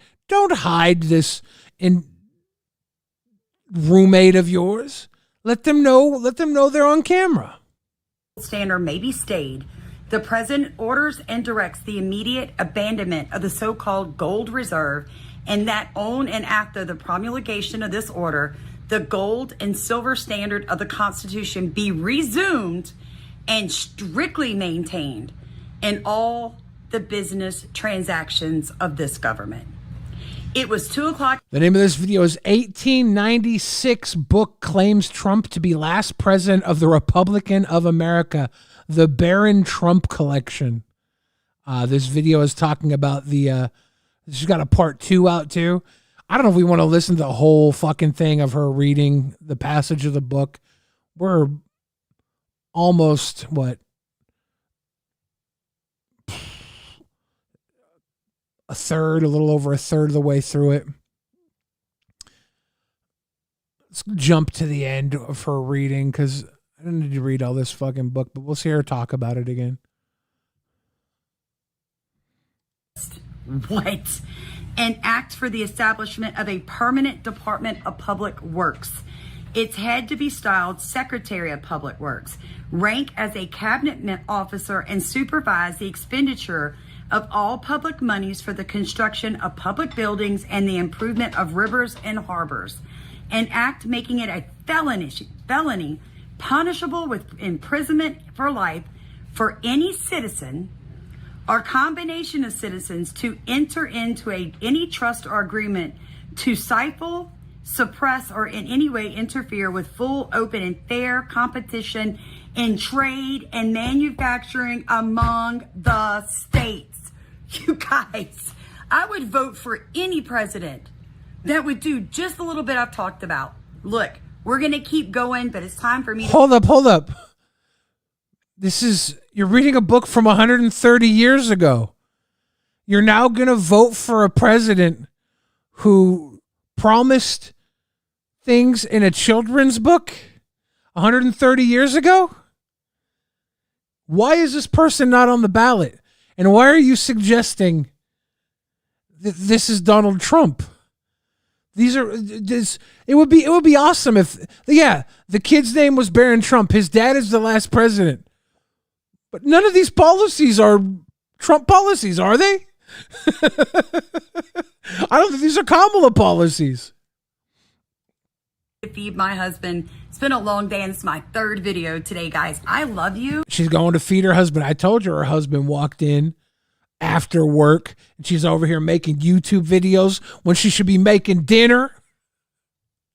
this roommate of yours. Let them know they're on camera. Standard may be stayed. The president orders and directs the immediate abandonment of the so-called gold reserve, and that on and after the promulgation of this order, the gold and silver standard of the Constitution be resumed and strictly maintained in all the business transactions of this government. It was 2:00. The name of this video is 1896 book claims Trump to be last president of the Republican of America, the Barron Trump collection. This video is talking about she's got a part 2 out too. I don't know if we want to listen to the whole fucking thing of her reading the passage of the book. We're almost, a little over a third of the way through it. Let's jump to the end of her reading because I don't need to read all this fucking book, but we'll see her talk about it again. What? An act for the establishment of a permanent Department of Public Works. Its head to be styled Secretary of Public Works, rank as a cabinet officer and supervise the expenditure of all public monies for the construction of public buildings and the improvement of rivers and harbors. An act making it a felony punishable with imprisonment for life for any citizen or combination of citizens to enter into any trust or agreement to stifle, suppress, or in any way interfere with full, open, and fair competition in trade and manufacturing among the states. You guys, I would vote for any president that would do just a little bit I've talked about. Look, we're going to keep going, but it's time for me to... Hold up. You're reading a book from 130 years ago. You're now going to vote for a president who promised things in a children's book 130 years ago? Why is this person not on the ballot? And why are you suggesting that this is Donald Trump? It would be awesome if, the kid's name was Barron Trump. His dad is the last president. But none of these policies are Trump policies, are they? I don't think these are Kamala policies. Feed my husband. It's been a long day and it's my third video today, guys. I love you. She's going to feed her husband. I told you her husband walked in after work and she's over here making YouTube videos when she should be making dinner.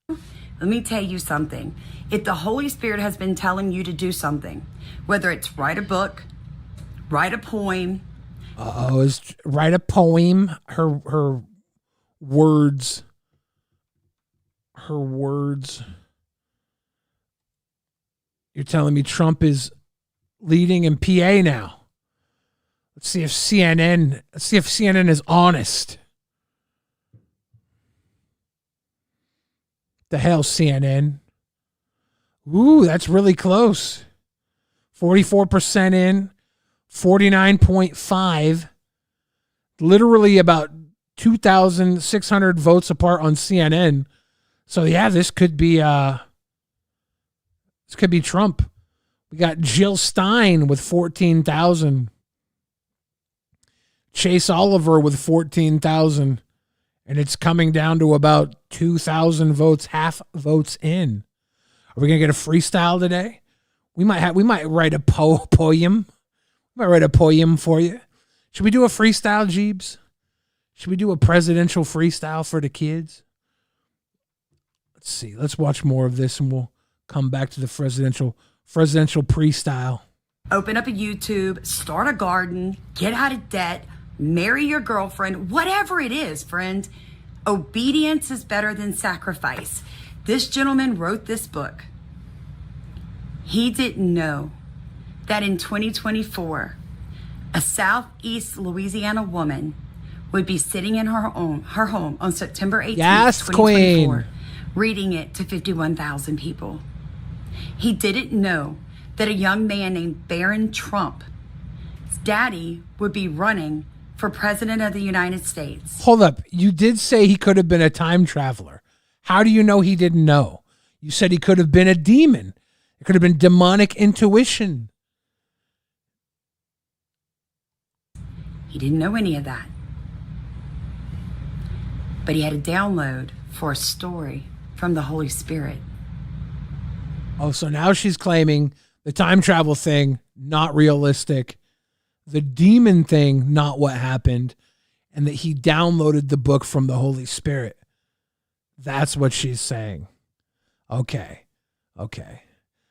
Let me tell you something. If the Holy Spirit has been telling you to do something, whether it's write a book, write a poem. Write a poem. Her words. You're telling me Trump is leading in PA now. Let's see if CNN is honest. The hell, CNN? Ooh, that's really close. 44% in, 49.5. Literally about 2,600 votes apart on CNN. So yeah, this could be Trump. We got Jill Stein with 14,000. Chase Oliver with 14,000. And it's coming down to about 2,000 votes, half votes in. Are we gonna get a freestyle today? We might write a poem. We might write a poem for you. Should we do a freestyle, Jeebs? Should we do a presidential freestyle for the kids? Let's see. Let's watch more of this and we'll come back to the presidential pre-style. Open up a YouTube, start a garden, get out of debt, marry your girlfriend, whatever it is, friend. Obedience is better than sacrifice. This gentleman wrote this book. He didn't know that in 2024, a Southeast Louisiana woman would be sitting in her home on September 18th, Yes, 2024, Queen. reading it to 51,000 people. He didn't know that a young man named Barron Trump's daddy would be running for president of the United States. Hold up. You did say he could have been a time traveler. How do you know he didn't know? You said he could have been a demon. It could have been demonic intuition. He didn't know any of that. But he had a download for a story from the Holy Spirit. Oh, so now she's claiming the time travel thing, not realistic. The demon thing, not what happened. And that he downloaded the book from the Holy Spirit. That's what she's saying. Okay.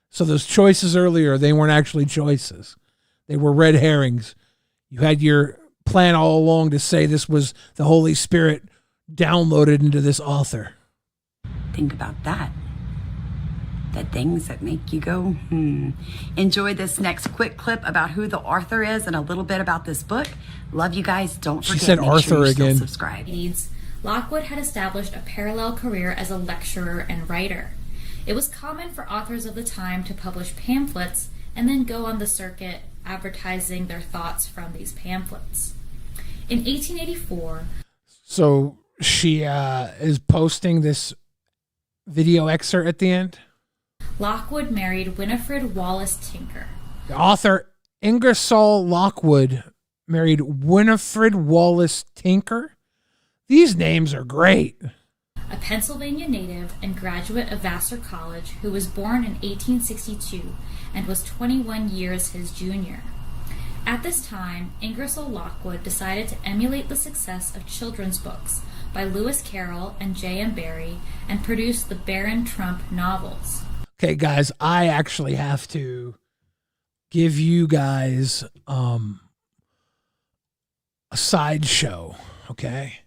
So those choices earlier, they weren't actually choices. They were red herrings. You had your plan all along to say this was the Holy Spirit downloaded into this author. Think about that. The things that make you go, Enjoy this next quick clip about who the author is and a little bit about this book. Love you guys. Don't forget, She said make Arthur sure you again. still subscribe. Lockwood had established a parallel career as a lecturer and writer. It was common for authors of the time to publish pamphlets and then go on the circuit advertising their thoughts from these pamphlets. In 1884... So she is posting this video excerpt at the end. Lockwood married Winifred Wallace Tinker. The author Ingersoll Lockwood married Winifred Wallace Tinker. These names are great. A Pennsylvania native and graduate of Vassar College who was born in 1862 and was 21 years his junior. At this time, Ingersoll Lockwood decided to emulate the success of children's books by Lewis Carroll and J.M. Barrie and produce the Barron Trump novels. Okay, guys, I actually have to give you guys a sideshow, okay?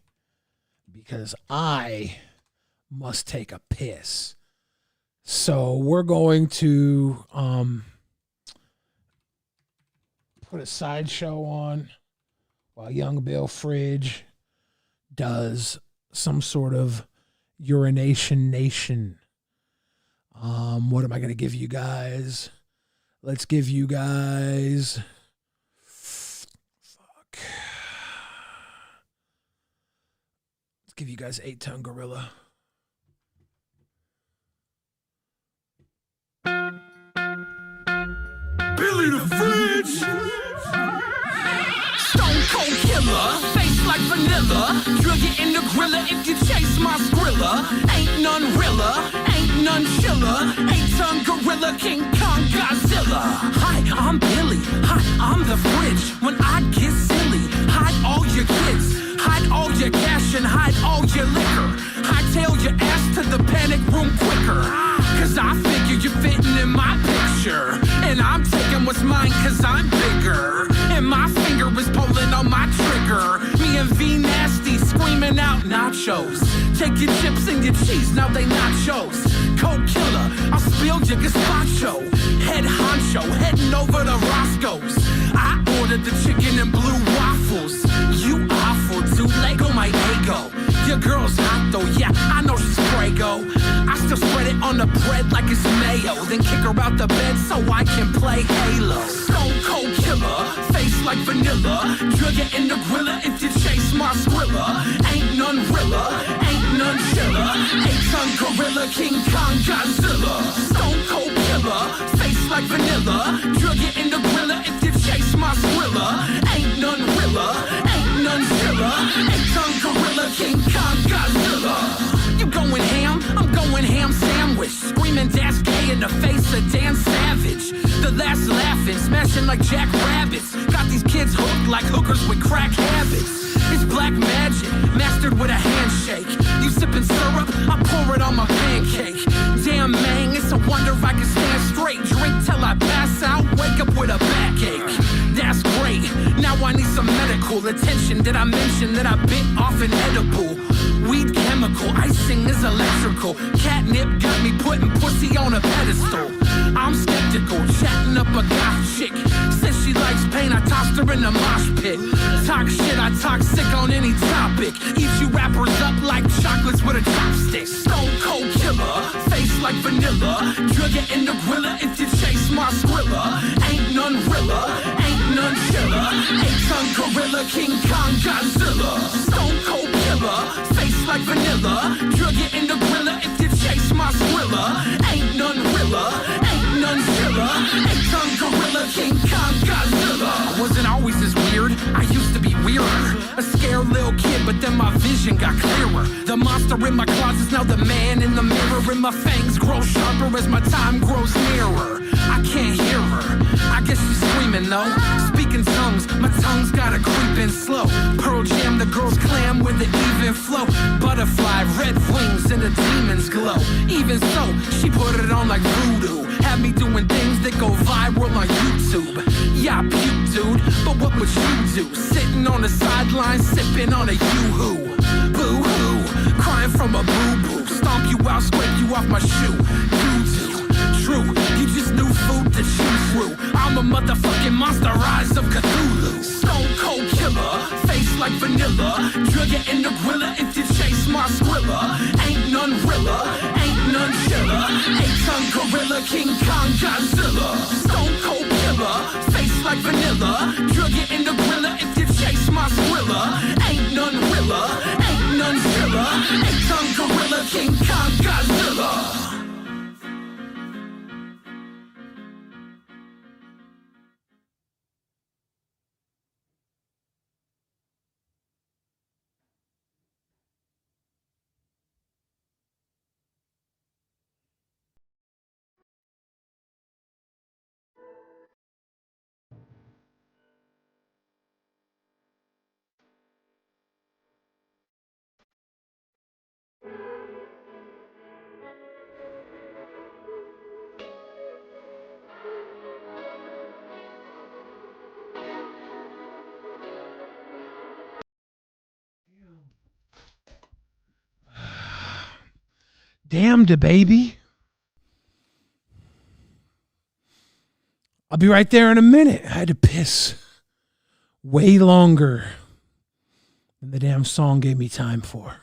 Because I must take a piss. So we're going to put a sideshow on while young Bill Fridge does some sort of urination nation. What am I going to give you guys? Let's give you guys... Let's give you guys 8-Ton Gorilla. Billy the Fridge! Stone Cold Killer, face like vanilla. Drill you in the griller if you chase my skrilla. Ain't none realer, ain't none chiller. 8-Ton Gorilla, King Kong Godzilla. Hi, I'm Billy. Hi, I'm the Fridge. When I get silly, hide all your kids. Hide all your cash and hide all your liquor. Hightail your ass to the panic room quicker. Cause I figure you're fitting in my picture. And I'm taking what's mine cause I'm bigger. And my finger is pulling on my trigger. Me and V Nasty screaming out nachos. Take your chips and your cheese, now they nachos. Cold killer, I'll spill your gazpacho. Head honcho, heading over to Roscoe's. I ordered the chicken and blue waffles. You awful, dude, Lego my ego. Your girl's hot though, yeah, I know she's Prego. I still spread it on the bread like it's mayo. Then kick her out the bed so I can play Halo. Stone Cold Killer, face like vanilla. Drill you in the griller if you chase my skrilla. Ain't none realer, ain't none chiller. 8-Ton Gorilla, King Kong Godzilla. Stone Cold Killer, face like vanilla. Drill you in the griller if you chase my skrilla. Ain't none realer, ain't none chiller. 8-Ton Gorilla, King Kong Godzilla. You going ham? I'm going ham sandwich. Screaming Dash K in the face of Dan Savage. The last laughing, smashing like Jack Rabbits. Got these kids hooked like hookers with crack habits. It's black magic, mastered with a handshake. You sipping syrup, I pour it on my pancake. Damn man, it's a wonder I can stand straight. Drink till I pass out, wake up with a backache. That's great, now I need some medical attention. Did I mention that I bit off an edible? Weed chemical, icing is electrical. Catnip got me putting pussy on a pedestal. I'm skeptical, chatting up a goth chick. Says she likes pain, I tossed her in the mosh pit. Talk talk shit, I talk sick on any topic. Eat you rappers up like chocolates with a chopstick. Stone cold killer, face like vanilla. Drug it in the grilla if you chase my squirrel. Ain't none realer, ain't none chiller. 8-ton gorilla, King Kong, Godzilla. Stone cold killer, face like vanilla. Drug it in the grilla if you chase my squirrel. Ain't none realer, ain't none chiller. 8-ton gorilla, King Kong, Godzilla. I wasn't always this weird, I used to be weirder. A scared little kid, but then my vision got clearer. The monster in my closet's now the man in the mirror. And my fangs grow sharper as my time grows nearer. I can't hear her, I guess she's screaming though. Speaking tongues, my tongue's gotta creep in slow. Pearl Jam, the girls clam with an even flow. Butterfly, red wings, and the demons glow. Even so, she put it on like voodoo. Had me doing things that go viral on YouTube. Yeah, I puke, dude, but what would you do? Sitting on the sideline, sipping on a yoo-hoo. Boo-hoo, crying from a boo-boo. Stomp you out, scrape you off my shoe. You do, true, you just knew food to chew through. I'm a motherfucking monster, rise of Cthulhu. Stone cold killer, face like vanilla. Drug it in the grilla if you chase my squirrel. Ain't none realer, ain't none chiller. 8-ton gorilla, King Kong, Godzilla. Stone cold killer, face like vanilla. Drug it in the grilla if you chase my squirrel. Ain't none realer, ain't none chiller. 8-ton gorilla, King Kong, Godzilla. Damned, baby. I'll be right there in a minute. I had to piss way longer than the damn song gave me time for.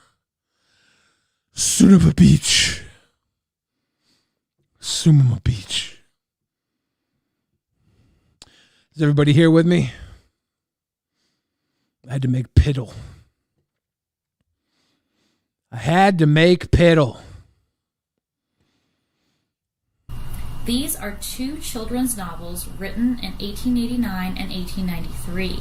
Son of a beach. Son of a beach. Is everybody here with me? I had to make piddle. I had to make piddle. These are two children's novels written in 1889 and 1893.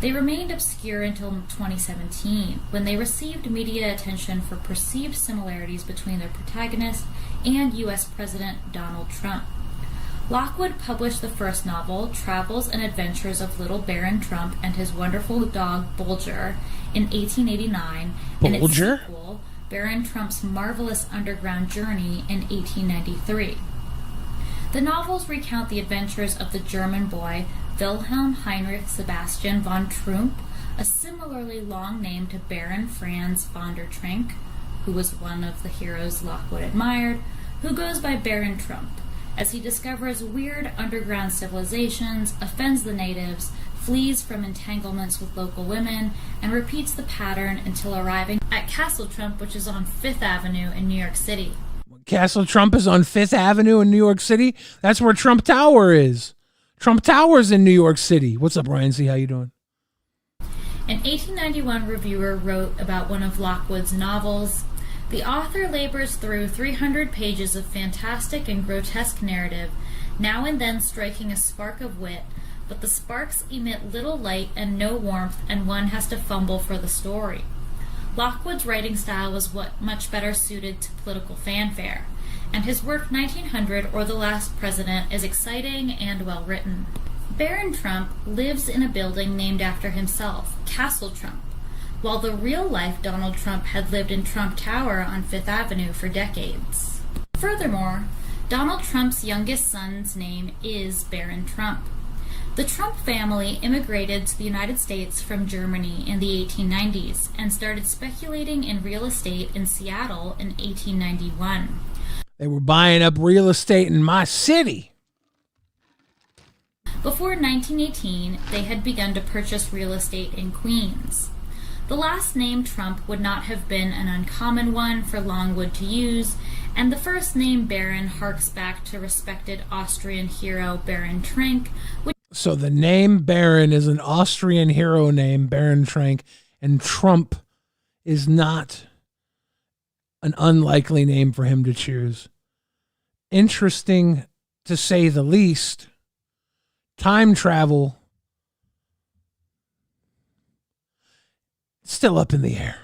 They remained obscure until 2017, when they received media attention for perceived similarities between their protagonist and U.S. President Donald Trump. Lockwood published the first novel, Travels and Adventures of Little Baron Trump and His Wonderful Dog Bulger, in 1889, and its sequel, Baron Trump's Marvelous Underground Journey, in 1893. The novels recount the adventures of the German boy Wilhelm Heinrich Sebastian von Trump, a similarly long name to Baron Franz von der Trenck, who was one of the heroes Lockwood admired, who goes by Baron Trump, as he discovers weird underground civilizations, offends the natives, flees from entanglements with local women, and repeats the pattern until arriving at Castle Trump, which is on 5th Avenue in New York City. Castle Trump is on 5th Avenue in New York City. That's where Trump Tower is. Trump Tower's in New York City. What's up, Ryan? See, how you doing? An 1891 reviewer wrote about one of Lockwood's novels, "The author labors through 300 pages of fantastic and grotesque narrative, now and then striking a spark of wit, but the sparks emit little light and no warmth, and one has to fumble for the story." Lockwood's writing style was much better suited to political fanfare, and his work 1900 or The Last President is exciting and well written. Baron Trump lives in a building named after himself, Castle Trump, while the real-life Donald Trump had lived in Trump Tower on 5th Avenue for decades. Furthermore, Donald Trump's youngest son's name is Baron Trump. The Trump family immigrated to the United States from Germany in the 1890s and started speculating in real estate in Seattle in 1891. They were buying up real estate in my city. Before 1918, they had begun to purchase real estate in Queens. The last name Trump would not have been an uncommon one for Longwood to use, and the first name Baron harks back to respected Austrian hero Baron Trenck. So the name Baron is an Austrian hero name, Baron Trenck, and Trump is not an unlikely name for him to choose. Interesting, to say the least. Time travel, still up in the air.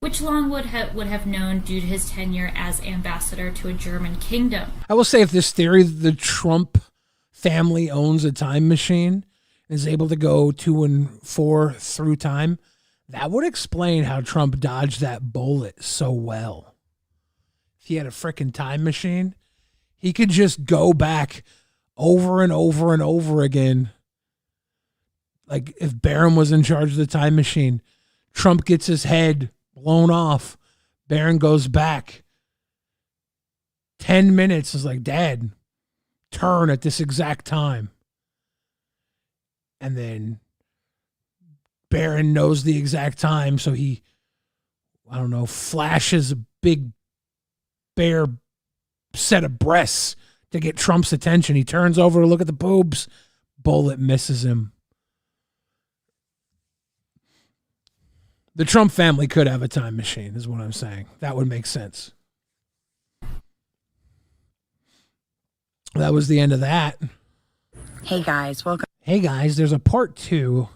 Which Longwood would have known due to his tenure as ambassador to a German kingdom. I will say, if this theory that the Trump family owns a time machine and is able to go 2 and 4 through time, that would explain how Trump dodged that bullet so well. If he had a frickin' time machine, he could just go back over and over and over again. Like if Barron was in charge of the time machine, Trump gets his head blown off. Barron goes back 10 minutes. Is like, Dad, turn at this exact time. And then Barron knows the exact time. So he, I don't know, flashes a big bare set of breasts to get Trump's attention. He turns over to look at the boobs. Bullet misses him. The Trump family could have a time machine, is what I'm saying. That would make sense. That was the end of that. Hey guys, welcome. Hey guys, there's a part 2.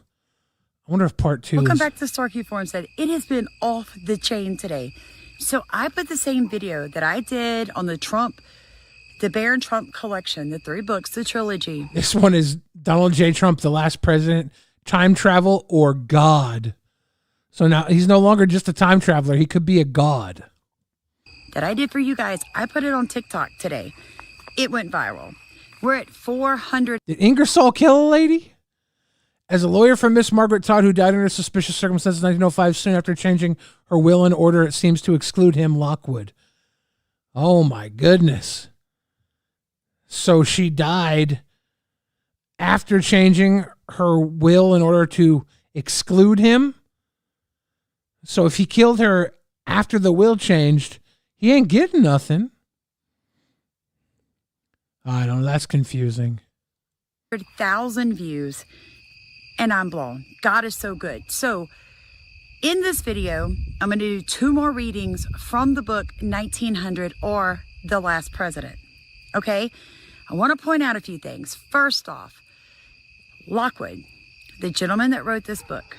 I wonder if part 2 Welcome back to Starkey Forum said, it has been off the chain today. So I put the same video that I did on the Baron Trump collection, the 3 books, the trilogy. This one is Donald J. Trump, the last president, time travel, or God. So now he's no longer just a time traveler. He could be a god. That I did for you guys. I put it on TikTok today. It went viral. We're at 400. Did Ingersoll kill a lady? As a lawyer for Miss Margaret Todd, who died under suspicious circumstances in 1905, soon after changing her will and order, it seems to exclude him, Lockwood. Oh my goodness. So she died after changing her will in order to exclude him? So if he killed her after the will changed, he ain't getting nothing. I don't know. That's confusing. 100,000 views, and I'm blown. God is so good. So in this video, I'm going to do 2 more readings from the book 1900 or The Last President. Okay? I want to point out a few things. First off, Lockwood, the gentleman that wrote this book,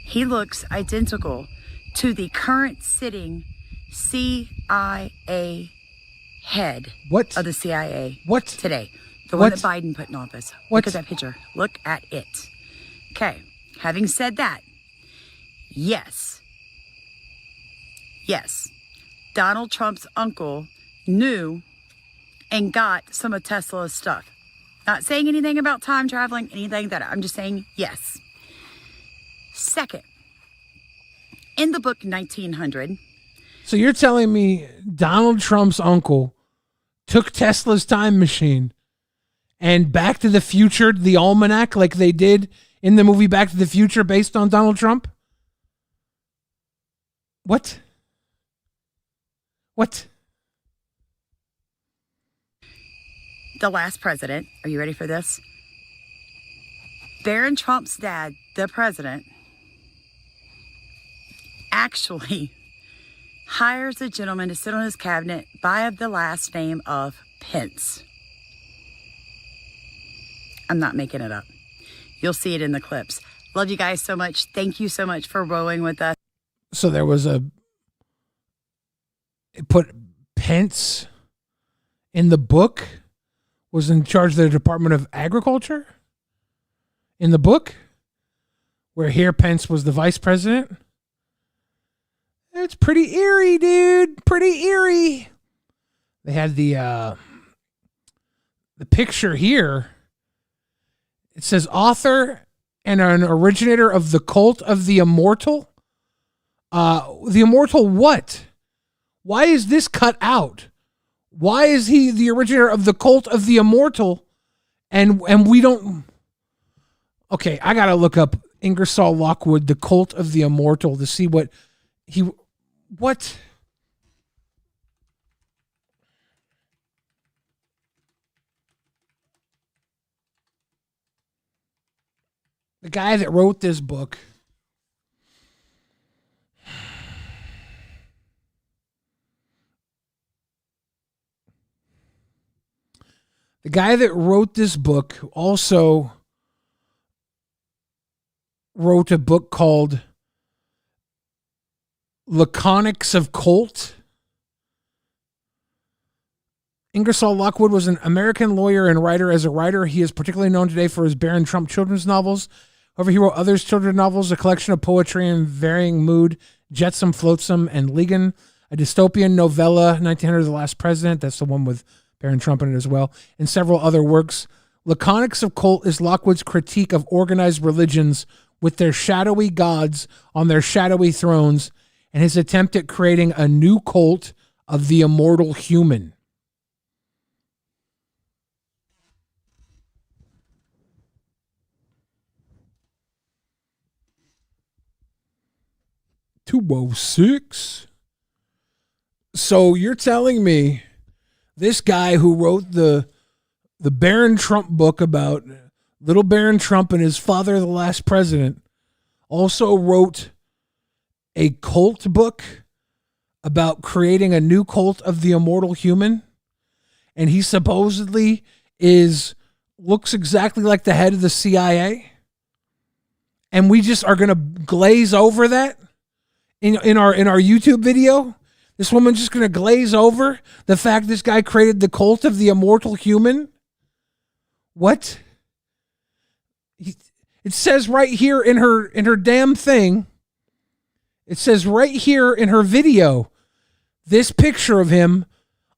he looks identical to the current sitting CIA head of the CIA today. The one that Biden put in office. Look at that picture. Look at it. Okay. Having said that, yes, Donald Trump's uncle knew and got some of Tesla's stuff. Not saying anything about time traveling, anything that I'm just saying yes. Second, in the book 1900. So you're telling me Donald Trump's uncle took Tesla's time machine and Back to the Future, the almanac, like they did in the movie Back to the Future based on Donald Trump? What? The Last President. Are you ready for this? Baron Trump's dad, the president, actually hires a gentleman to sit on his cabinet by the last name of Pence. I'm not making it up. You'll see it in the clips. Love you guys so much. Thank you so much for rowing with us. So there was it put Pence in the book, was in charge of the Department of Agriculture in the book, where here Pence was the vice president. It's pretty eerie, dude. Pretty eerie. They had the picture here. It says author and an originator of the cult of the immortal. The immortal what? Why is this cut out? Why is he the originator of the cult of the immortal And we don't. Okay, I gotta look up Ingersoll Lockwood, the Cult of the Immortal, to see what. The guy that wrote this book. The guy that wrote this book also wrote a book called Laconics of Cult. Ingersoll Lockwood was an American lawyer and writer. As a writer, he is particularly known today for his Baron Trump children's novels. However, he wrote others children's novels, a collection of poetry in varying mood, Jetsam, Flotsam, and Ligon, a dystopian novella, 1900, The Last President. That's the one with Baron Trump in it as well, and several other works. Laconics of Cult is Lockwood's critique of organized religions with their shadowy gods on their shadowy thrones and his attempt at creating a new cult of the immortal human. $206. So you're telling me this guy who wrote the Baron Trump book about little Baron Trump and his father, the last president, also wrote a cult book about creating a new cult of the immortal human? And he supposedly looks exactly like the head of the CIA? And we just are going to glaze over that in our YouTube video? This woman's just going to glaze over the fact this guy created the cult of the immortal human? What? It says right here in her damn thing, it says right here in her video, this picture of him,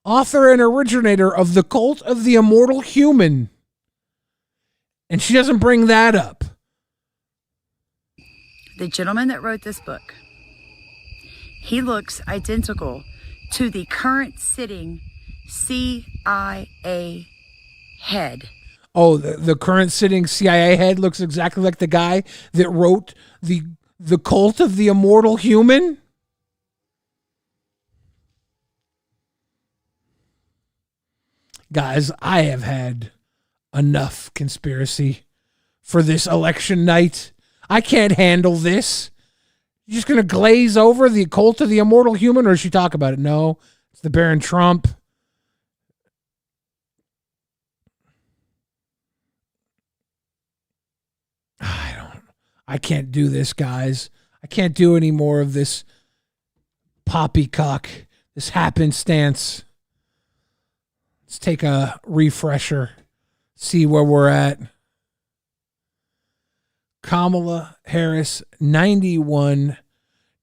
author and originator of the cult of the immortal human. And she doesn't bring that up. The gentleman that wrote this book, he looks identical to the current sitting CIA head. Oh, the current sitting CIA head looks exactly like the guy that wrote the cult of the immortal human? Guys, I have had enough conspiracy for this election night. I can't handle this. You're just going to glaze over the cult of the immortal human, or should you talk about it? No, it's the Baron Trump. I can't do this, guys. I can't do any more of this poppycock, this happenstance. Let's take a refresher, see where we're at. Kamala Harris, 91.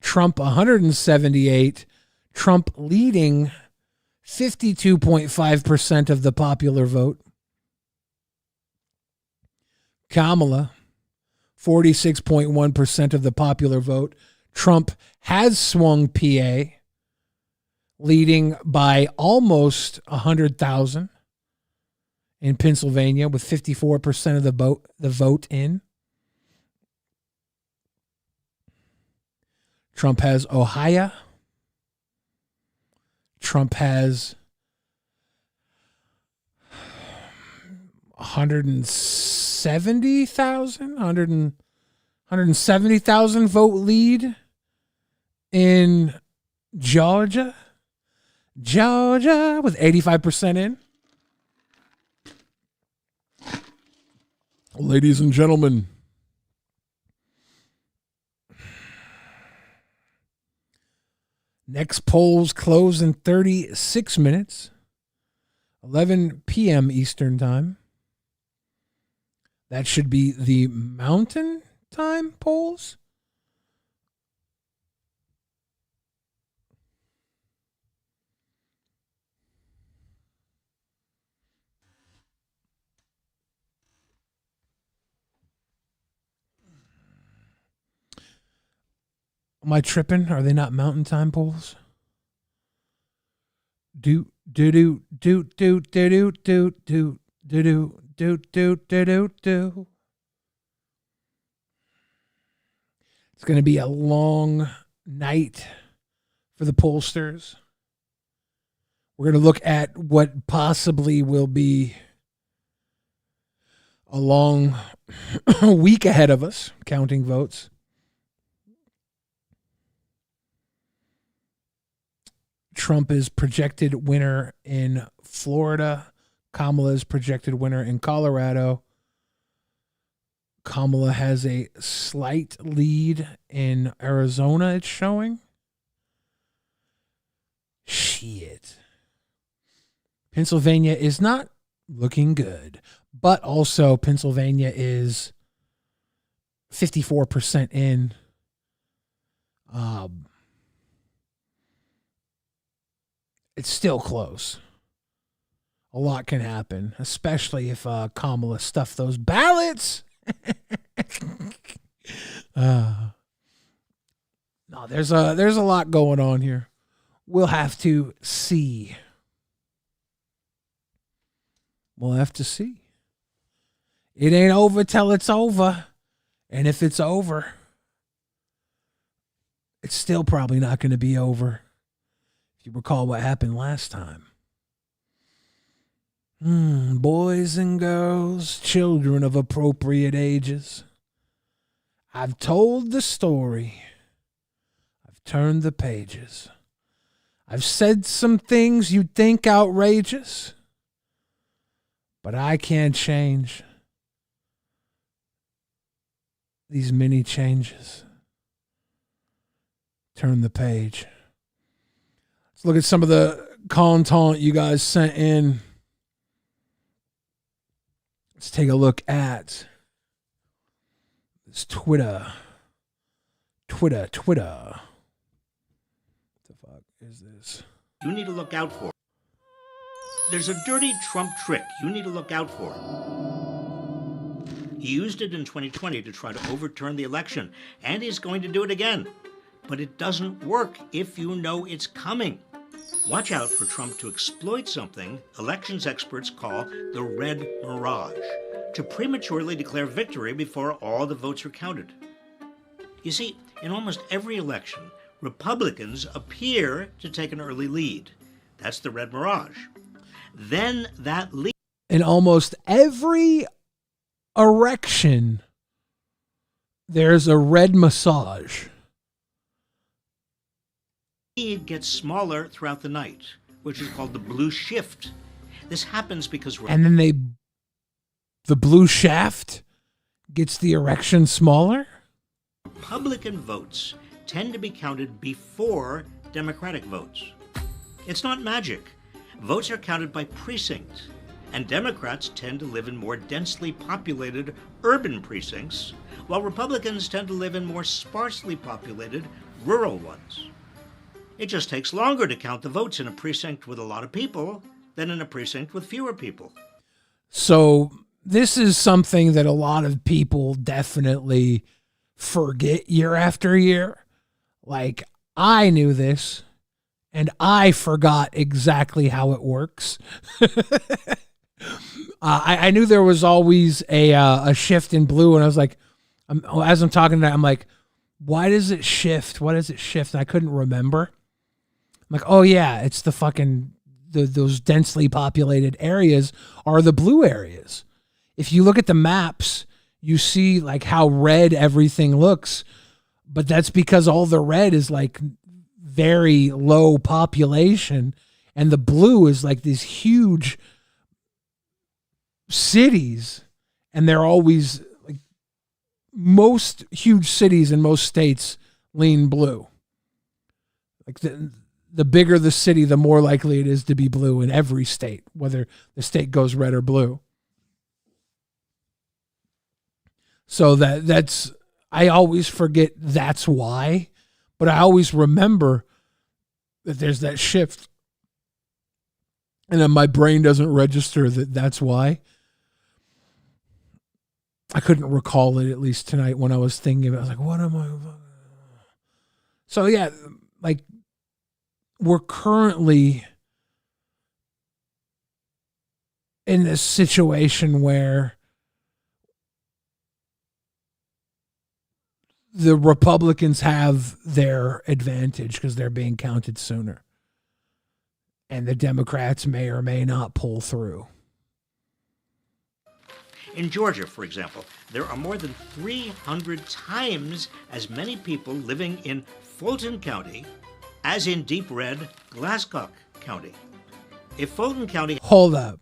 Trump, 178. Trump leading 52.5% of the popular vote. Kamala, 46.1% of the popular vote. Trump has swung PA, leading by almost 100,000 in Pennsylvania with 54% of the vote in. Trump has Ohio. Trump has 170,000 vote lead in Georgia. Georgia with 85% in. Ladies and gentlemen, next polls close in 36 minutes, 11 p.m. Eastern Time. That should be the Mountain Time polls. Am I tripping? Are they not Mountain Time polls? Do do do do do do do do do do It's going to be a long night for the pollsters. We're going to look at what possibly will be a long week ahead of us, counting votes. Trump is projected winner in Florida. Kamala is projected winner in Colorado. Kamala has a slight lead in Arizona, it's showing. Shit. Pennsylvania is not looking good, but also Pennsylvania is 54% in. It's still close. A lot can happen, especially if Kamala stuffed those ballots. No, there's a lot going on here. We'll have to see. We'll have to see. It ain't over till it's over. And if it's over, it's still probably not going to be over. If you recall what happened last time. Boys and girls, children of appropriate ages. I've told the story. I've turned the pages. I've said some things you'd think outrageous, but I can't change these many changes. Turn the page. Let's look at some of the content you guys sent in. Let's take a look at this Twitter. What the fuck is this? You need to look out for. There's a dirty Trump trick you need to look out for. He used it in 2020 to try to overturn the election, and he's going to do it again. But it doesn't work if you know it's coming. Watch out for Trump to exploit something elections experts call the red mirage, to prematurely declare victory before all the votes are counted. You see, in almost every election, Republicans appear to take an early lead. That's the red mirage. Then that lead... In almost every erection, there's a red massage. Lead gets smaller throughout the night, which is called the blue shift. This happens because... And then the blue shaft gets the erection smaller? Republican votes tend to be counted before Democratic votes. It's not magic. Votes are counted by precinct, and Democrats tend to live in more densely populated urban precincts, while Republicans tend to live in more sparsely populated rural ones. It just takes longer to count the votes in a precinct with a lot of people than in a precinct with fewer people. So this is something that a lot of people definitely forget year after year. Like, I knew this, and I forgot exactly how it works. I knew there was always a shift in blue, and I was like, as I'm talking to that, I'm like, why does it shift? Why does it shift? And I couldn't remember. I'm like, oh yeah, it's the fucking, those densely populated areas are the blue areas. If you look at the maps, you see like how red everything looks, but that's because all the red is like very low population, and the blue is like these huge cities, and they're always like, most huge cities in most states lean blue. Like the bigger the city, the more likely it is to be blue in every state, whether the state goes red or blue. So that's, I always forget that's why, but I always remember that there's that shift. And then my brain doesn't register that that's why. I couldn't recall it, at least tonight when I was thinking about it. I was like, what am I? So yeah, like, we're currently in this situation where the Republicans have their advantage because they're being counted sooner. And the Democrats may or may not pull through. In Georgia, for example, there are more than 300 times as many people living in Fulton County as in deep red Glasscock County. If Fulton County... Hold up.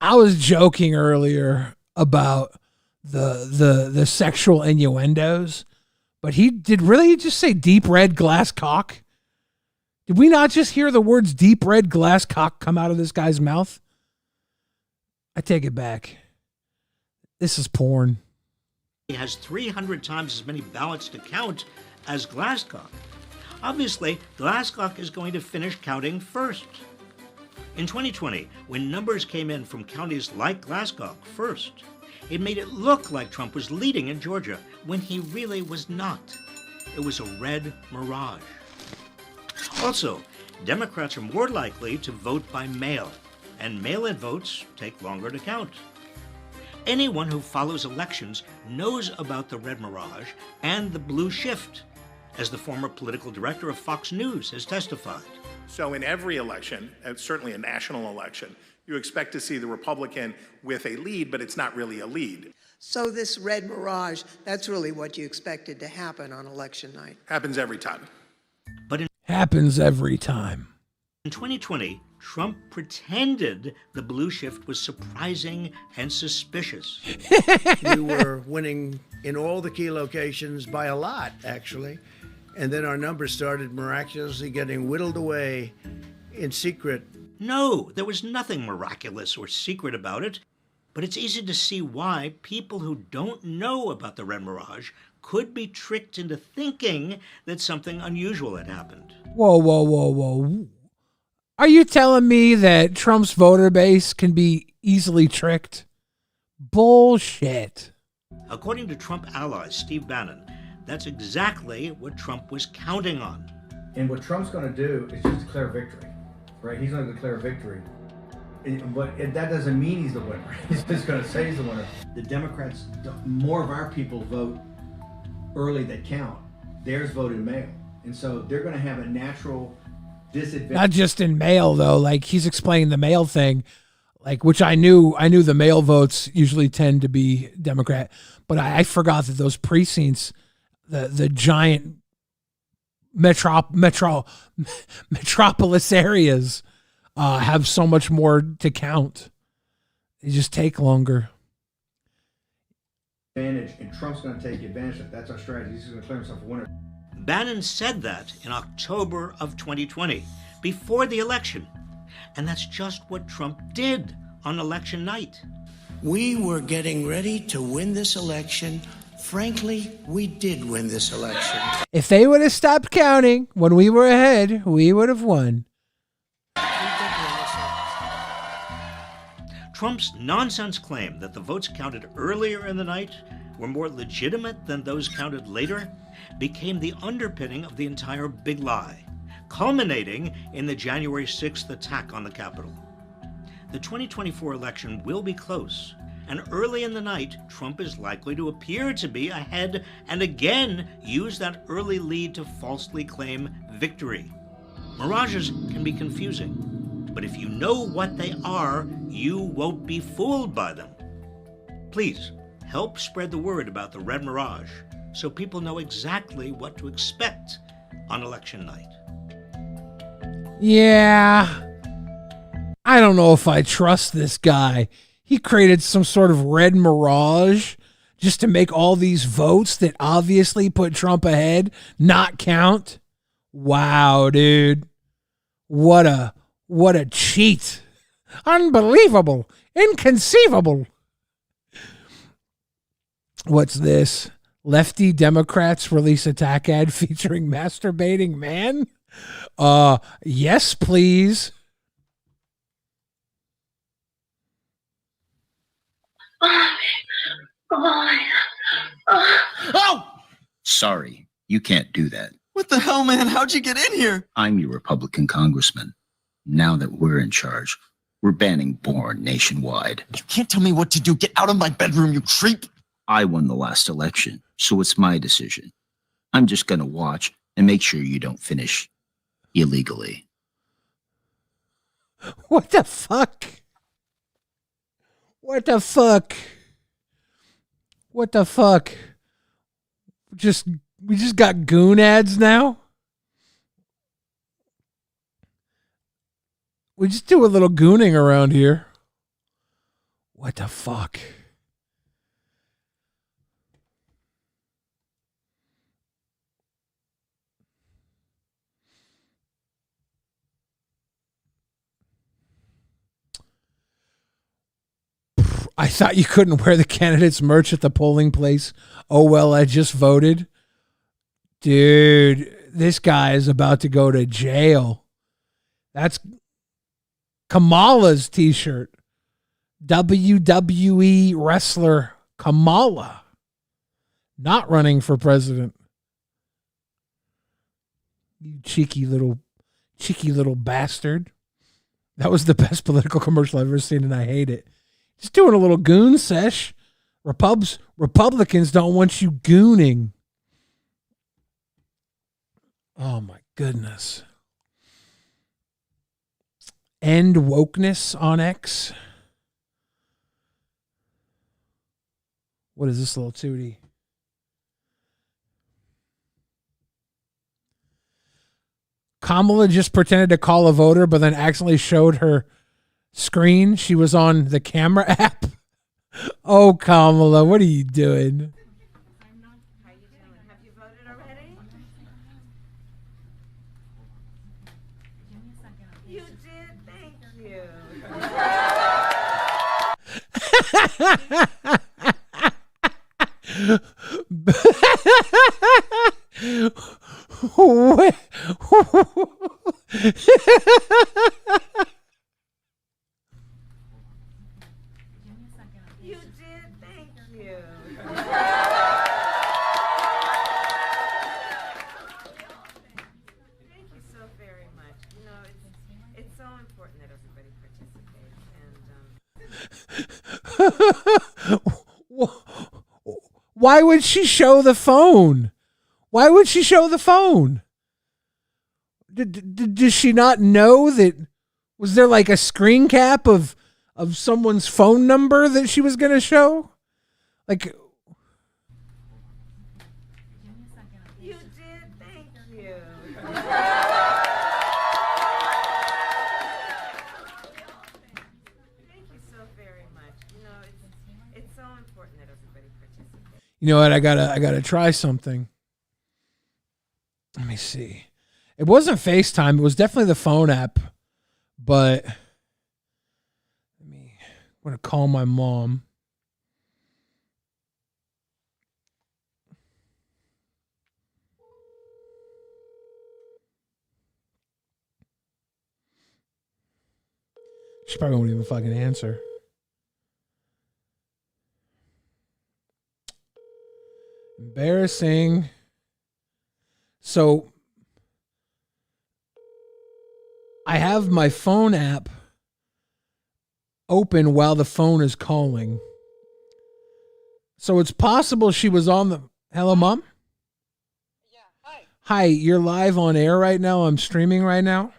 I was joking earlier about the sexual innuendos, but he really just say deep red Glasscock? Did we not just hear the words deep red Glasscock come out of this guy's mouth? I take it back. This is porn. He has 300 times as many ballots to count as Glasscock. Obviously, Glasscock is going to finish counting first. In 2020, when numbers came in from counties like Glasscock first, it made it look like Trump was leading in Georgia when he really was not. It was a red mirage. Also, Democrats are more likely to vote by mail, and mail-in votes take longer to count. Anyone who follows elections knows about the red mirage and the blue shift, as the former political director of Fox News has testified. So in every election, and certainly a national election, you expect to see the Republican with a lead, but it's not really a lead. So this red mirage, that's really what you expected to happen on election night. Happens every time. But happens every time. In 2020, Trump pretended the blue shift was surprising and suspicious. We were winning in all the key locations by a lot, actually. And then our numbers started miraculously getting whittled away in secret. No, there was nothing miraculous or secret about it. But it's easy to see why people who don't know about the red mirage could be tricked into thinking that something unusual had happened. Whoa. Are you telling me that Trump's voter base can be easily tricked? Bullshit. According to Trump ally Steve Bannon, that's exactly what Trump was counting on. And what Trump's going to do is just declare victory, right? He's going to declare victory. But that doesn't mean he's the winner. He's just going to say he's the winner. The Democrats, more of our people vote early that count. Theirs vote in mail. And so they're going to have a natural disadvantage. Not just in mail, though. Like, he's explaining the mail thing, like, which I knew the mail votes usually tend to be Democrat. But I forgot that those precincts, the giant metropolis areas, have so much more to count. They just take longer. And Trump's going to take advantage of that. That's our strategy. He's going to declare himself a winner. Bannon said that in October of 2020, before the election. And that's just what Trump did on election night. We were getting ready to win this election. Frankly, we did win this election. If they would have stopped counting when we were ahead, we would have won. Trump's nonsense claim that the votes counted earlier in the night were more legitimate than those counted later became the underpinning of the entire big lie, culminating in the January 6th attack on the Capitol. The 2024 election will be close, and early in the night, Trump is likely to appear to be ahead and again use that early lead to falsely claim victory. Mirages can be confusing, but if you know what they are, you won't be fooled by them. Please, help spread the word about the red mirage so people know exactly what to expect on election night. Yeah. I don't know if I trust this guy. He created some sort of red mirage just to make all these votes that obviously put Trump ahead not count. Wow, dude. What a cheat. Unbelievable. Inconceivable. What's this? Lefty Democrats release attack ad featuring masturbating man? Yes, please. Oh! Sorry, you can't do that. What the hell, man? How'd you get in here? I'm your Republican congressman. Now that we're in charge, We're banning porn nationwide. You can't tell me what to do. Get out of my bedroom, you creep. I won the last election, so it's my decision. I'm just gonna watch and make sure you don't finish illegally. What the fuck? What the fuck? What the fuck? We just got goon ads now? We just do a little gooning around here. What the fuck? I thought you couldn't wear the candidates' merch at the polling place. Oh, well, I just voted. Dude, this guy is about to go to jail. That's Kamala's t-shirt. WWE wrestler Kamala. Not running for president. You cheeky little bastard. That was the best political commercial I've ever seen, and I hate it. Just doing a little goon sesh. Republicans don't want you gooning. Oh my goodness. End wokeness on X. What is this little tootie? Kamala just pretended to call a voter, but then accidentally showed her screen. She was on the camera app. Oh, Kamala, what are you doing? You did, thank you. You did, thank you. Thank you so very much. You know, it's so important that everybody participates. Why would she show the phone? Why would she show the phone? Does she not know that? Was there like a screen cap of someone's phone number that she was going to show? Like, You did, thank you. Thank you so very much. You know, it's so important that everybody participates. you know what? I gotta try something. Let me see. It wasn't FaceTime. It was definitely the phone app. But I'm going to call my mom. She probably won't even fucking answer. Embarrassing. So I have my phone app open while the phone is calling. So it's possible she was on the... Hello, Mom? Yeah, hi. Hi, you're live on air right now. I'm streaming right now.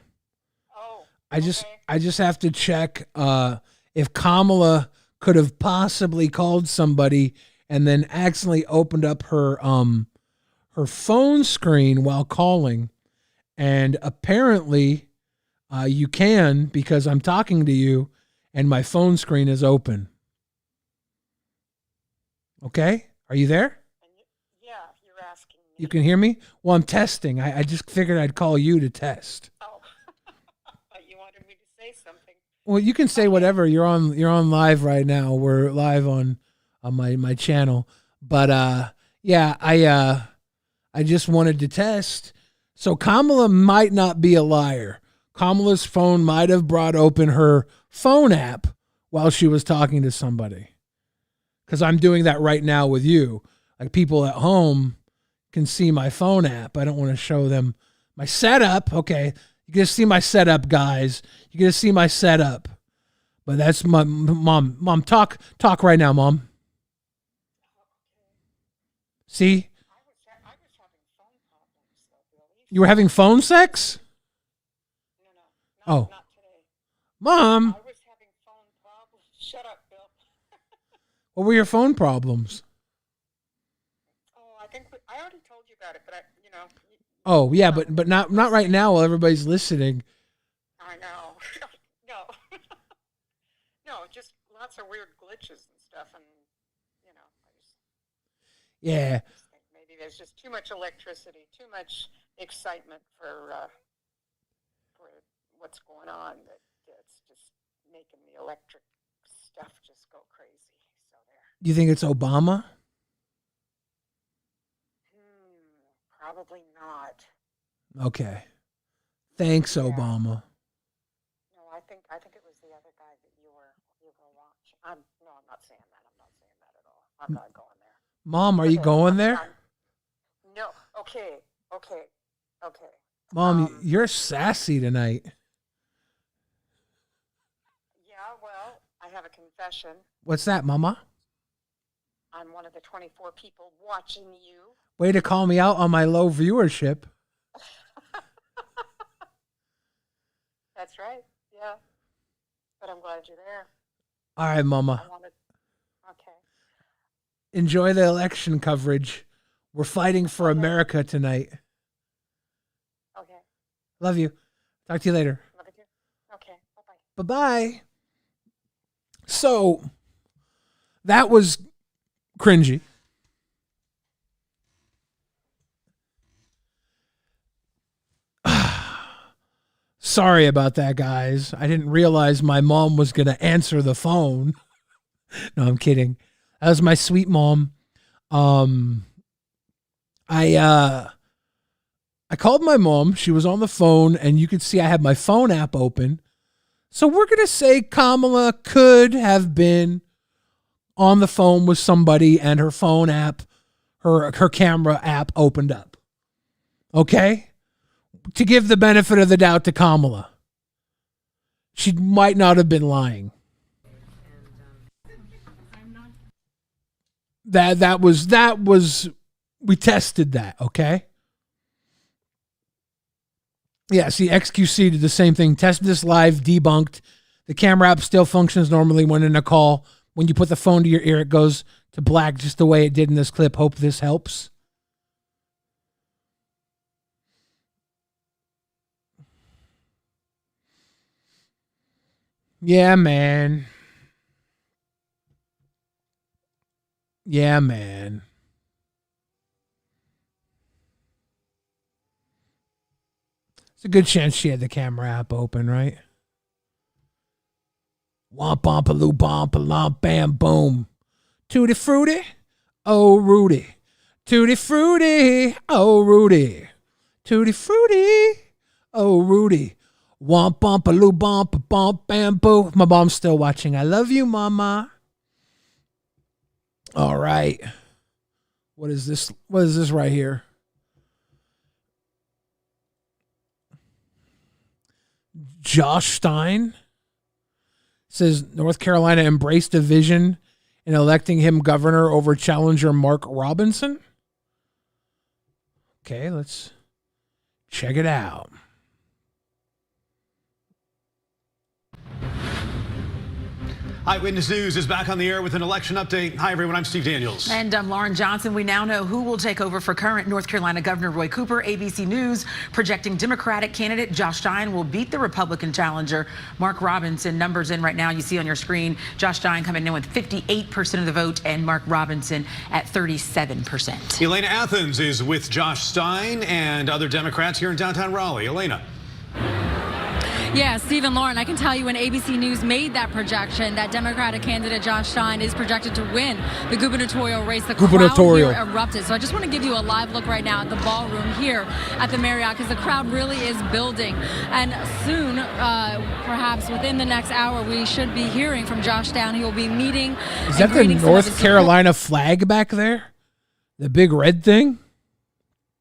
Oh, I just have to check if Kamala could have possibly called somebody and then accidentally opened up her phone screen while calling. And apparently... you can, because I'm talking to you and my phone screen is open. Okay? Are you there? Yeah, you're asking me. You can hear me? Well, I'm testing. I just figured I'd call you to test. Oh, you wanted me to say something. Well, you can say whatever. You're on live right now. We're live on my channel. But yeah, I just wanted to test. So Kamala might not be a liar. Kamala's phone might have brought open her phone app while she was talking to somebody. Because I'm doing that right now with you. Like, people at home can see my phone app. I don't want to show them my setup. Okay, you get to see my setup, guys. You get to see my setup. But that's my mom. Mom, talk right now, Mom. See? You were having phone sex? Oh. Mom. Shut up, Bill. What were your phone problems? Oh, I think I already told you about it, but Oh, yeah, but not right now while everybody's listening. I know. No. No, just lots of weird glitches and stuff, and Yeah. I just think maybe there's just too much electricity, too much excitement for what's going on. That it's just making the electric stuff just go crazy. So there. Do you think it's Obama? Probably not. Okay. Thanks, Obama. No, I think it was the other guy that you were watching. I'm not saying that. I'm not saying that at all. I'm not going there. Mom, are you going there? No. Okay. Mom, you're sassy tonight. Yeah, well, I have a confession. What's that, Mama? I'm one of the 24 people watching you. Way to call me out on my low viewership. That's right. Yeah. But I'm glad you're there. All right, Mama. Okay. Enjoy the election coverage. We're fighting for America tonight. Okay. Love you. Talk to you later. Love you. Okay. Bye-bye. Bye-bye. So, that was cringy. Sorry about that, guys. I didn't realize my mom was going to answer the phone. No, I'm kidding. That was my sweet mom. I called my mom. She was on the phone, and you could see I had my phone app open. So we're going to say Kamala could have been on the phone with somebody, and her phone app, her camera app opened up. Okay? To give the benefit of the doubt to Kamala. She might not have been lying. That was we tested that, okay? Yeah, see, XQC did the same thing. Tested this live, debunked. The camera app still functions normally when in a call. When you put the phone to your ear, it goes to black just the way it did in this clip. Hope this helps. Yeah, man. Yeah, man. It's a good chance she had the camera app open, right? Womp bump a loo bump a lump bam boom. Tutti fruity, oh Rudy. Tutti fruity, oh Rudy. Tutti fruity, oh Rudy. Womp bump a loo bump a bump bam boo. My mom's still watching. I love you, Mama. All right. What is this? What is this right here? Josh Stein says North Carolina embraced division in electing him governor over challenger Mark Robinson. Okay, let's check it out. Eyewitness News is back on the air with an election update. Hi, everyone. I'm Steve Daniels. And I'm Lauren Johnson. We now know who will take over for current North Carolina Governor Roy Cooper. ABC News projecting Democratic candidate Josh Stein will beat the Republican challenger Mark Robinson. Numbers in right now you see on your screen. Josh Stein coming in with 58% of the vote and Mark Robinson at 37%. Elena Athens is with Josh Stein and other Democrats here in downtown Raleigh. Elena. Yeah, Stephen Lauren, I can tell you when ABC News made that projection, that Democratic candidate Josh Stein is projected to win the gubernatorial race. The crowd here erupted. So I just want to give you a live look right now at the ballroom here at the Marriott because the crowd really is building. And soon, perhaps within the next hour, we should be hearing from Josh Stein. He will be meeting. Is that the North Carolina flag back there? The big red thing?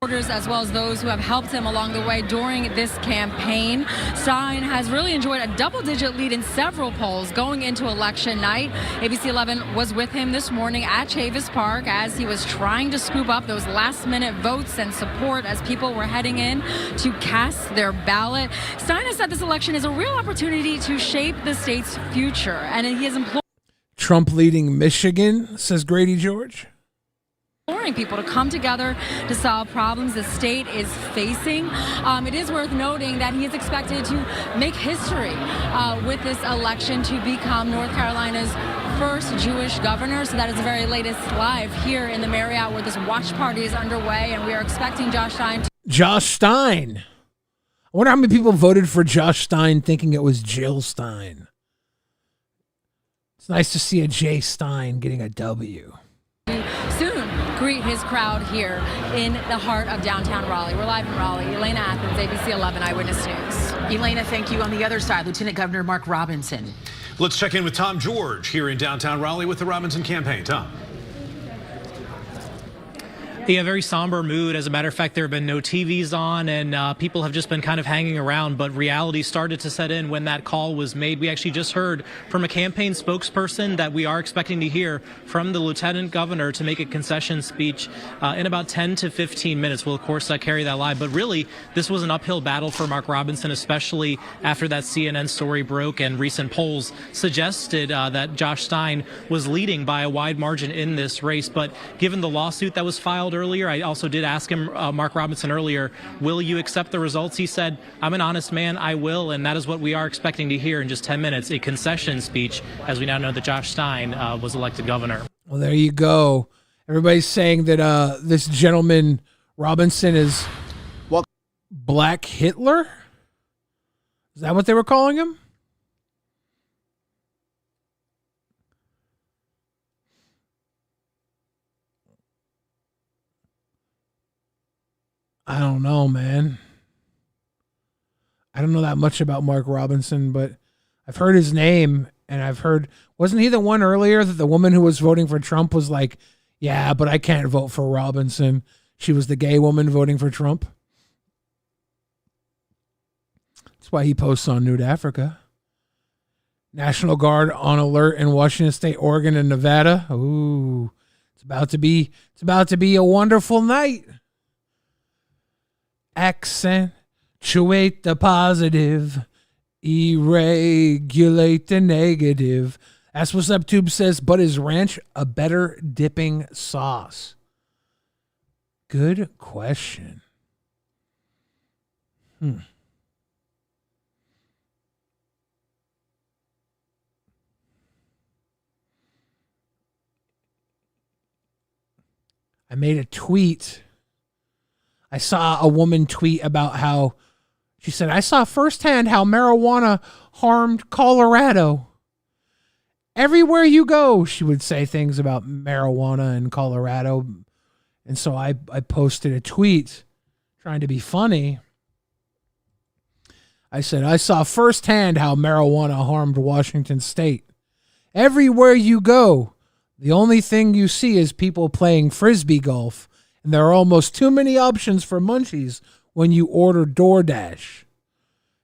as well as those who have helped him along the way during this campaign. Stein has really enjoyed a double-digit lead in several polls going into election night. ABC 11 was with him this morning at Chavis Park as he was trying to scoop up those last-minute votes and support as people were heading in to cast their ballot. Stein has said this election is a real opportunity to shape the state's future, and he has implored Trump leading Michigan, says Grady George. Imploring people to come together to solve problems the state is facing. It is worth noting that he is expected to make history with this election to become North Carolina's first Jewish governor. So that is the very latest live here in the Marriott where this watch party is underway, and we are expecting Josh Stein. Josh Stein. I wonder how many people voted for Josh Stein thinking it was Jill Stein. It's nice to see a Jay Stein getting a W. Soon greet his crowd here in the heart of downtown Raleigh. We're live in Raleigh. Elena Athens, ABC 11 Eyewitness News. Elena, thank you. On the other side, Lieutenant Governor Mark Robinson. Let's check in with Tom George here in downtown Raleigh with the Robinson campaign. Tom. Yeah, very somber mood. As a matter of fact, there have been no TVs on, and people have just been kind of hanging around. But reality started to set in when that call was made. We actually just heard from a campaign spokesperson that we are expecting to hear from the lieutenant governor to make a concession speech in about 10 to 15 minutes. We'll, of course, carry that live. But really, this was an uphill battle for Mark Robinson, especially after that CNN story broke and recent polls suggested that Josh Stein was leading by a wide margin in this race. But given the lawsuit that was filed earlier, I also did ask him, Mark Robinson, earlier, will you accept the results? He said, I'm an honest man, I will, and that is what we are expecting to hear in just 10 minutes, a concession speech, as we now know that Josh Stein was elected governor. Well, there you go. Everybody's saying that this gentleman, Robinson, is Black Hitler? Is that what they were calling him? I don't know, man. I don't know that much about Mark Robinson, but I've heard his name, and I've heard, wasn't he the one earlier that the woman who was voting for Trump was like, yeah, but I can't vote for Robinson. She was the gay woman voting for Trump. That's why he posts on Nude Africa. National Guard on alert in Washington State, Oregon, and Nevada. Ooh, it's about to be a wonderful night. Accentuate the positive, irregulate the negative. That's what SubTube says, but is ranch a better dipping sauce? Good question. I made a tweet. I saw a woman tweet about how she said, I saw firsthand how marijuana harmed Colorado. Everywhere you go, she would say things about marijuana in Colorado. And so I posted a tweet trying to be funny. I said, I saw firsthand how marijuana harmed Washington State. Everywhere you go, the only thing you see is people playing frisbee golf. And there are almost too many options for munchies when you order DoorDash.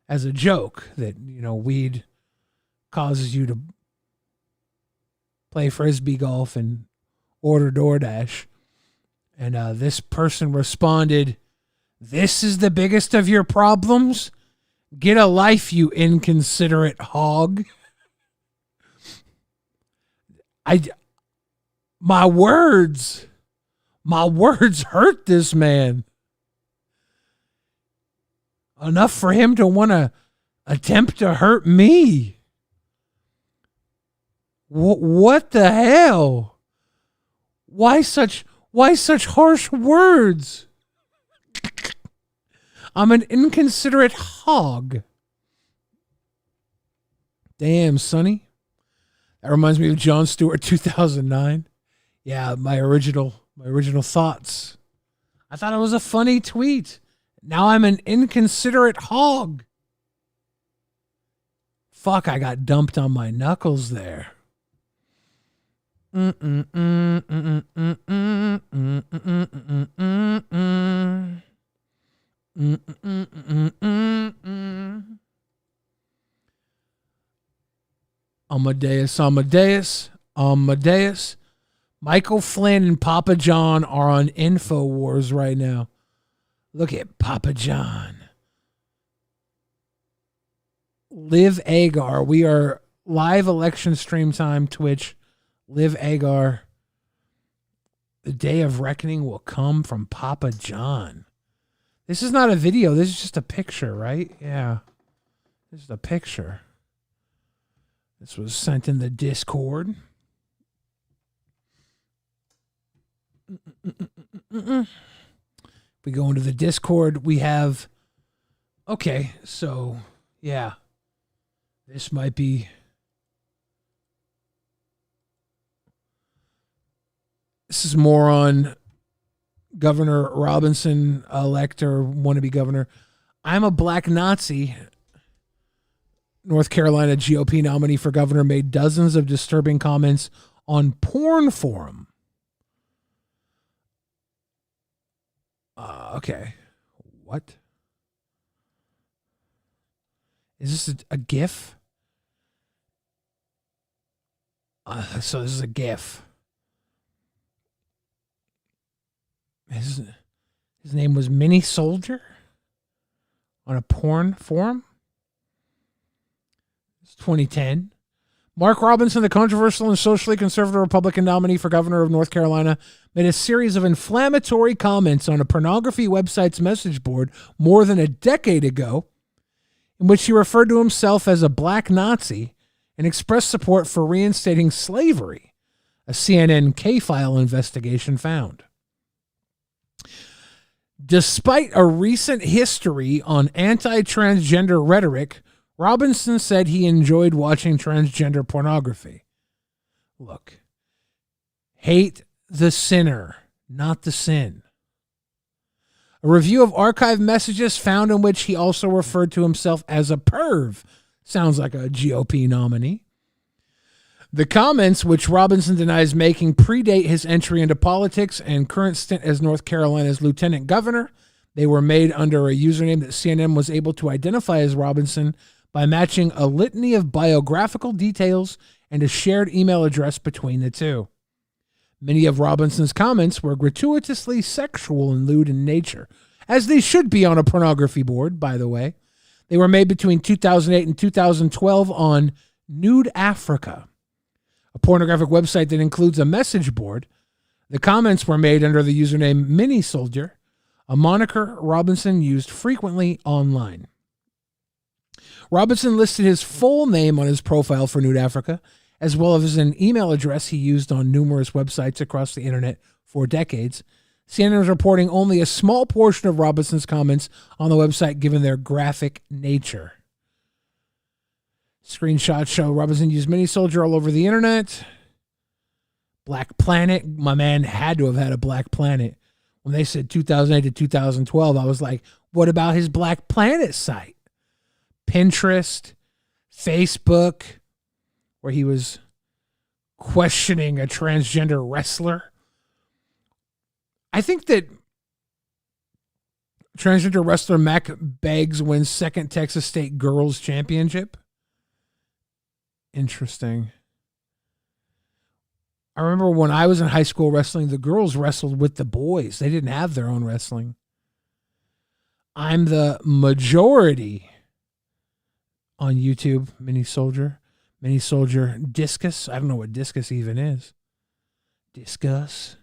As a joke that, you know, weed causes you to play frisbee golf and order DoorDash. And this person responded, this is the biggest of your problems? Get a life, you inconsiderate hog. My words hurt this man. Enough for him to want to attempt to hurt me. What the hell? Why such harsh words? I'm an inconsiderate hog. Damn, Sonny. That reminds me of Jon Stewart 2009. Yeah, my original thoughts. I thought it was a funny tweet. Now I'm an inconsiderate hog. Fuck, I got dumped on my knuckles there. Amadeus. Michael Flynn and Papa John are on InfoWars right now. Look at Papa John. Liv Agar. We are live election stream time, Twitch. Liv Agar. The day of reckoning will come from Papa John. This is not a video. This is just a picture, right? Yeah. This is a picture. This was sent in the Discord. If we go into the Discord, we have... Okay, so, yeah. This might be... This is more on Governor Robinson, elect or wannabe governor. I'm a black Nazi. North Carolina GOP nominee for governor made dozens of disturbing comments on porn forum. Okay. What? Is this a GIF? So this is a GIF. His name was Mini Soldier on a porn forum. It's 2010. Mark Robinson, the controversial and socially conservative Republican nominee for governor of North Carolina, made a series of inflammatory comments on a pornography website's message board more than a decade ago, in which he referred to himself as a black Nazi and expressed support for reinstating slavery, a CNN K-File investigation found. Despite a recent history on anti-transgender rhetoric, Robinson said he enjoyed watching transgender pornography. Look, hate the sinner, not the sin. A review of archived messages found in which he also referred to himself as a perv. Sounds like a GOP nominee. The comments, which Robinson denies making, predate his entry into politics and current stint as North Carolina's lieutenant governor. They were made under a username that CNN was able to identify as Robinson by matching a litany of biographical details and a shared email address between the two. Many of Robinson's comments were gratuitously sexual and lewd in nature, as they should be on a pornography board, by the way. They were made between 2008 and 2012 on Nude Africa, a pornographic website that includes a message board. The comments were made under the username Mini Soldier, a moniker Robinson used frequently online. Robinson listed his full name on his profile for Nude Africa, as well as an email address he used on numerous websites across the internet for decades. CNN is reporting only a small portion of Robinson's comments on the website given their graphic nature. Screenshots show Robinson used Mini Soldier all over the internet. Black Planet. My man had to have had a Black Planet. When they said 2008 to 2012, I was like, what about his Black Planet site? Pinterest, Facebook, where he was questioning a transgender wrestler. I think that transgender wrestler Mac Beggs wins second Texas State Girls Championship. Interesting. I remember when I was in high school wrestling, the girls wrestled with the boys. They didn't have their own wrestling. I'm the majority on YouTube. Mini Soldier Discus. I don't know what discus even is. Discuss.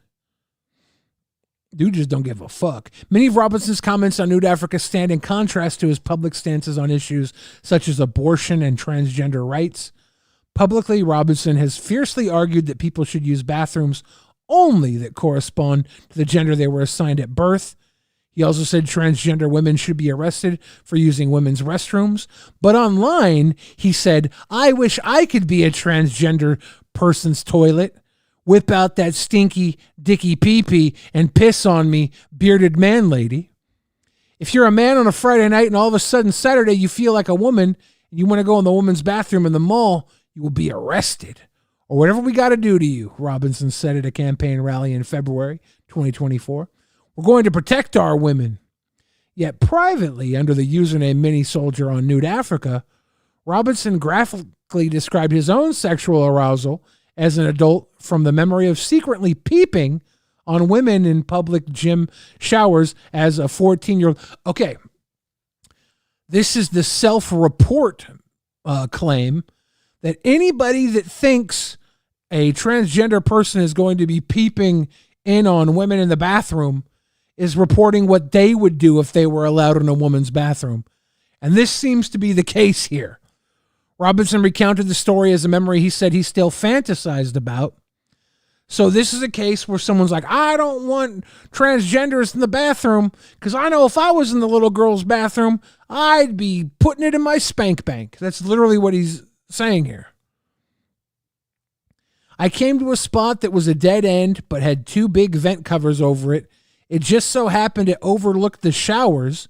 Dude just don't give a fuck. Many of Robinson's comments on Nude Africa stand in contrast to his public stances on issues such as abortion and transgender rights. Publicly, Robinson has fiercely argued that people should use bathrooms only that correspond to the gender they were assigned at birth. He also said transgender women should be arrested for using women's restrooms. But online, he said, I wish I could be a transgender person's toilet. Whip out that stinky dicky pee-pee and piss on me, bearded man lady. If you're a man on a Friday night and all of a sudden Saturday you feel like a woman and you want to go in the woman's bathroom in the mall, you will be arrested or whatever we got to do to you, Robinson said at a campaign rally in February 2024. We're going to protect our women. Yet privately, under the username Mini Soldier on Nude Africa, Robinson graphically described his own sexual arousal as an adult from the memory of secretly peeping on women in public gym showers as a 14-year-old. Okay, this is the self-report claim that anybody that thinks a transgender person is going to be peeping in on women in the bathroom is reporting what they would do if they were allowed in a woman's bathroom. And this seems to be the case here. Robinson recounted the story as a memory he said he still fantasized about. So this is a case where someone's like, I don't want transgenders in the bathroom because I know if I was in the little girl's bathroom, I'd be putting it in my spank bank. That's literally what he's saying here. I came to a spot that was a dead end but had two big vent covers over it. It just so happened it overlooked the showers.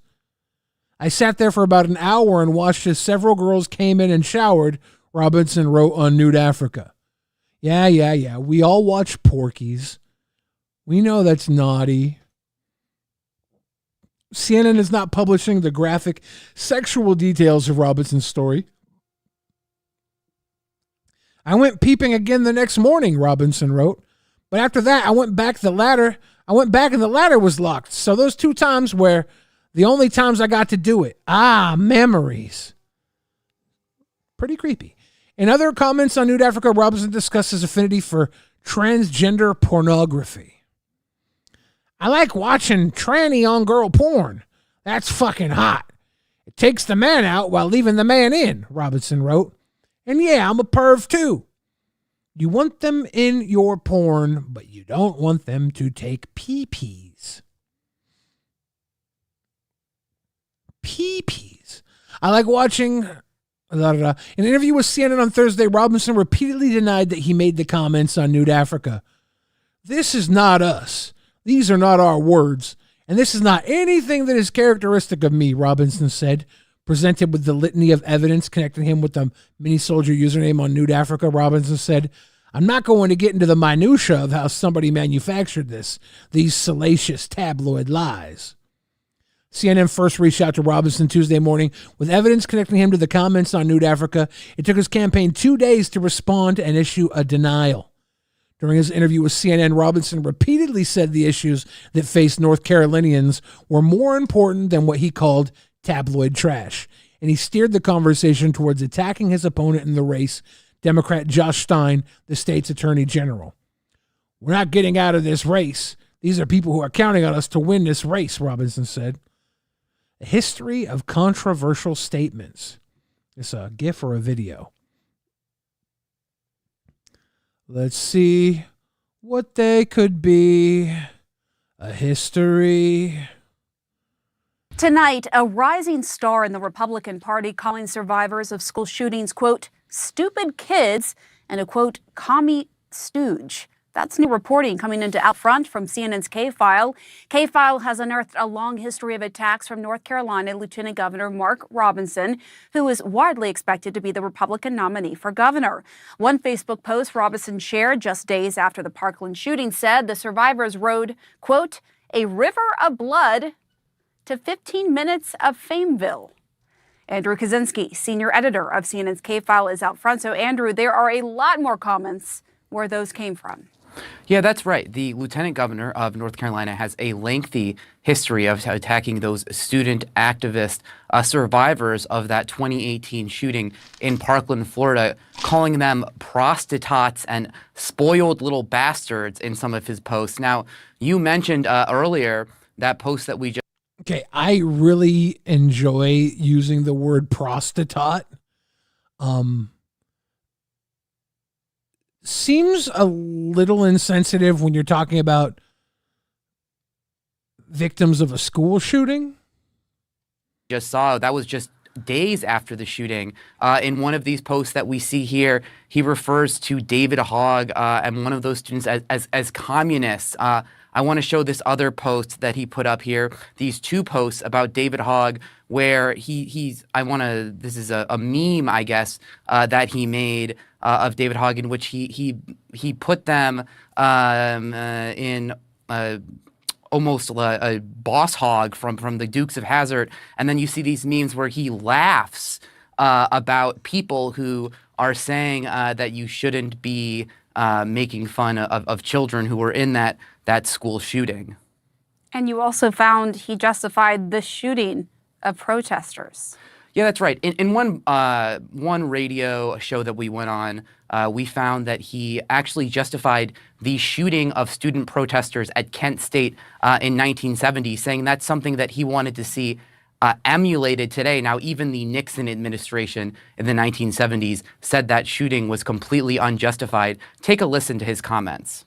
I sat there for about an hour and watched as several girls came in and showered, Robinson wrote on Nude Africa. Yeah. We all watch Porky's. We know that's naughty. CNN is not publishing the graphic sexual details of Robinson's story. I went peeping again the next morning, Robinson wrote. But after that, I went back and the ladder was locked. So those 2 times were the only times I got to do it. Memories. Pretty creepy. In other comments on Nude Africa, Robinson discussed his affinity for transgender pornography. I like watching tranny on girl porn. That's fucking hot. It takes the man out while leaving the man in, Robinson wrote. And yeah, I'm a perv too. You want them in your porn, but you don't want them to take pee-pees. Pee-pees. I like watching... In an interview with CNN on Thursday, Robinson repeatedly denied that he made the comments on Nude Africa. This is not us. These are not our words. And this is not anything that is characteristic of me, Robinson said. Presented with the litany of evidence connecting him with the Mini Soldier username on Nude Africa, Robinson said, I'm not going to get into the minutia of how somebody manufactured these salacious tabloid lies. CNN first reached out to Robinson Tuesday morning with evidence connecting him to the comments on Nude Africa. It took his campaign 2 days to respond and issue a denial. During his interview with CNN, Robinson repeatedly said the issues that faced North Carolinians were more important than what he called tabloid trash. And he steered the conversation towards attacking his opponent in the race, Democrat Josh Stein, the state's attorney general. We're not getting out of this race. These are people who are counting on us to win this race, Robinson said. A history of controversial statements. It's a GIF or a video. Let's see what they could be. A history. Tonight, a rising star in the Republican Party calling survivors of school shootings, quote, stupid kids, and a, quote, commie stooge. That's new reporting coming into Out Front from CNN's K-File. K-File has unearthed a long history of attacks from North Carolina Lieutenant Governor Mark Robinson, who is widely expected to be the Republican nominee for governor. One Facebook post Robinson shared just days after the Parkland shooting said the survivors rode, quote, a river of blood to 15 minutes of Fameville. Andrew Kaczynski, senior editor of CNN's K-File, is Out Front. So, Andrew, there are a lot more comments where those came from. Yeah, that's right. The lieutenant governor of North Carolina has a lengthy history of attacking those student activist survivors of that 2018 shooting in Parkland, Florida, calling them prostitutes and spoiled little bastards in some of his posts. Now, you mentioned earlier that post that we just... Okay, I really enjoy using the word prostitute. Seems a little insensitive when you're talking about victims of a school shooting. Just saw, that was just days after the shooting. In one of these posts that we see here, he refers to David Hogg and one of those students as communists. I want to show this other post that he put up here, these 2 posts about David Hogg, where this is a meme, I guess, that he made of David Hogg, in which he put them in almost a boss hog from the Dukes of Hazzard, and then you see these memes where he laughs about people who are saying that you shouldn't be making fun of children who were in that school shooting. And you also found he justified the shooting of protesters. Yeah, that's right. In one radio show that we went on, we found that he actually justified the shooting of student protesters at Kent State in 1970, saying that's something that he wanted to see emulated today. Now, even the Nixon administration in the 1970s said that shooting was completely unjustified. Take a listen to his comments.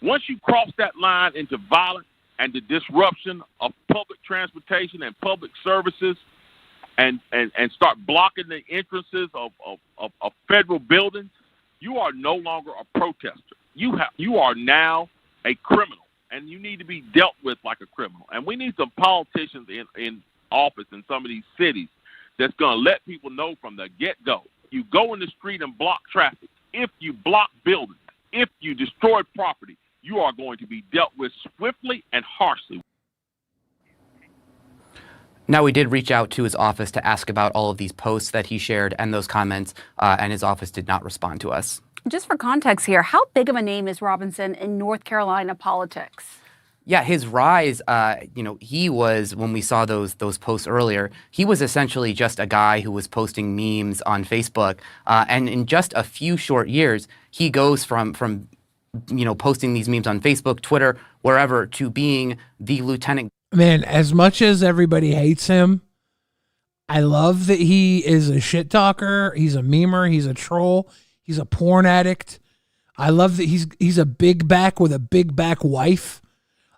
Once you cross that line into violence and the disruption of public transportation and public services and start blocking the entrances of federal buildings, you are no longer a protester. You are now a criminal, and you need to be dealt with like a criminal. And we need some politicians in office in some of these cities that's going to let people know from the get-go. You go in the street and block traffic. If you block buildings, if you destroy property, you are going to be dealt with swiftly and harshly. Now, we did reach out to his office to ask about all of these posts that he shared and those comments, and his office did not respond to us. Just for context here, how big of a name is Robinson in North Carolina politics? Yeah, his rise, he was, when we saw those posts earlier, he was essentially just a guy who was posting memes on Facebook. And in just a few short years, he goes from posting these memes on Facebook, Twitter, wherever, to being the lieutenant. Man, as much as everybody hates him, I love that he is a shit talker. He's a memer. He's a troll. He's a porn addict. I love that he's a big back with a big back wife.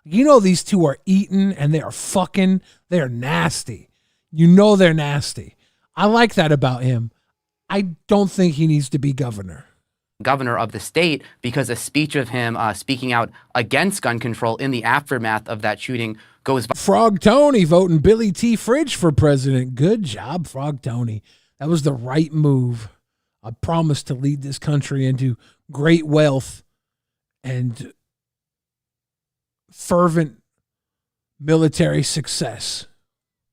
You know, these two are eating and they are fucking. They are nasty. You know they're nasty. I like that about him. I don't think he needs to be governor of the state, because a speech of him speaking out against gun control in the aftermath of that shooting goes by. Frog Tony voting Billy T. Fridge for president. Good job, Frog Tony. That was the right move. I promise to lead this country into great wealth and fervent military success.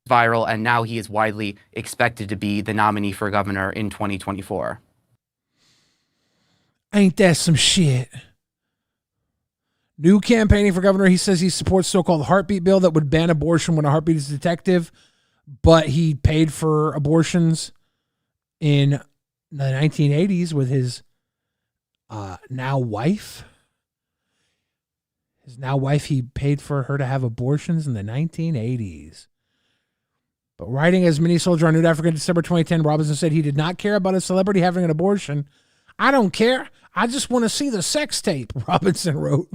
Viral, and now he is widely expected to be the nominee for governor in 2024. Ain't that some shit? New campaigning for governor. He says he supports so-called heartbeat bill that would ban abortion when a heartbeat is detective, but he paid for abortions in the 1980s with his now wife. His now wife, he paid for her to have abortions in the 1980s. But writing as mini soldier on New Africa in December 2010, Robinson said he did not care about a celebrity having an abortion. I don't care. I just want to see the sex tape, Robinson wrote.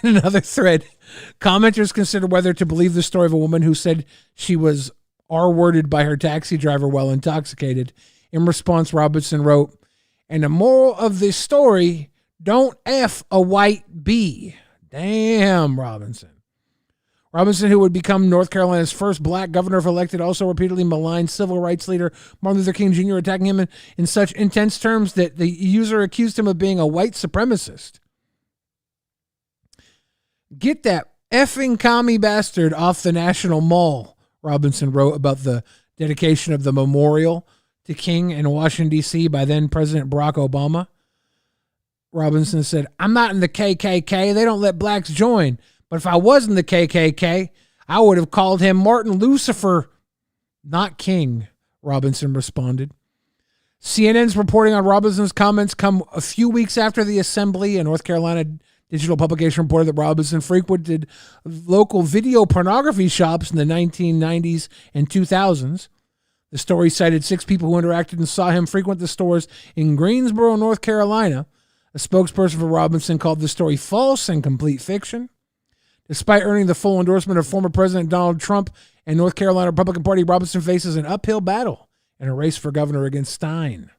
In another thread, commenters consider whether to believe the story of a woman who said she was R-worded by her taxi driver while intoxicated. In response, Robinson wrote, and the moral of this story, don't F a white bee. Damn, Robinson. Robinson, who would become North Carolina's first black governor if elected, also repeatedly maligned civil rights leader Martin Luther King Jr., attacking him in such intense terms that the user accused him of being a white supremacist. Get that effing commie bastard off the National Mall, Robinson wrote about the dedication of the memorial to King in Washington, D.C. by then President Barack Obama. Robinson said, I'm not in the KKK. They don't let blacks join. But if I was in the KKK, I would have called him Martin Lucifer, not King, Robinson responded. CNN's reporting on Robinson's comments come a few weeks after the assembly. A North Carolina digital publication reported that Robinson frequented local video pornography shops in the 1990s and 2000s. The story cited 6 people who interacted and saw him frequent the stores in Greensboro, North Carolina. A spokesperson for Robinson called the story false and complete fiction. Despite earning the full endorsement of former President Donald Trump and North Carolina Republican Party, Robinson faces an uphill battle in a race for governor against Stein.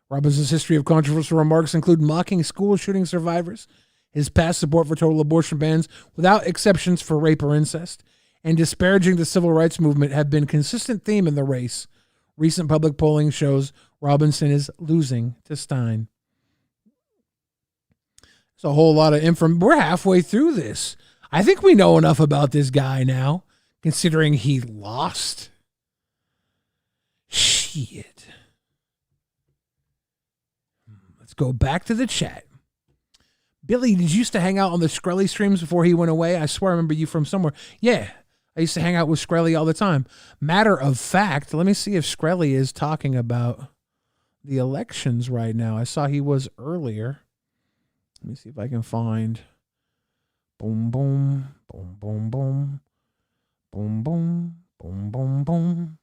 Robinson's history of controversial remarks include mocking school shooting survivors, his past support for total abortion bans without exceptions for rape or incest, and disparaging the civil rights movement have been a consistent theme in the race. Recent public polling shows Robinson is losing to Stein. It's a whole lot of information. We're halfway through this. I think we know enough about this guy now, considering he lost. Shit. Let's go back to the chat. Billy, did you used to hang out on the Skrelly streams before he went away? I swear I remember you from somewhere. Yeah, I used to hang out with Skrelly all the time. Matter of fact, let me see if Skrelly is talking about the elections right now. I saw he was earlier. Let me see if I can find. Boom, boom, boom, boom, boom, boom, boom, boom, boom, boom.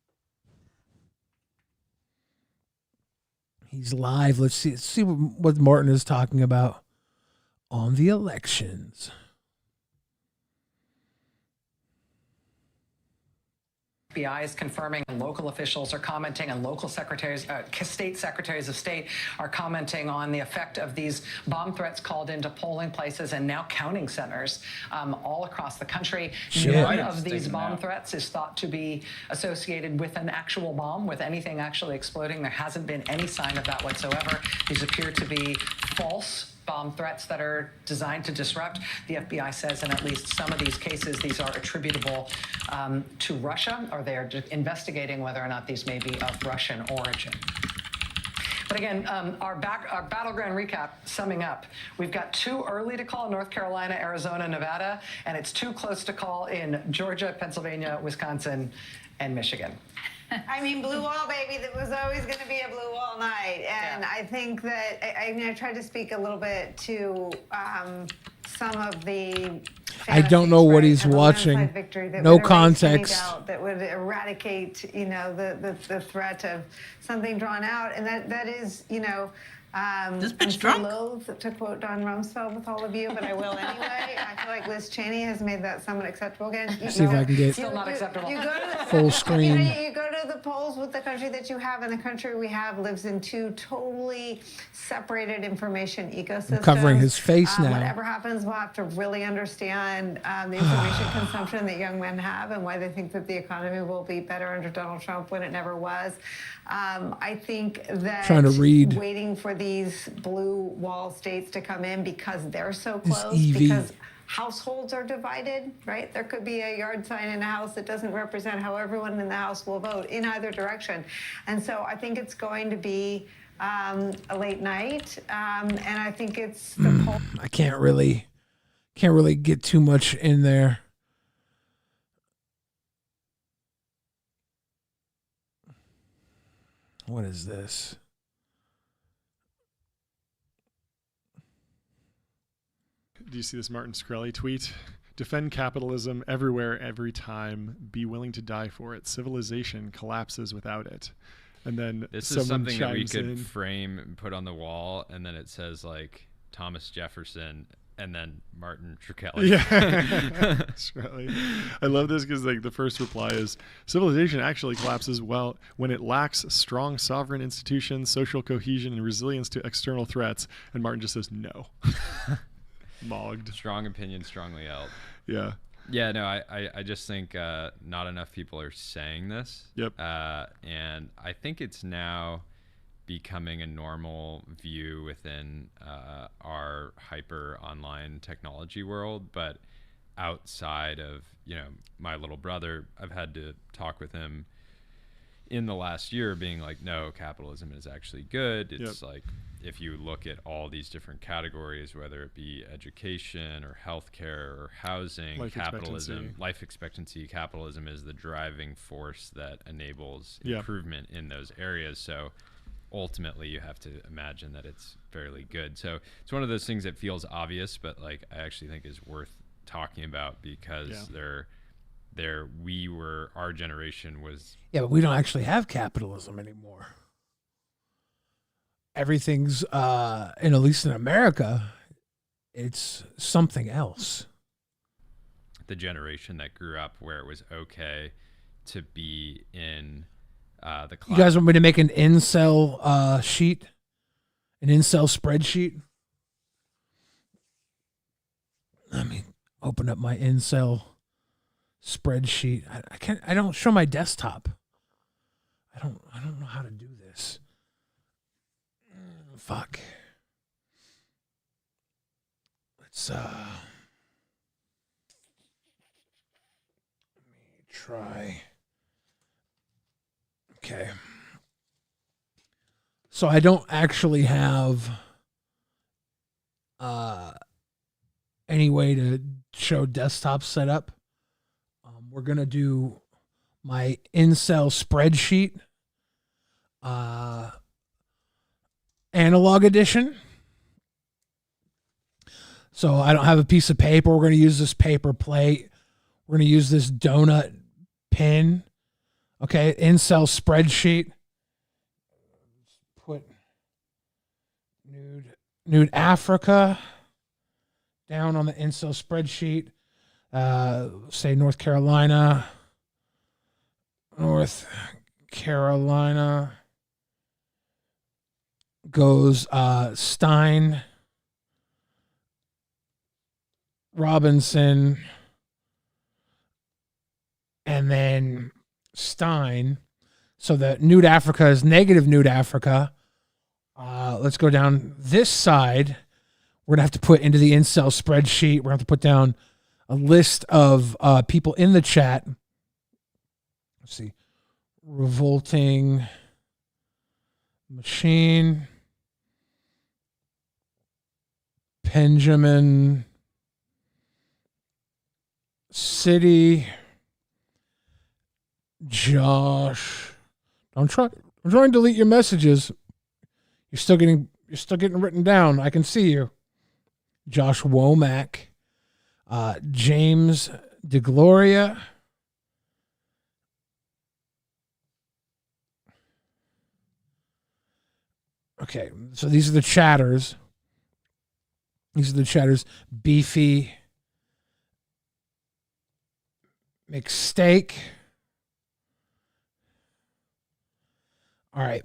He's live. Let's see what Martin is talking about on the elections. FBI is confirming, and local officials are commenting, and local secretaries, state secretaries of state are commenting on the effect of these bomb threats called into polling places and now counting centers all across the country. None of these bomb threats is thought to be associated with an actual bomb, with anything actually exploding. There hasn't been any sign of that whatsoever. These appear to be false bomb threats that are designed to disrupt. The FBI says in at least some of these cases, these are attributable to Russia, or they're investigating whether or not these may be of Russian origin. But again, our battleground recap, summing up, we've got too early to call in North Carolina, Arizona, Nevada, and it's too close to call in Georgia, Pennsylvania, Wisconsin, and Michigan. I mean, blue wall, baby, that was always going to be a blue wall night. And I think that, I tried to speak a little bit to some of the... I don't know what he's watching. No context. That would eradicate, the threat of something drawn out. And that is, this bitch drunk? I'm loath to quote Don Rumsfeld with all of you, but I will anyway. I feel like Liz Cheney has made that somewhat acceptable again. See if I can get still not acceptable. full screen. You go to the polls with the country that you have, and the country we have lives in two totally separated information ecosystems. I'm covering his face now. Whatever happens, we'll have to really understand the information consumption that young men have and why they think that the economy will be better under Donald Trump when it never was. I think that trying to read. Waiting for these blue wall states to come in because they're so close, because households are divided, right? There could be a yard sign in a house that doesn't represent how everyone in the house will vote in either direction. And so I think it's going to be a late night. And I think it's the poll. I can't really get too much in there. What is this? Do you see this Martin Shkreli tweet? Defend capitalism everywhere, every time. Be willing to die for it. Civilization collapses without it. And then this is something that we could in. frame and put on the wall, and then it says like Thomas Jefferson and then Martin Shkreli. Yeah. Shkreli. I love this because like the first reply is civilization actually collapses when it lacks strong sovereign institutions, social cohesion, and resilience to external threats. And Martin just says no. Mogged. Strong opinion, strongly held. Yeah. Yeah, no, I just think not enough people are saying this. Yep. And I think it's now becoming a normal view within our hyper online technology world, but outside of, my little brother, I've had to talk with him in the last year being like, no, capitalism is actually good. It's like, if you look at all these different categories, whether it be education or healthcare or housing, life expectancy, capitalism is the driving force that enables improvement in those areas. So ultimately you have to imagine that it's fairly good. So it's one of those things that feels obvious, but like I actually think is worth talking about because our generation was. Yeah, but we don't actually have capitalism anymore. Everything's, and at least in America, it's something else. The generation that grew up where it was okay to be in the class. You guys want me to make an incel sheet? An incel spreadsheet? Let me open up my incel spreadsheet. I don't show my desktop. I don't know how to do this. Fuck. Let's let me try. Okay. So I don't actually have any way to show desktop setup. We're gonna do my incel spreadsheet, analog edition. So I don't have a piece of paper. We're gonna use this paper plate. We're gonna use this donut pin. Okay, incel spreadsheet. Put nude Africa down on the incel spreadsheet. Say North Carolina goes Stein, Robinson, and then Stein. So the nude Africa is negative nude Africa. Let's go down this side. We're going to have to put into the incel spreadsheet. We're going to have to put down a list of people in the chat. Let's see. Revolting Machine. Benjamin City. Josh. Don't try and delete your messages. You're still getting written down. I can see you. Josh Womack. James DeGloria. Okay, so these are the chatters. Beefy McSteak. All right.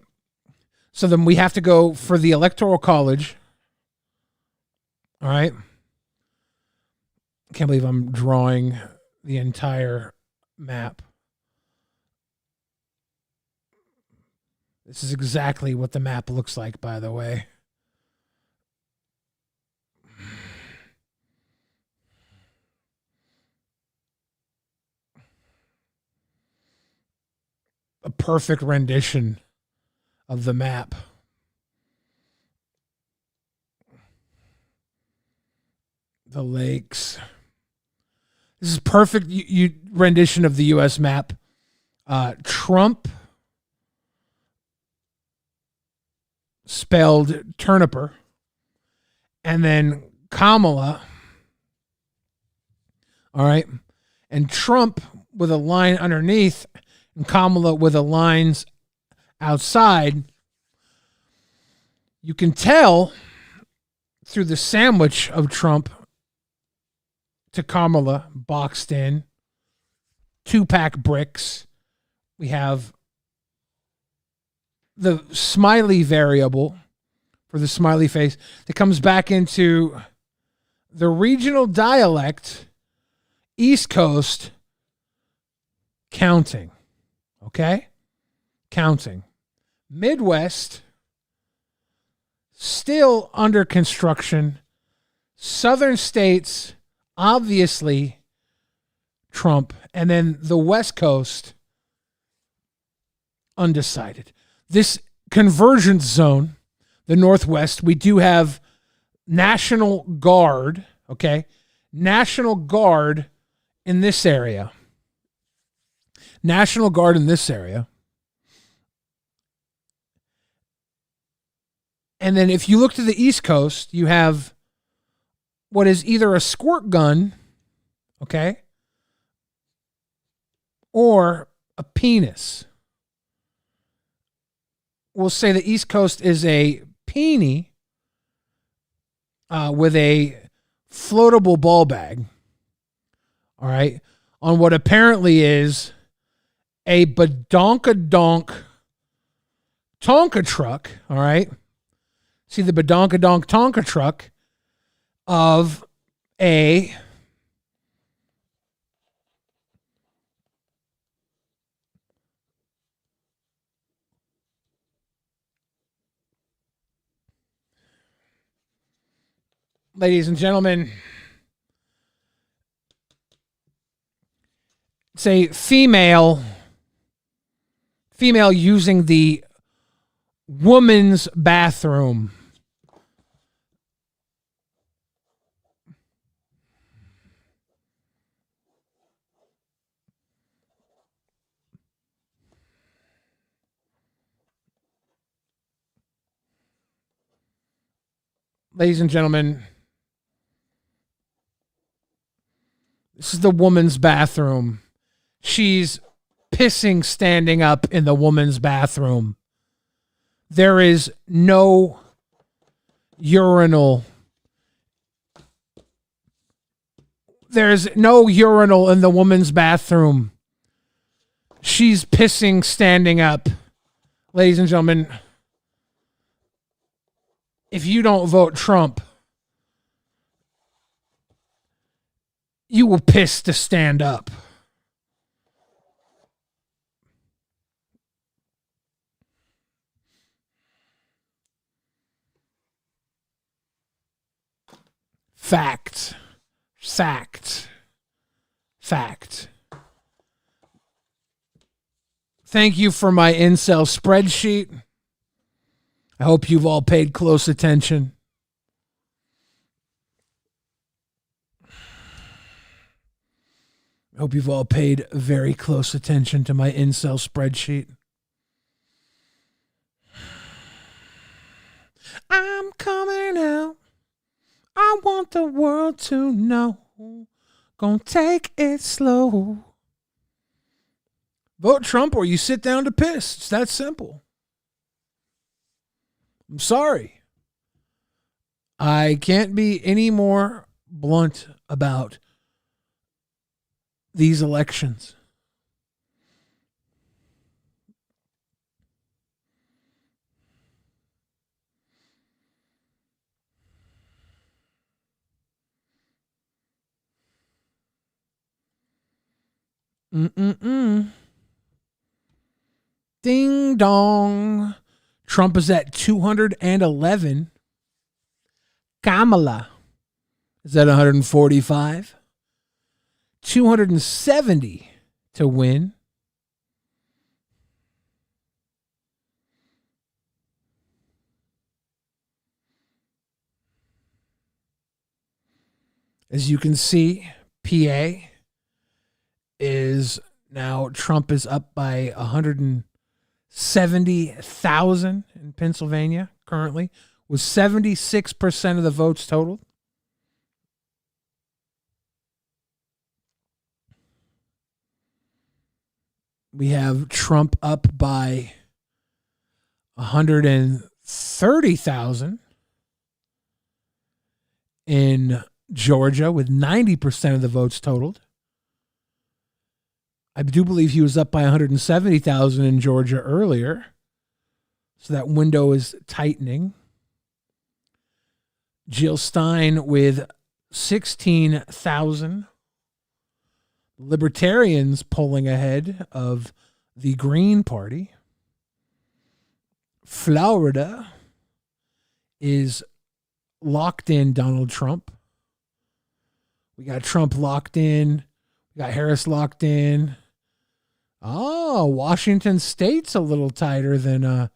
So then we have to go for the Electoral College. All right. Can't believe I'm drawing the entire map. This is exactly what the map looks like, by the way. A perfect rendition of the map. The lakes. This is perfect rendition of the U.S. map. Trump, spelled turniper, and then Kamala. All right. And Trump with a line underneath and Kamala with the lines outside. You can tell through the sandwich of Trump to Kamala boxed in, 2-pack bricks. We have the smiley variable for the smiley face that comes back into the regional dialect, East Coast, counting. Okay? Counting. Midwest, still under construction. Southern states, obviously Trump. And then the West Coast, undecided. This convergence zone, the Northwest, we do have National Guard, okay? National Guard in this area. National Guard in this area. And then if you look to the East Coast, you have what is either a squirt gun, okay, or a penis. We'll say the East Coast is a peenie with a floatable ball bag, all right, on what apparently is a badonkadonk Tonka truck, all right? See the badonkadonk Tonka truck of a ladies and gentlemen, it's a female using the woman's bathroom. Ladies and gentlemen, this is the woman's bathroom. She's pissing standing up in the woman's bathroom. There is no urinal. There's no urinal in the woman's bathroom. She's pissing standing up. Ladies and gentlemen, if you don't vote Trump, you will piss to stand up. Fact. Fact. Fact. Thank you for my incel spreadsheet. I hope you've all paid close attention. I hope you've all paid very close attention to my incel spreadsheet. I'm coming out. I want the world to know. Gonna take it slow. Vote Trump or you sit down to piss. It's that simple. I'm sorry. I can't be any more blunt about these elections. Ding dong. Trump is at 211. Kamala is at 145. 270 to win. As you can see, PA is now, Trump is up by 170,000 in Pennsylvania currently, with 76% of the votes totaled. We have Trump up by 130,000 in Georgia with 90% of the votes totaled. I do believe he was up by 170,000 in Georgia earlier. So that window is tightening. Jill Stein with 16,000. Libertarians polling ahead of the Green Party. Florida is locked in Donald Trump. We got Trump locked in. We got Harris locked in. Oh, Washington State's a little tighter than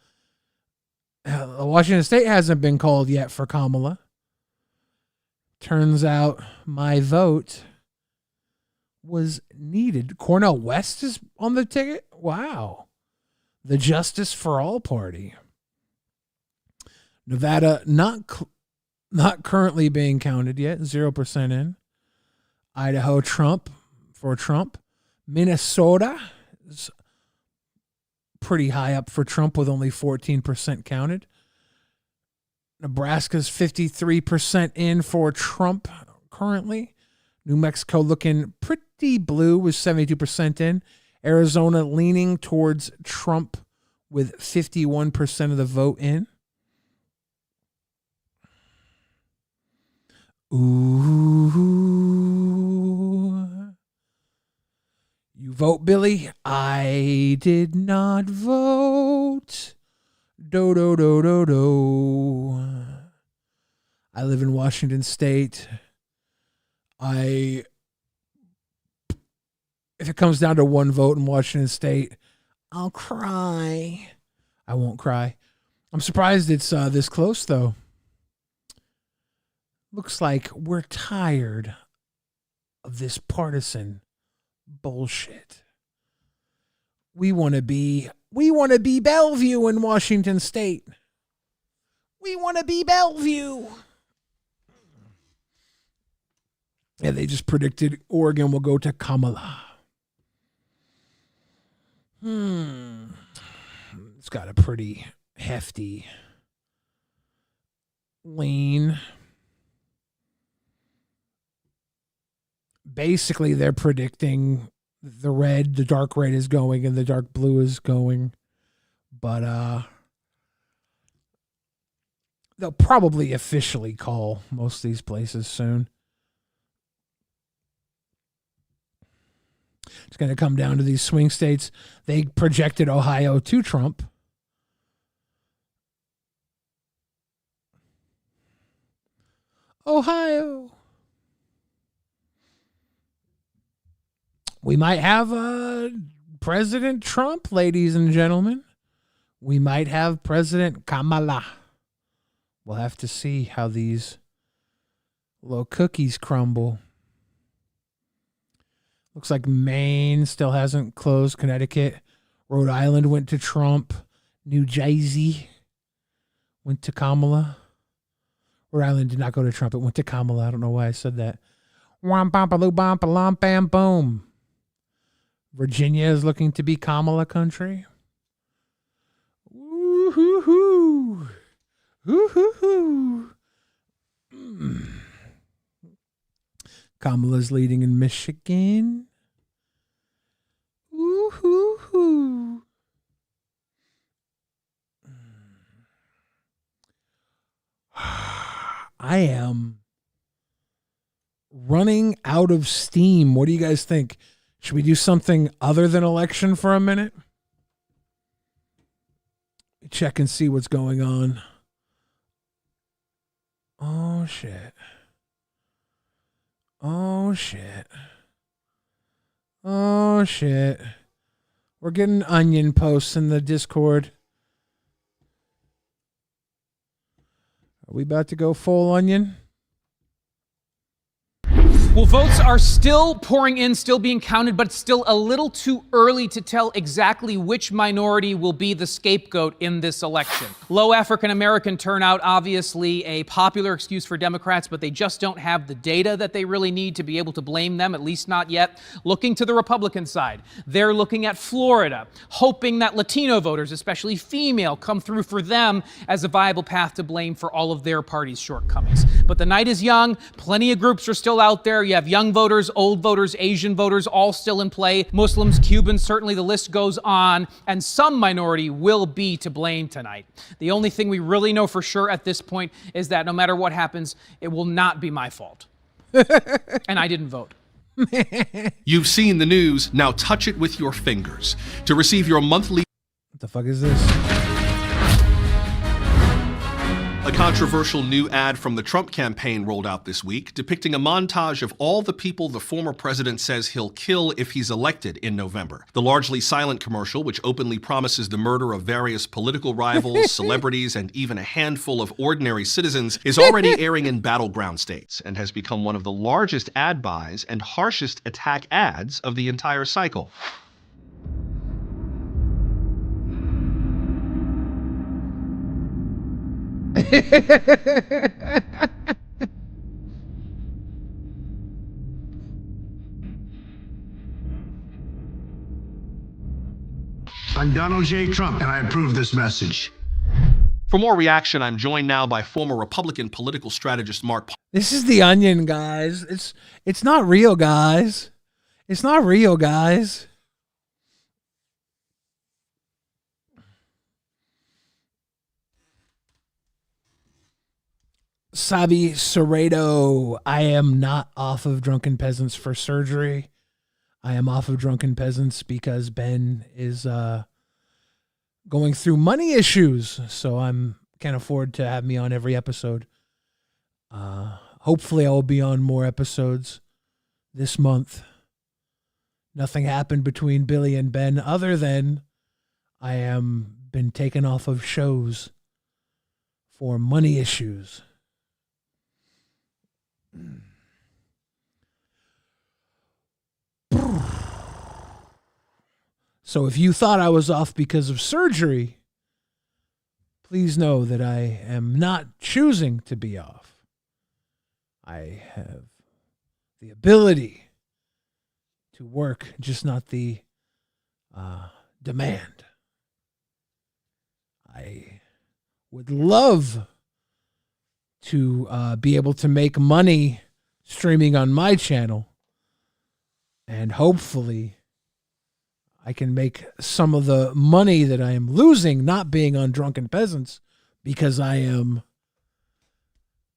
Washington State hasn't been called yet for Kamala. Turns out my vote was needed. Cornel West is on the ticket. Wow. The Justice for All Party. Nevada not currently being counted yet. 0% in. Idaho Trump for Trump. Minnesota is pretty high up for Trump with only 14% counted. Nebraska's 53% in for Trump currently. New Mexico looking pretty blue with 72% in. Arizona leaning towards Trump with 51% of the vote in. Ooh. You vote, Billy? I did not vote. Do. I live in Washington State. If it comes down to one vote in Washington State, I'll cry. I won't cry. I'm surprised it's this close, though. Looks like we're tired of this partisan bullshit. We want to be Bellevue in Washington State. We want to be Bellevue. Yeah, they just predicted Oregon will go to Kamala. It's got a pretty hefty lean. Basically, they're predicting the dark red is going and the dark blue is going. But they'll probably officially call most of these places soon. It's going to come down to these swing states. They projected Ohio to Trump. Ohio. We might have President Trump, ladies and gentlemen. We might have President Kamala. We'll have to see how these little cookies crumble. Looks like Maine still hasn't closed. Connecticut. Rhode Island went to Trump. New Jersey went to Kamala. Rhode Island did not go to Trump. It went to Kamala. I don't know why I said that. Wham, bam, baloo, bam, bam, bam, boom. Virginia is looking to be Kamala country. Woo-hoo-hoo. Woo-hoo-hoo. Kamala's leading in Michigan. Woo-hoo-hoo. I am running out of steam. What do you guys think? Should we do something other than election for a minute? Check and see what's going on. Oh, shit. Oh, shit. Oh, shit. We're getting onion posts in the Discord. Are we about to go full onion? Well, votes are still pouring in, still being counted, but it's still a little too early to tell exactly which minority will be the scapegoat in this election. Low African-American turnout, obviously a popular excuse for Democrats, but they just don't have the data that they really need to be able to blame them, at least not yet. Looking to the Republican side, they're looking at Florida, hoping that Latino voters, especially female, come through for them as a viable path to blame for all of their party's shortcomings. But the night is young. Plenty of groups are still out there. You have young voters, old voters, Asian voters, all still in play. Muslims, Cubans, certainly the list goes on. And some minority will be to blame tonight. The only thing we really know for sure at this point is that no matter what happens, it will not be my fault. And I didn't vote. You've seen the news. Now touch it with your fingers. To receive your monthly... What the fuck is this? A controversial new ad from the Trump campaign rolled out this week, depicting a montage of all the people the former president says he'll kill if he's elected in November. The largely silent commercial, which openly promises the murder of various political rivals, celebrities, and even a handful of ordinary citizens, is already airing in battleground states and has become one of the largest ad buys and harshest attack ads of the entire cycle. I'm Donald J. Trump, and I approve this message. For more reaction, I'm joined now by former Republican political strategist Mark. This is the Onion, guys. It's not real, guys. It's not real, guys. Sabi Serrato, I am not off of Drunken Peasants for surgery. I am off of Drunken Peasants because Ben is going through money issues, so can't afford to have me on every episode. Hopefully I will be on more episodes this month. Nothing happened between Billy and Ben other than I am been taken off of shows for money issues. So if you thought I was off because of surgery, please know that I am not choosing to be off. I have the ability to work, just not the demand. I would love to be able to make money streaming on my channel, and hopefully I can make some of the money that I am losing not being on Drunken Peasants because I am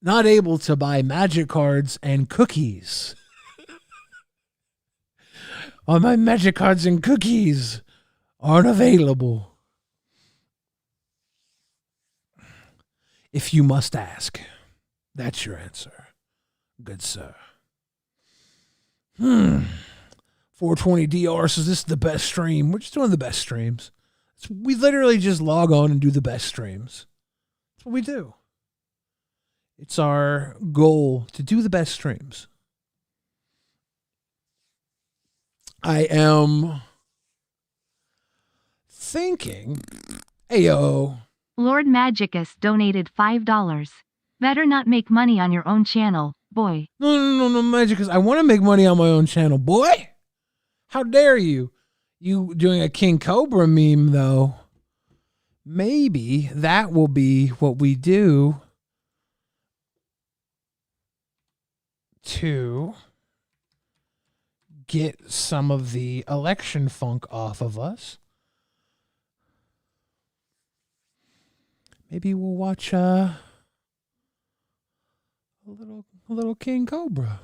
not able to buy magic cards and cookies. All my magic cards and cookies aren't available. If you must ask, that's your answer, good sir. 420 DR says this is the best stream. We're just doing the best streams. We literally just log on and do the best streams. That's what we do. It's our goal to do the best streams. I am thinking, ayo. Lord Magicus donated $5. Better not make money on your own channel, boy. No, Magicus. I want to make money on my own channel, boy. How dare you? You doing a King Cobra meme, though. Maybe that will be what we do to get some of the election funk off of us. Maybe we'll watch a little King Cobra.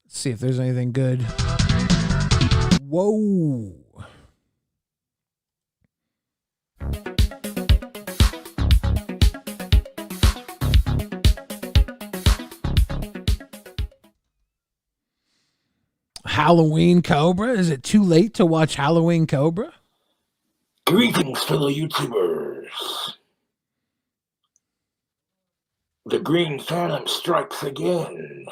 Let's see if there's anything good. Whoa. Halloween Cobra? Is it too late to watch Halloween Cobra? Greetings, fellow YouTubers. The Green Phantom strikes again.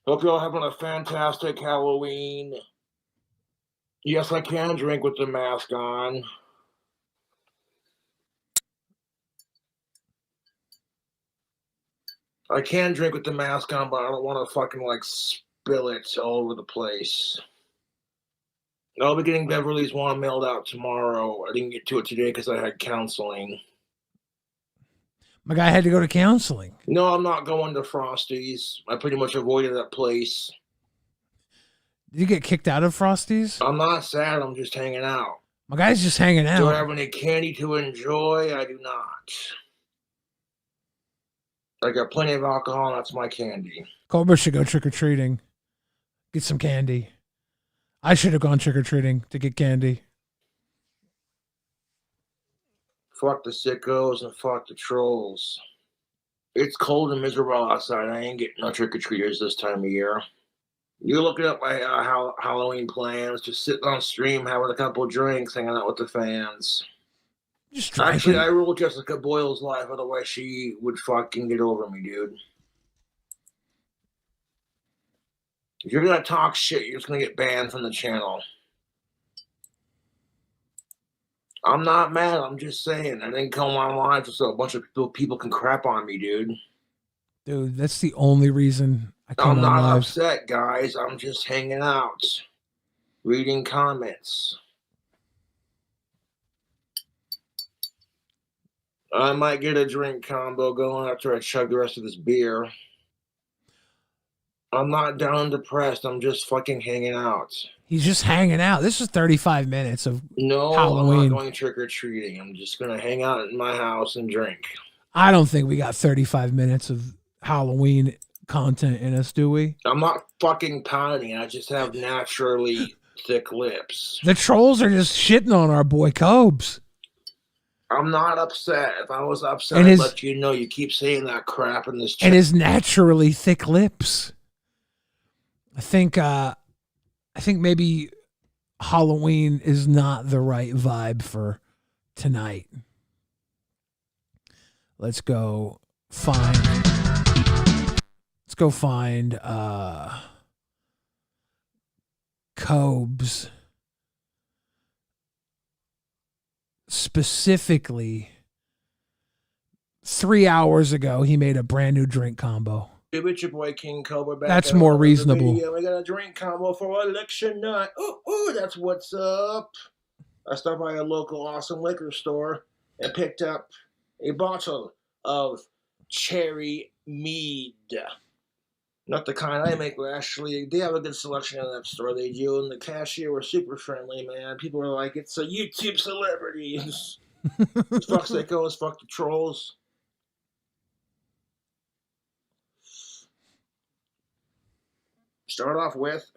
Hope you're all having a fantastic Halloween. Yes, I can drink with the mask on. I can drink with the mask on, but I don't want to fucking spill it all over the place. I'll be getting Beverly's one mailed out tomorrow. I didn't get to it today because I had counseling. My guy had to go to counseling. No, I'm not going to Frosty's. I pretty much avoided that place. Did you get kicked out of Frosty's? I'm not sad. I'm just hanging out. My guy's just hanging out. Do I have any candy to enjoy? I do not. I got plenty of alcohol, and that's my candy. Cobra should go trick-or-treating. Get some candy. I should have gone trick-or-treating to get candy. Fuck the sickos and fuck the trolls. It's cold and miserable outside. I ain't getting no trick-or-treaters this time of year. You looking up my Halloween plans, just sitting on stream, having a couple of drinks, hanging out with the fans. Actually, I rule Jessica Boyle's life, otherwise she would fucking get over me, dude. If you're gonna talk shit, you're just gonna get banned from the channel. I'm not mad, I'm just saying. I didn't come online so a bunch of people can crap on me, dude. Dude, that's the only reason I come I'm not live. upset, guys. I'm just hanging out, reading comments. I might get a drink combo going after I chug the rest of this beer. I'm not down and depressed. I'm just fucking hanging out. He's just hanging out. This is 35 minutes of No, Halloween. I'm not going trick-or-treating. I'm just going to hang out in my house and drink. I don't think we got 35 minutes of Halloween content in us, do we? I'm not fucking pounding. I just have naturally thick lips. The trolls are just shitting on our boy Cobes. I'm not upset. If I was upset, And I'd his- let you know. You keep saying that crap in this chat. And his naturally thick lips. I think maybe Halloween is not the right vibe for tonight. Let's go find Cobes. Specifically, 3 hours ago, he made a brand new drink combo. Hey, with your boy King Cobra back. That's at more another reasonable. video. We got a drink combo for election night. Ooh, that's what's up. I stopped by a local awesome liquor store and picked up a bottle of cherry mead. Not the kind I make, but actually, they have a good selection in that store. They do, and the cashier were super friendly, man. People were like, it's a YouTube celebrity. Fuck sickos, fuck the trolls. Start off with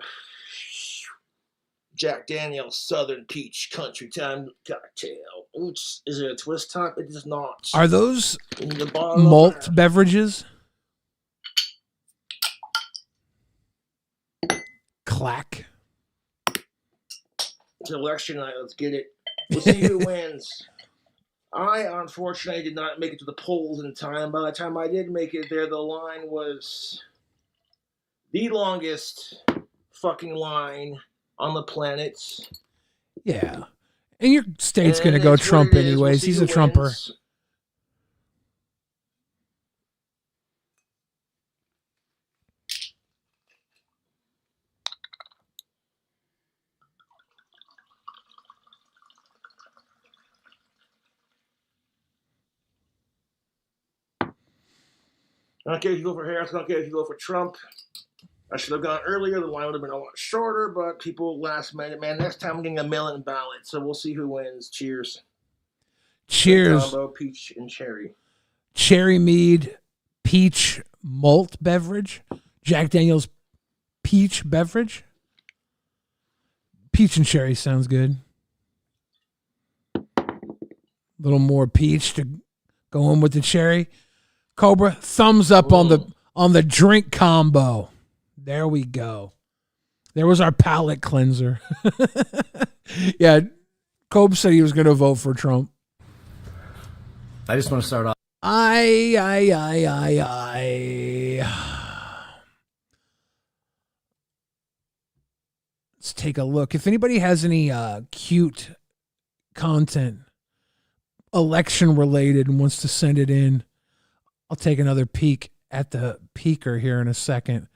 Jack Daniel's Southern Peach Country Time Cocktail. Oops, is it a twist top? It is not. Are those You need a bottle of malt that. beverages? Clack. It's election night. Let's get it. We'll see who wins. I, unfortunately, did not make it to the polls in time. By the time I did make it there, the line was the longest fucking line on the planet. Yeah. And your state's going to And go that's what Trump it is. We'll anyways. see He's who a Trumper. wins. I don't care if you go for Harris. I don't care if you go for Trump. I should have gone earlier. The line would have been a lot shorter, but people last minute. Man, next time I'm getting a mail-in ballot, so we'll see who wins. Cheers. Cheers. Combo, peach and cherry. Cherry mead, peach malt beverage. Jack Daniel's peach beverage. Peach and cherry sounds good. A little more peach to go in with the cherry. Cobra, thumbs up on the drink combo. There we go. There was our palate cleanser. Yeah, Cobra said he was going to vote for Trump. I just want to start off. Let's take a look. If anybody has any cute content, election related, and wants to send it in, I'll take another peek at the peeker here in a second.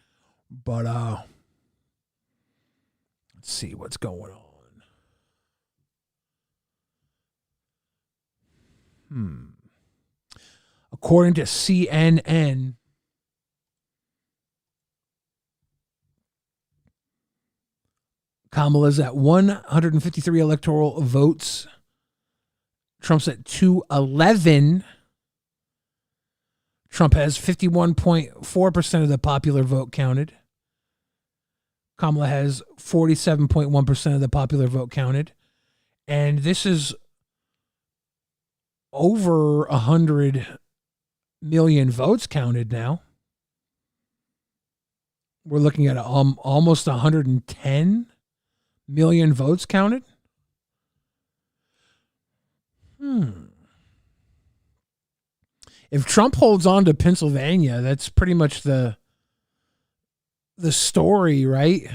But let's see what's going on. According to CNN, Kamala's at 153 electoral votes. Trump's at 211. Trump has 51.4% of the popular vote counted. Kamala has 47.1% of the popular vote counted. And this is over 100 million votes counted now. We're looking at almost 110 million votes counted. If Trump holds on to Pennsylvania, that's pretty much the story, right?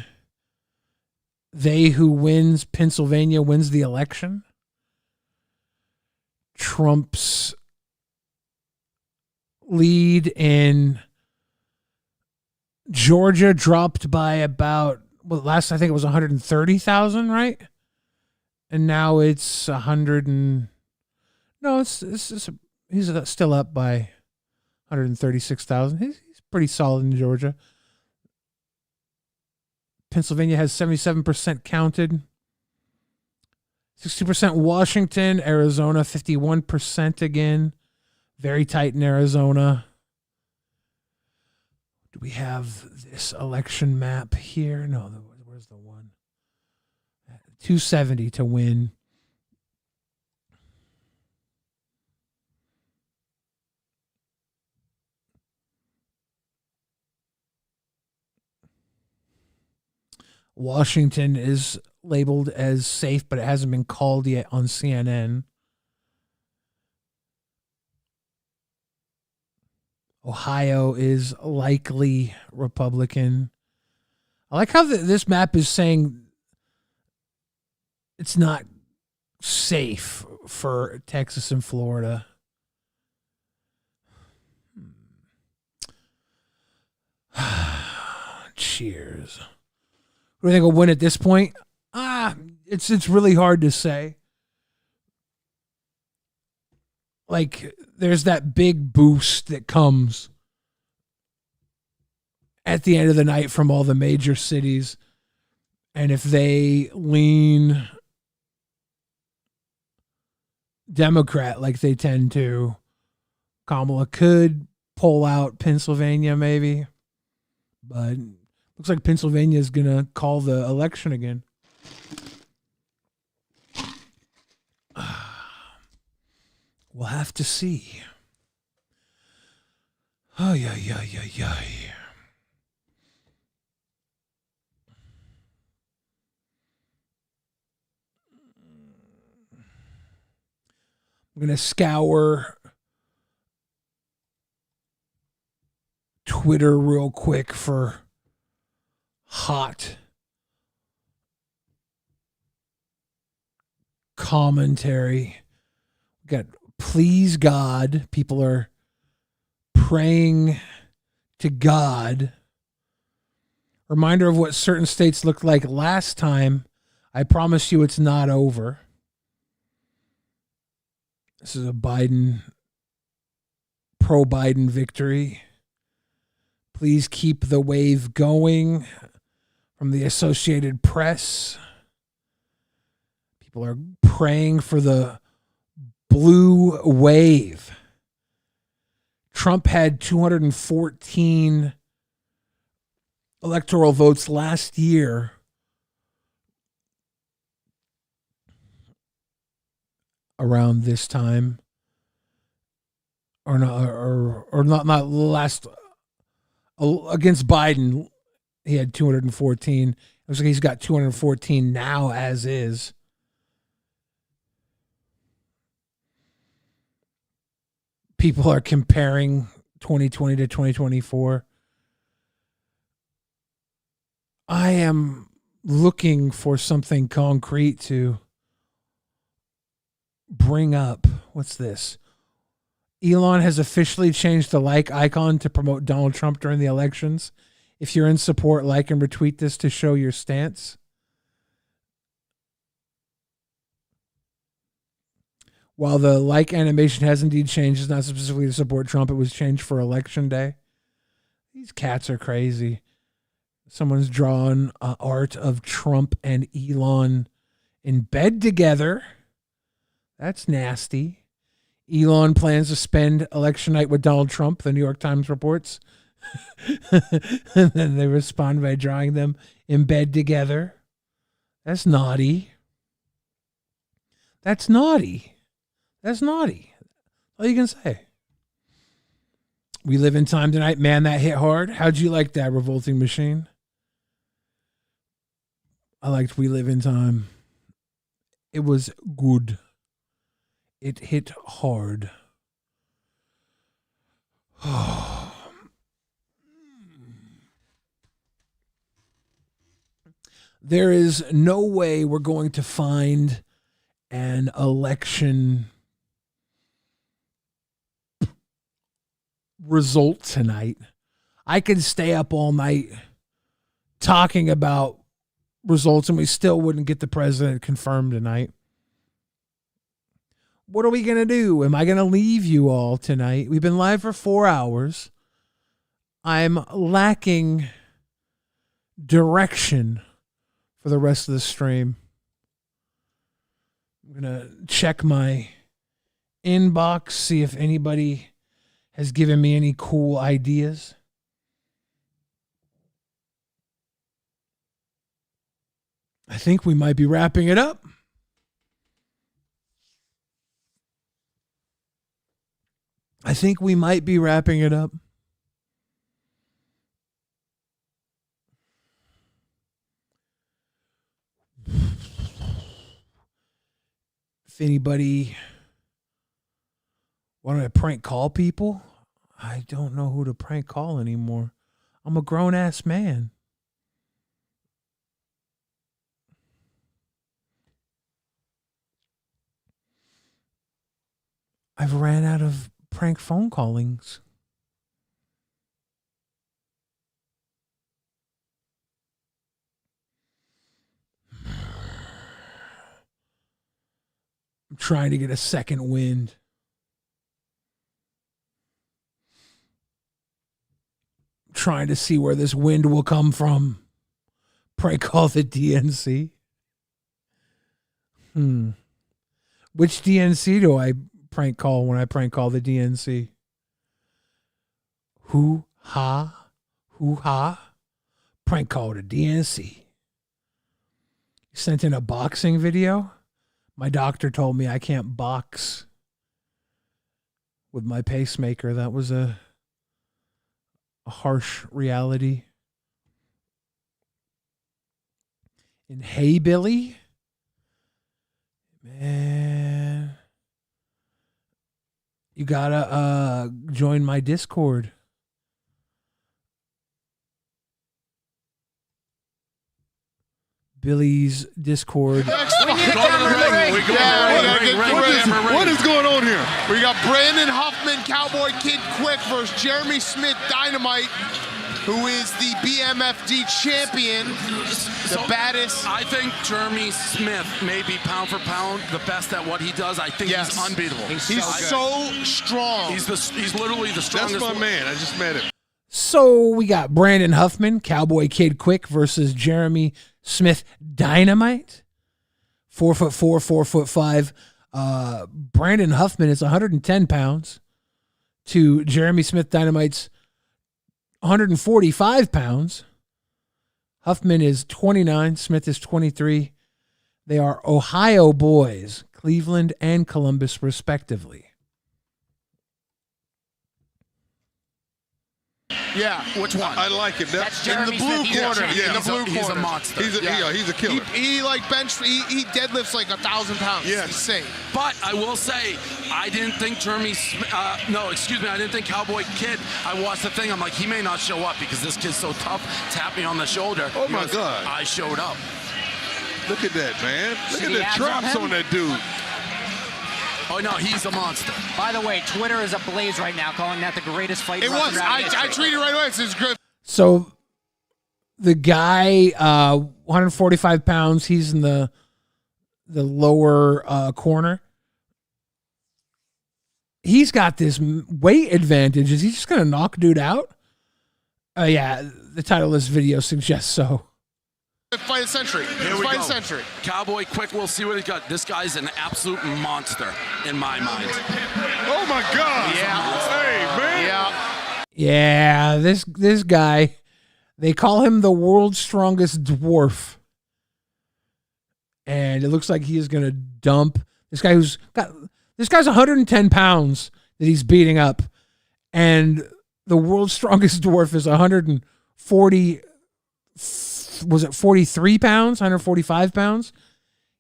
They who wins Pennsylvania wins the election. Trump's lead in Georgia dropped by about, well, last I think it was 130,000, right? And now it's 100 and no, he's still up by 136,000. He's pretty solid in Georgia. Pennsylvania has 77% counted. 60% Washington, Arizona 51% again. Very tight in Arizona. Do we have this election map here? No, where's the one? 270 to win. Washington is labeled as safe, but it hasn't been called yet on CNN. Ohio is likely Republican. I like how this map is saying it's not safe for Texas and Florida. Cheers. Who do you think will win at this point? It's really hard to say. Like, there's that big boost that comes at the end of the night from all the major cities. And if they lean Democrat like they tend to, Kamala could pull out Pennsylvania maybe. But looks like Pennsylvania is going to call the election again. We'll have to see. Oh, yeah. I'm going to scour Twitter real quick for hot commentary. We got please God. People are praying to God. Reminder of what certain states looked like last time. I promise you it's not over. This is a pro-Biden victory. Please keep the wave going from the Associated Press. People are praying for the blue wave. Trump had 214 electoral votes last year. Around this time, or not last against Biden, he had 214. It looks like he's got 214 now, as is. People are comparing 2020 to 2024. I am looking for something concrete to bring up. What's this? Elon has officially changed the like icon to promote Donald Trump during the elections. If you're in support, like and retweet this to show your stance. While the like animation has indeed changed, it's not specifically to support Trump. It was changed for election day. These cats are crazy. Someone's drawn art of Trump and Elon in bed together. That's nasty. Elon plans to spend election night with Donald Trump, the New York Times reports. And then they respond by drawing them in bed together. That's naughty. That's naughty. That's naughty. All you can say. We live in time tonight. Man, that hit hard. How'd you like that, Revolting Machine? I liked We Live in Time. It was good. It hit hard. There is no way we're going to find an election result tonight. I could stay up all night talking about results and we still wouldn't get the president confirmed tonight. What are we going to do? Am I going to leave you all tonight? We've been live for 4 hours. I'm lacking direction for the rest of the stream. I'm going to check my inbox, see if anybody has given me any cool ideas. I think we might be wrapping it up. If anybody wanted to prank call people, I don't know who to prank call anymore. I'm a grown-ass man. I've ran out of prank phone callings. I'm trying to get a second wind. I'm trying to see where this wind will come from. Prank call the DNC. Which DNC do I prank call when I prank call the DNC? Hoo-ha. Prank call to DNC. Sent in a boxing video. My doctor told me I can't box with my pacemaker. That was a harsh reality. And hey, Billy, man, you gotta join my Discord. Billy's Discord. What is going on here? We got Brandon Huffman, Cowboy Kid Quick versus Jeremy Smith Dynamite, who is the BMFD champion, the baddest. I think Jeremy Smith may be pound for pound the best at what he does. I think he's unbeatable. He's so strong. He's literally the strongest. That's my man. I just met him. So we got Brandon Huffman, Cowboy Kid Quick versus Jeremy Smith Dynamite. 4'4", 4'5". Brandon Huffman is 110 pounds to Jeremy Smith Dynamite's 145 pounds. Huffman is 29. Smith is 23. They are Ohio boys, Cleveland and Columbus, respectively. Yeah, which one? I like it. That's in the Jeremy blue Smith. corner. Yeah, in the blue corner. He's a monster. He's a killer. He like he deadlifts like 1,000 pounds. Yeah, insane. But I will say, I didn't think I didn't think Cowboy Kid. I watched the thing. I'm like, he may not show up because this kid's so tough. Tap me on the shoulder. Oh my God! I showed up. Look at that, man. Look at the traps on that dude. Oh no, he's a monster. By the way, Twitter is ablaze right now, calling that the greatest fight. It was. I tweeted right away. It's good. So the guy, 145 pounds, he's in the lower corner. He's got this weight advantage. Is he just going to knock dude out? Yeah, the title of this video suggests so. Fight a century. Here we Fight go. a century. Cowboy Quick, we'll see what he's got. This guy's an absolute monster in my mind. Oh my God. Yeah. Hey, man. Yeah, this guy, they call him the world's strongest dwarf. And it looks like he is going to dump this guy this guy's 110 pounds that he's beating up. And the world's strongest dwarf is 140, was it 43 pounds, 145 pounds?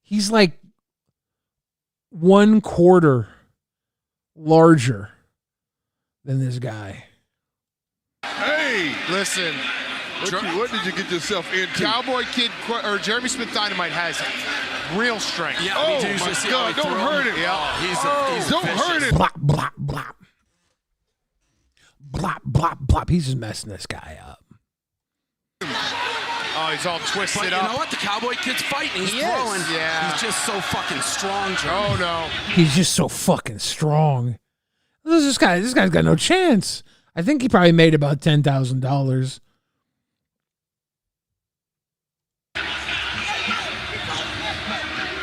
He's like 1/4 larger than this guy. Hey, listen. What did you get yourself into? Cowboy Kid or Jeremy Smith Dynamite has real strength. Yeah, oh my God! Don't hurt him. Yeah, he's don't vicious. hurt him. Blop, blop, blop. Blop, blop, blop. He's just messing this guy up. Oh, he's all twisted but up. You know what? The Cowboy Kid's fighting. He's throwing. Yeah. He's just so fucking strong, Jeremy. Oh, no. He's just so fucking strong. This guy's got no chance. I think he probably made about $10,000.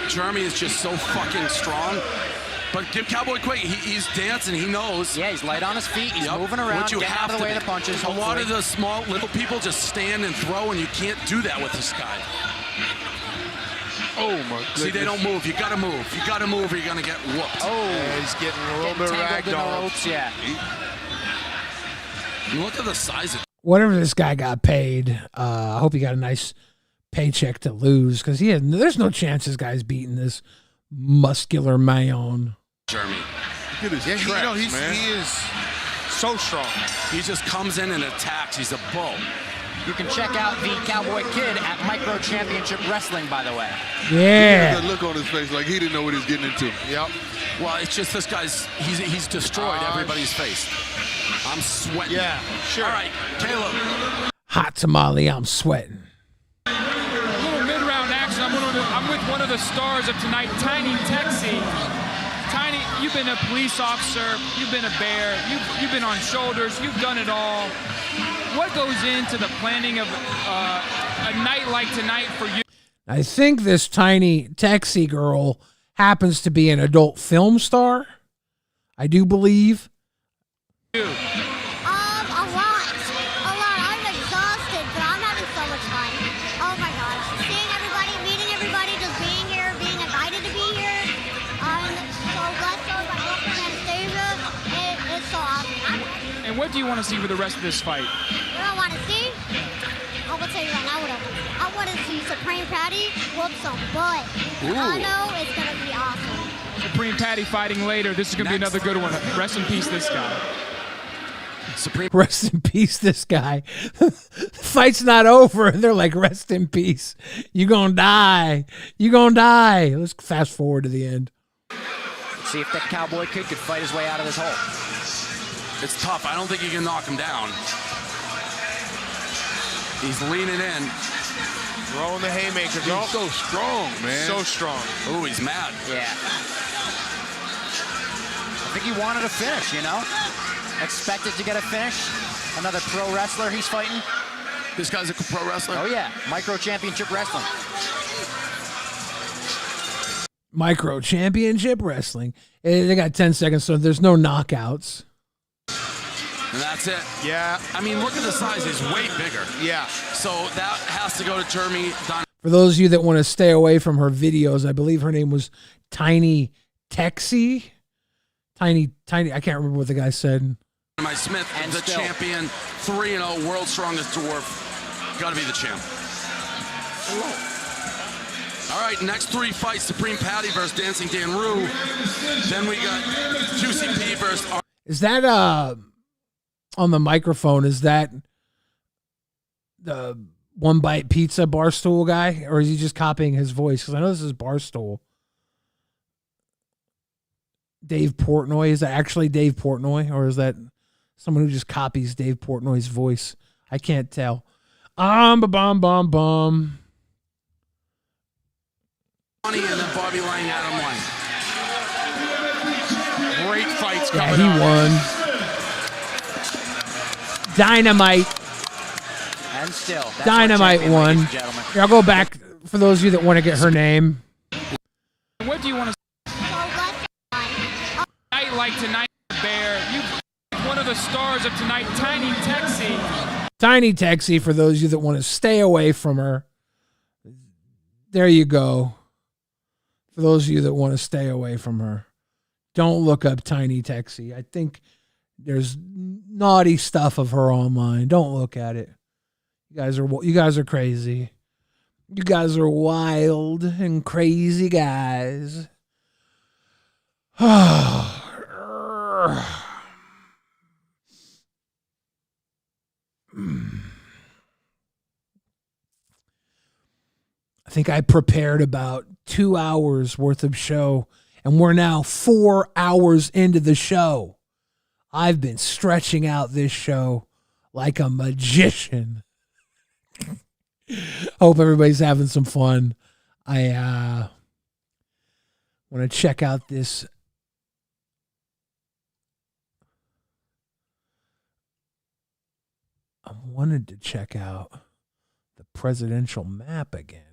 Jeremy is just so fucking strong. But give Cowboy Quick, he's dancing, he knows. Yeah, he's light on his feet, he's moving around, getting out of the way of the punches. A lot of the small, little people just stand and throw, and you can't do that with this guy. Oh my goodness. See, they don't move. You got to move. You got to move or you're going to get whooped. Yeah, he's getting a little bit Tangled in the ragdolled. ropes, yeah. Look at the size of Whatever this guy got paid, I hope he got a nice paycheck to lose, because there's no chance this guy's beating this muscular man. Jeremy. Look at his traps, man. He is so strong. He just comes in and attacks. He's a bull. You can check out the Cowboy Kid at Micro Championship Wrestling, by the way. Yeah. He had that look on his face like he didn't know what he was getting into. Yep. Well, it's just this guy's, he's destroyed everybody's face. I'm sweating. Yeah, sure. All right, Caleb. Hot tamale, I'm sweating. A little mid-round action. I'm with one of the stars of tonight, Tiny Texie. Tiny, you've been a police officer, you've been a bear, you've been on shoulders, you've done it all. What goes into the planning of a night like tonight for you? I think this Tiny Texie girl happens to be an adult film star. I do believe. A lot. I'm exhausted, but I'm having so much fun. Oh my God. Seeing everybody, meeting everybody, just being here, being invited to be here. I'm so blessed by my girlfriend Anastasia. It's so awesome. And what do you want to see for the rest of this fight? What I want to see? I will tell you right now what I want to see Supreme Patty whoop some butt. I know it's going to be awesome. Supreme Patty fighting later. This is going to be another good one. Rest in peace, this guy. Rest in peace, this guy. The fight's not over. And they're like, rest in peace. You gonna die. You gonna die. Let's fast forward to the end. Let's see if that Cowboy Kid could fight his way out of this hole. It's tough. I don't think you can knock him down. He's leaning in. Throwing the haymakers. He's so strong, man. So strong. Oh, he's mad. Yeah. I think he wanted a finish, you know? Expected to get a finish. Another pro wrestler he's fighting. This guy's a pro wrestler? Oh, yeah. Micro Championship Wrestling. Micro Championship Wrestling. They got 10 seconds, so there's no knockouts. And that's it. Yeah. I mean, look at the size. He's way bigger. Yeah. So that has to go to Jeremy. For those of you that want to stay away from her videos, I believe her name was Tiny Texie. Tiny, I can't remember what the guy said. My Smith, and the champion, 3-0, world's strongest dwarf. Got to be the champ. All right, next three fights: Supreme Patty versus Dancing Dan Rue. Then we got Juicy P versus. Is that on the microphone? Is that the One Bite Pizza Barstool guy, or is he just copying his voice? Because I know this is Barstool. Dave Portnoy, is that actually Dave Portnoy, or is that someone who just copies Dave Portnoy's voice? I can't tell. Bum. And then Bobby Lang, Adam Lang. Great fights Yeah, coming he up. won. Dynamite. And still. That's Dynamite our champion, won. ladies and gentlemen. Here, I'll go back for those of you that want to get her name. What do you want to night like tonight, Bear? You one of the stars of tonight, Tiny Texie. Tiny Texie, for those of you that want to stay away from her. There you go. For those of you that want to stay away from her. Don't look up Tiny Texie. I think there's naughty stuff of her online. Don't look at it. You guys are crazy. You guys are wild and crazy guys. I think I prepared about 2 hours worth of show, and we're now 4 hours into the show. I've been stretching out this show like a magician. Hope everybody's having some fun. I want to check out this. I wanted to check out the presidential map again.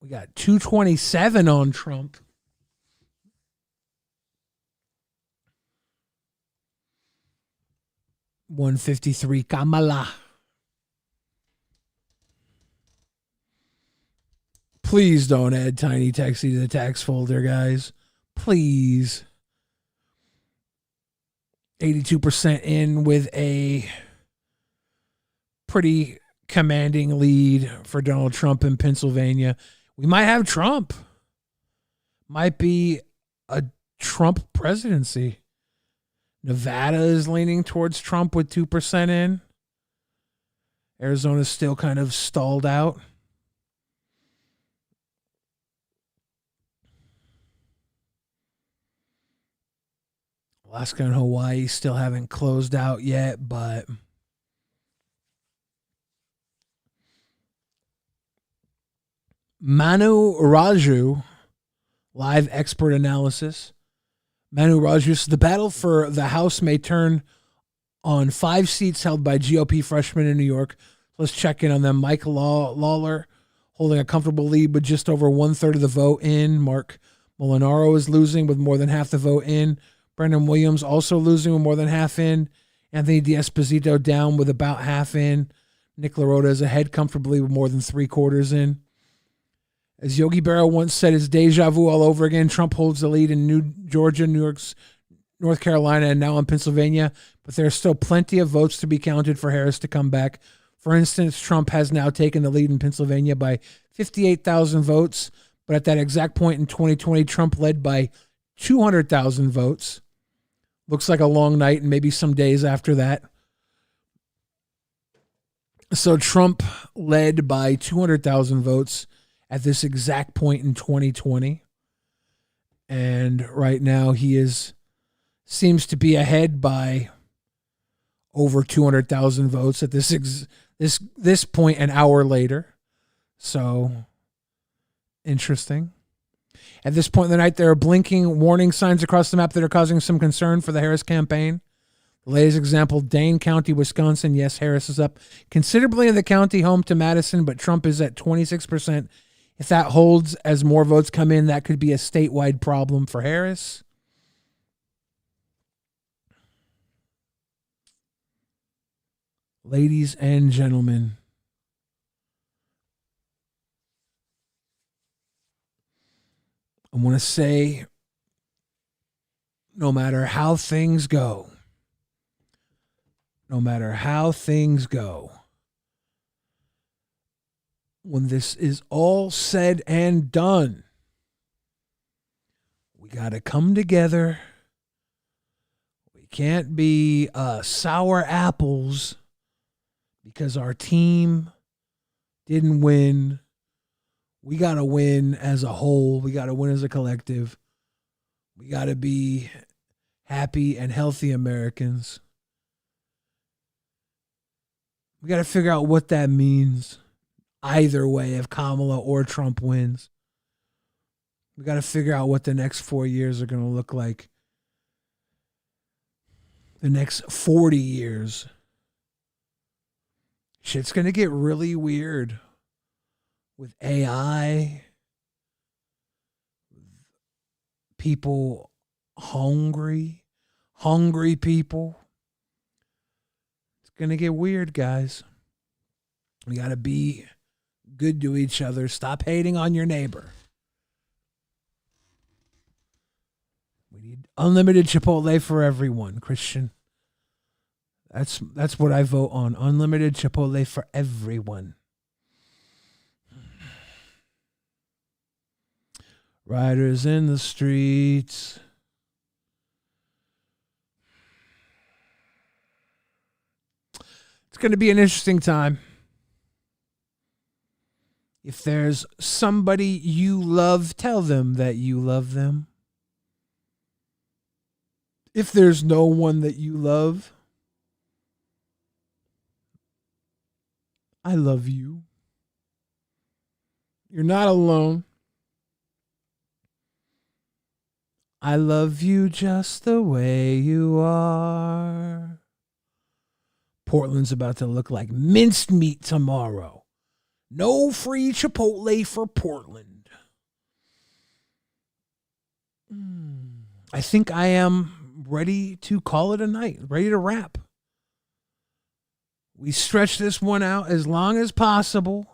We got 227 on Trump. $153 Kamala. Please don't add Tiny Texie to the tax folder, guys. Please. 82% in with a pretty commanding lead for Donald Trump in Pennsylvania. We might have Trump. Might be a Trump presidency. Nevada is leaning towards Trump with 2% in. Arizona's still kind of stalled out. Alaska and Hawaii still haven't closed out yet, but Manu Raju, live expert analysis. Manu Raju says the battle for the House may turn on 5 seats held by GOP freshmen in New York. Let's check in on them. Mike Lawler holding a comfortable lead with just over 1/3 of the vote in. Mark Molinaro is losing with more than half the vote in. Brendan Williams also losing with more than half in. Anthony D'Esposito down with about half in. Nick LaRota is ahead comfortably with more than 3/4 in. As Yogi Berra once said, it's deja vu all over again. Trump holds the lead in Georgia, North Carolina, and now in Pennsylvania, but there are still plenty of votes to be counted for Harris to come back. For instance, Trump has now taken the lead in Pennsylvania by 58,000 votes, but at that exact point in 2020, Trump led by 200,000 votes. Looks like a long night and maybe some days after that. So Trump led by 200,000 votes at this exact point in 2020. And right now he seems to be ahead by over 200,000 votes at this point an hour later. So interesting. At this point in the night, there are blinking warning signs across the map that are causing some concern for the Harris campaign. The latest example, Dane County, Wisconsin. Yes, Harris is up considerably in the county home to Madison, but Trump is at 26%. If that holds as more votes come in, that could be a statewide problem for Harris. Ladies and gentlemen, I want to say, no matter how things go, when this is all said and done, we got to come together. We can't be sour apples because our team didn't win. We got to win as a whole. We got to win as a collective. We got to be happy and healthy Americans. We got to figure out what that means. Either way, if Kamala or Trump wins, we got to figure out what the next 4 years are going to look like. The next 40 years. Shit's going to get really weird with AI, people hungry people. It's going to get weird, guys. We got to be good to each other. Stop hating on your neighbor. We need unlimited Chipotle for everyone, Christian. That's what I vote on. Unlimited Chipotle for everyone. Riders in the streets. It's going to be an interesting time. If there's somebody you love, tell them that you love them. If there's no one that you love, I love you. You're not alone. I love you just the way you are. Portland's about to look like minced meat tomorrow. No free Chipotle for Portland. I think I am ready to call it a night, ready to wrap. We stretch this one out as long as possible.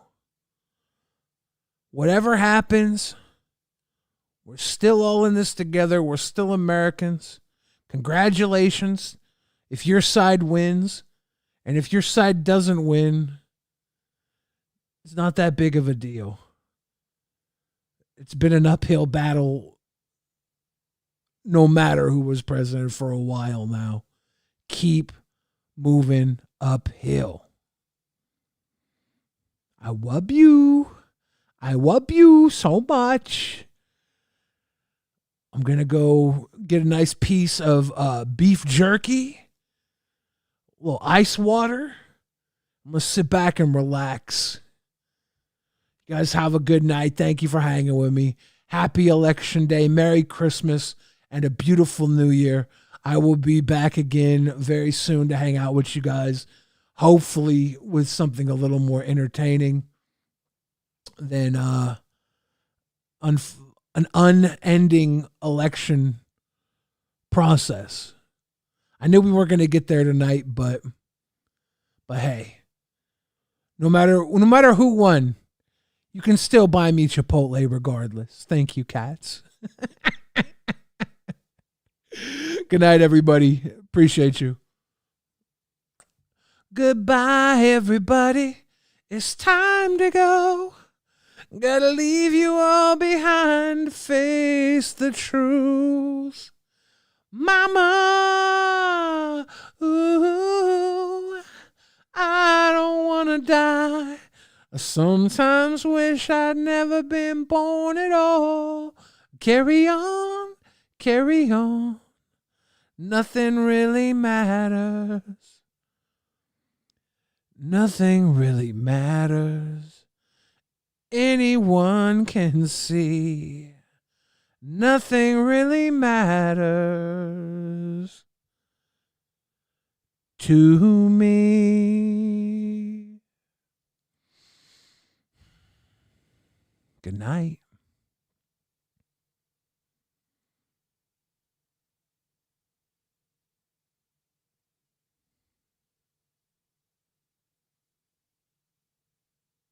Whatever happens, we're still all in this together. We're still Americans. Congratulations if your side wins. And if your side doesn't win, it's not that big of a deal. It's been an uphill battle no matter who was president for a while now. Keep moving uphill. I love you. I love you so much. I'm going to go get a nice piece of beef jerky, a little ice water. I'm going to sit back and relax. You guys have a good night. Thank you for hanging with me. Happy Election Day. Merry Christmas and a beautiful New Year. I will be back again very soon to hang out with you guys, hopefully with something a little more entertaining than an unending election process. I knew we weren't going to get there tonight, but hey, no matter who won, you can still buy me Chipotle regardless. Thank you, cats. Good night, everybody. Appreciate you. Goodbye, everybody. It's time to go. Gotta leave you all behind to face the truth. Mama, ooh, I don't wanna die. I sometimes wish I'd never been born at all. Carry on, carry on. Nothing really matters. Nothing really matters. Anyone can see. Nothing really matters to me. Good night.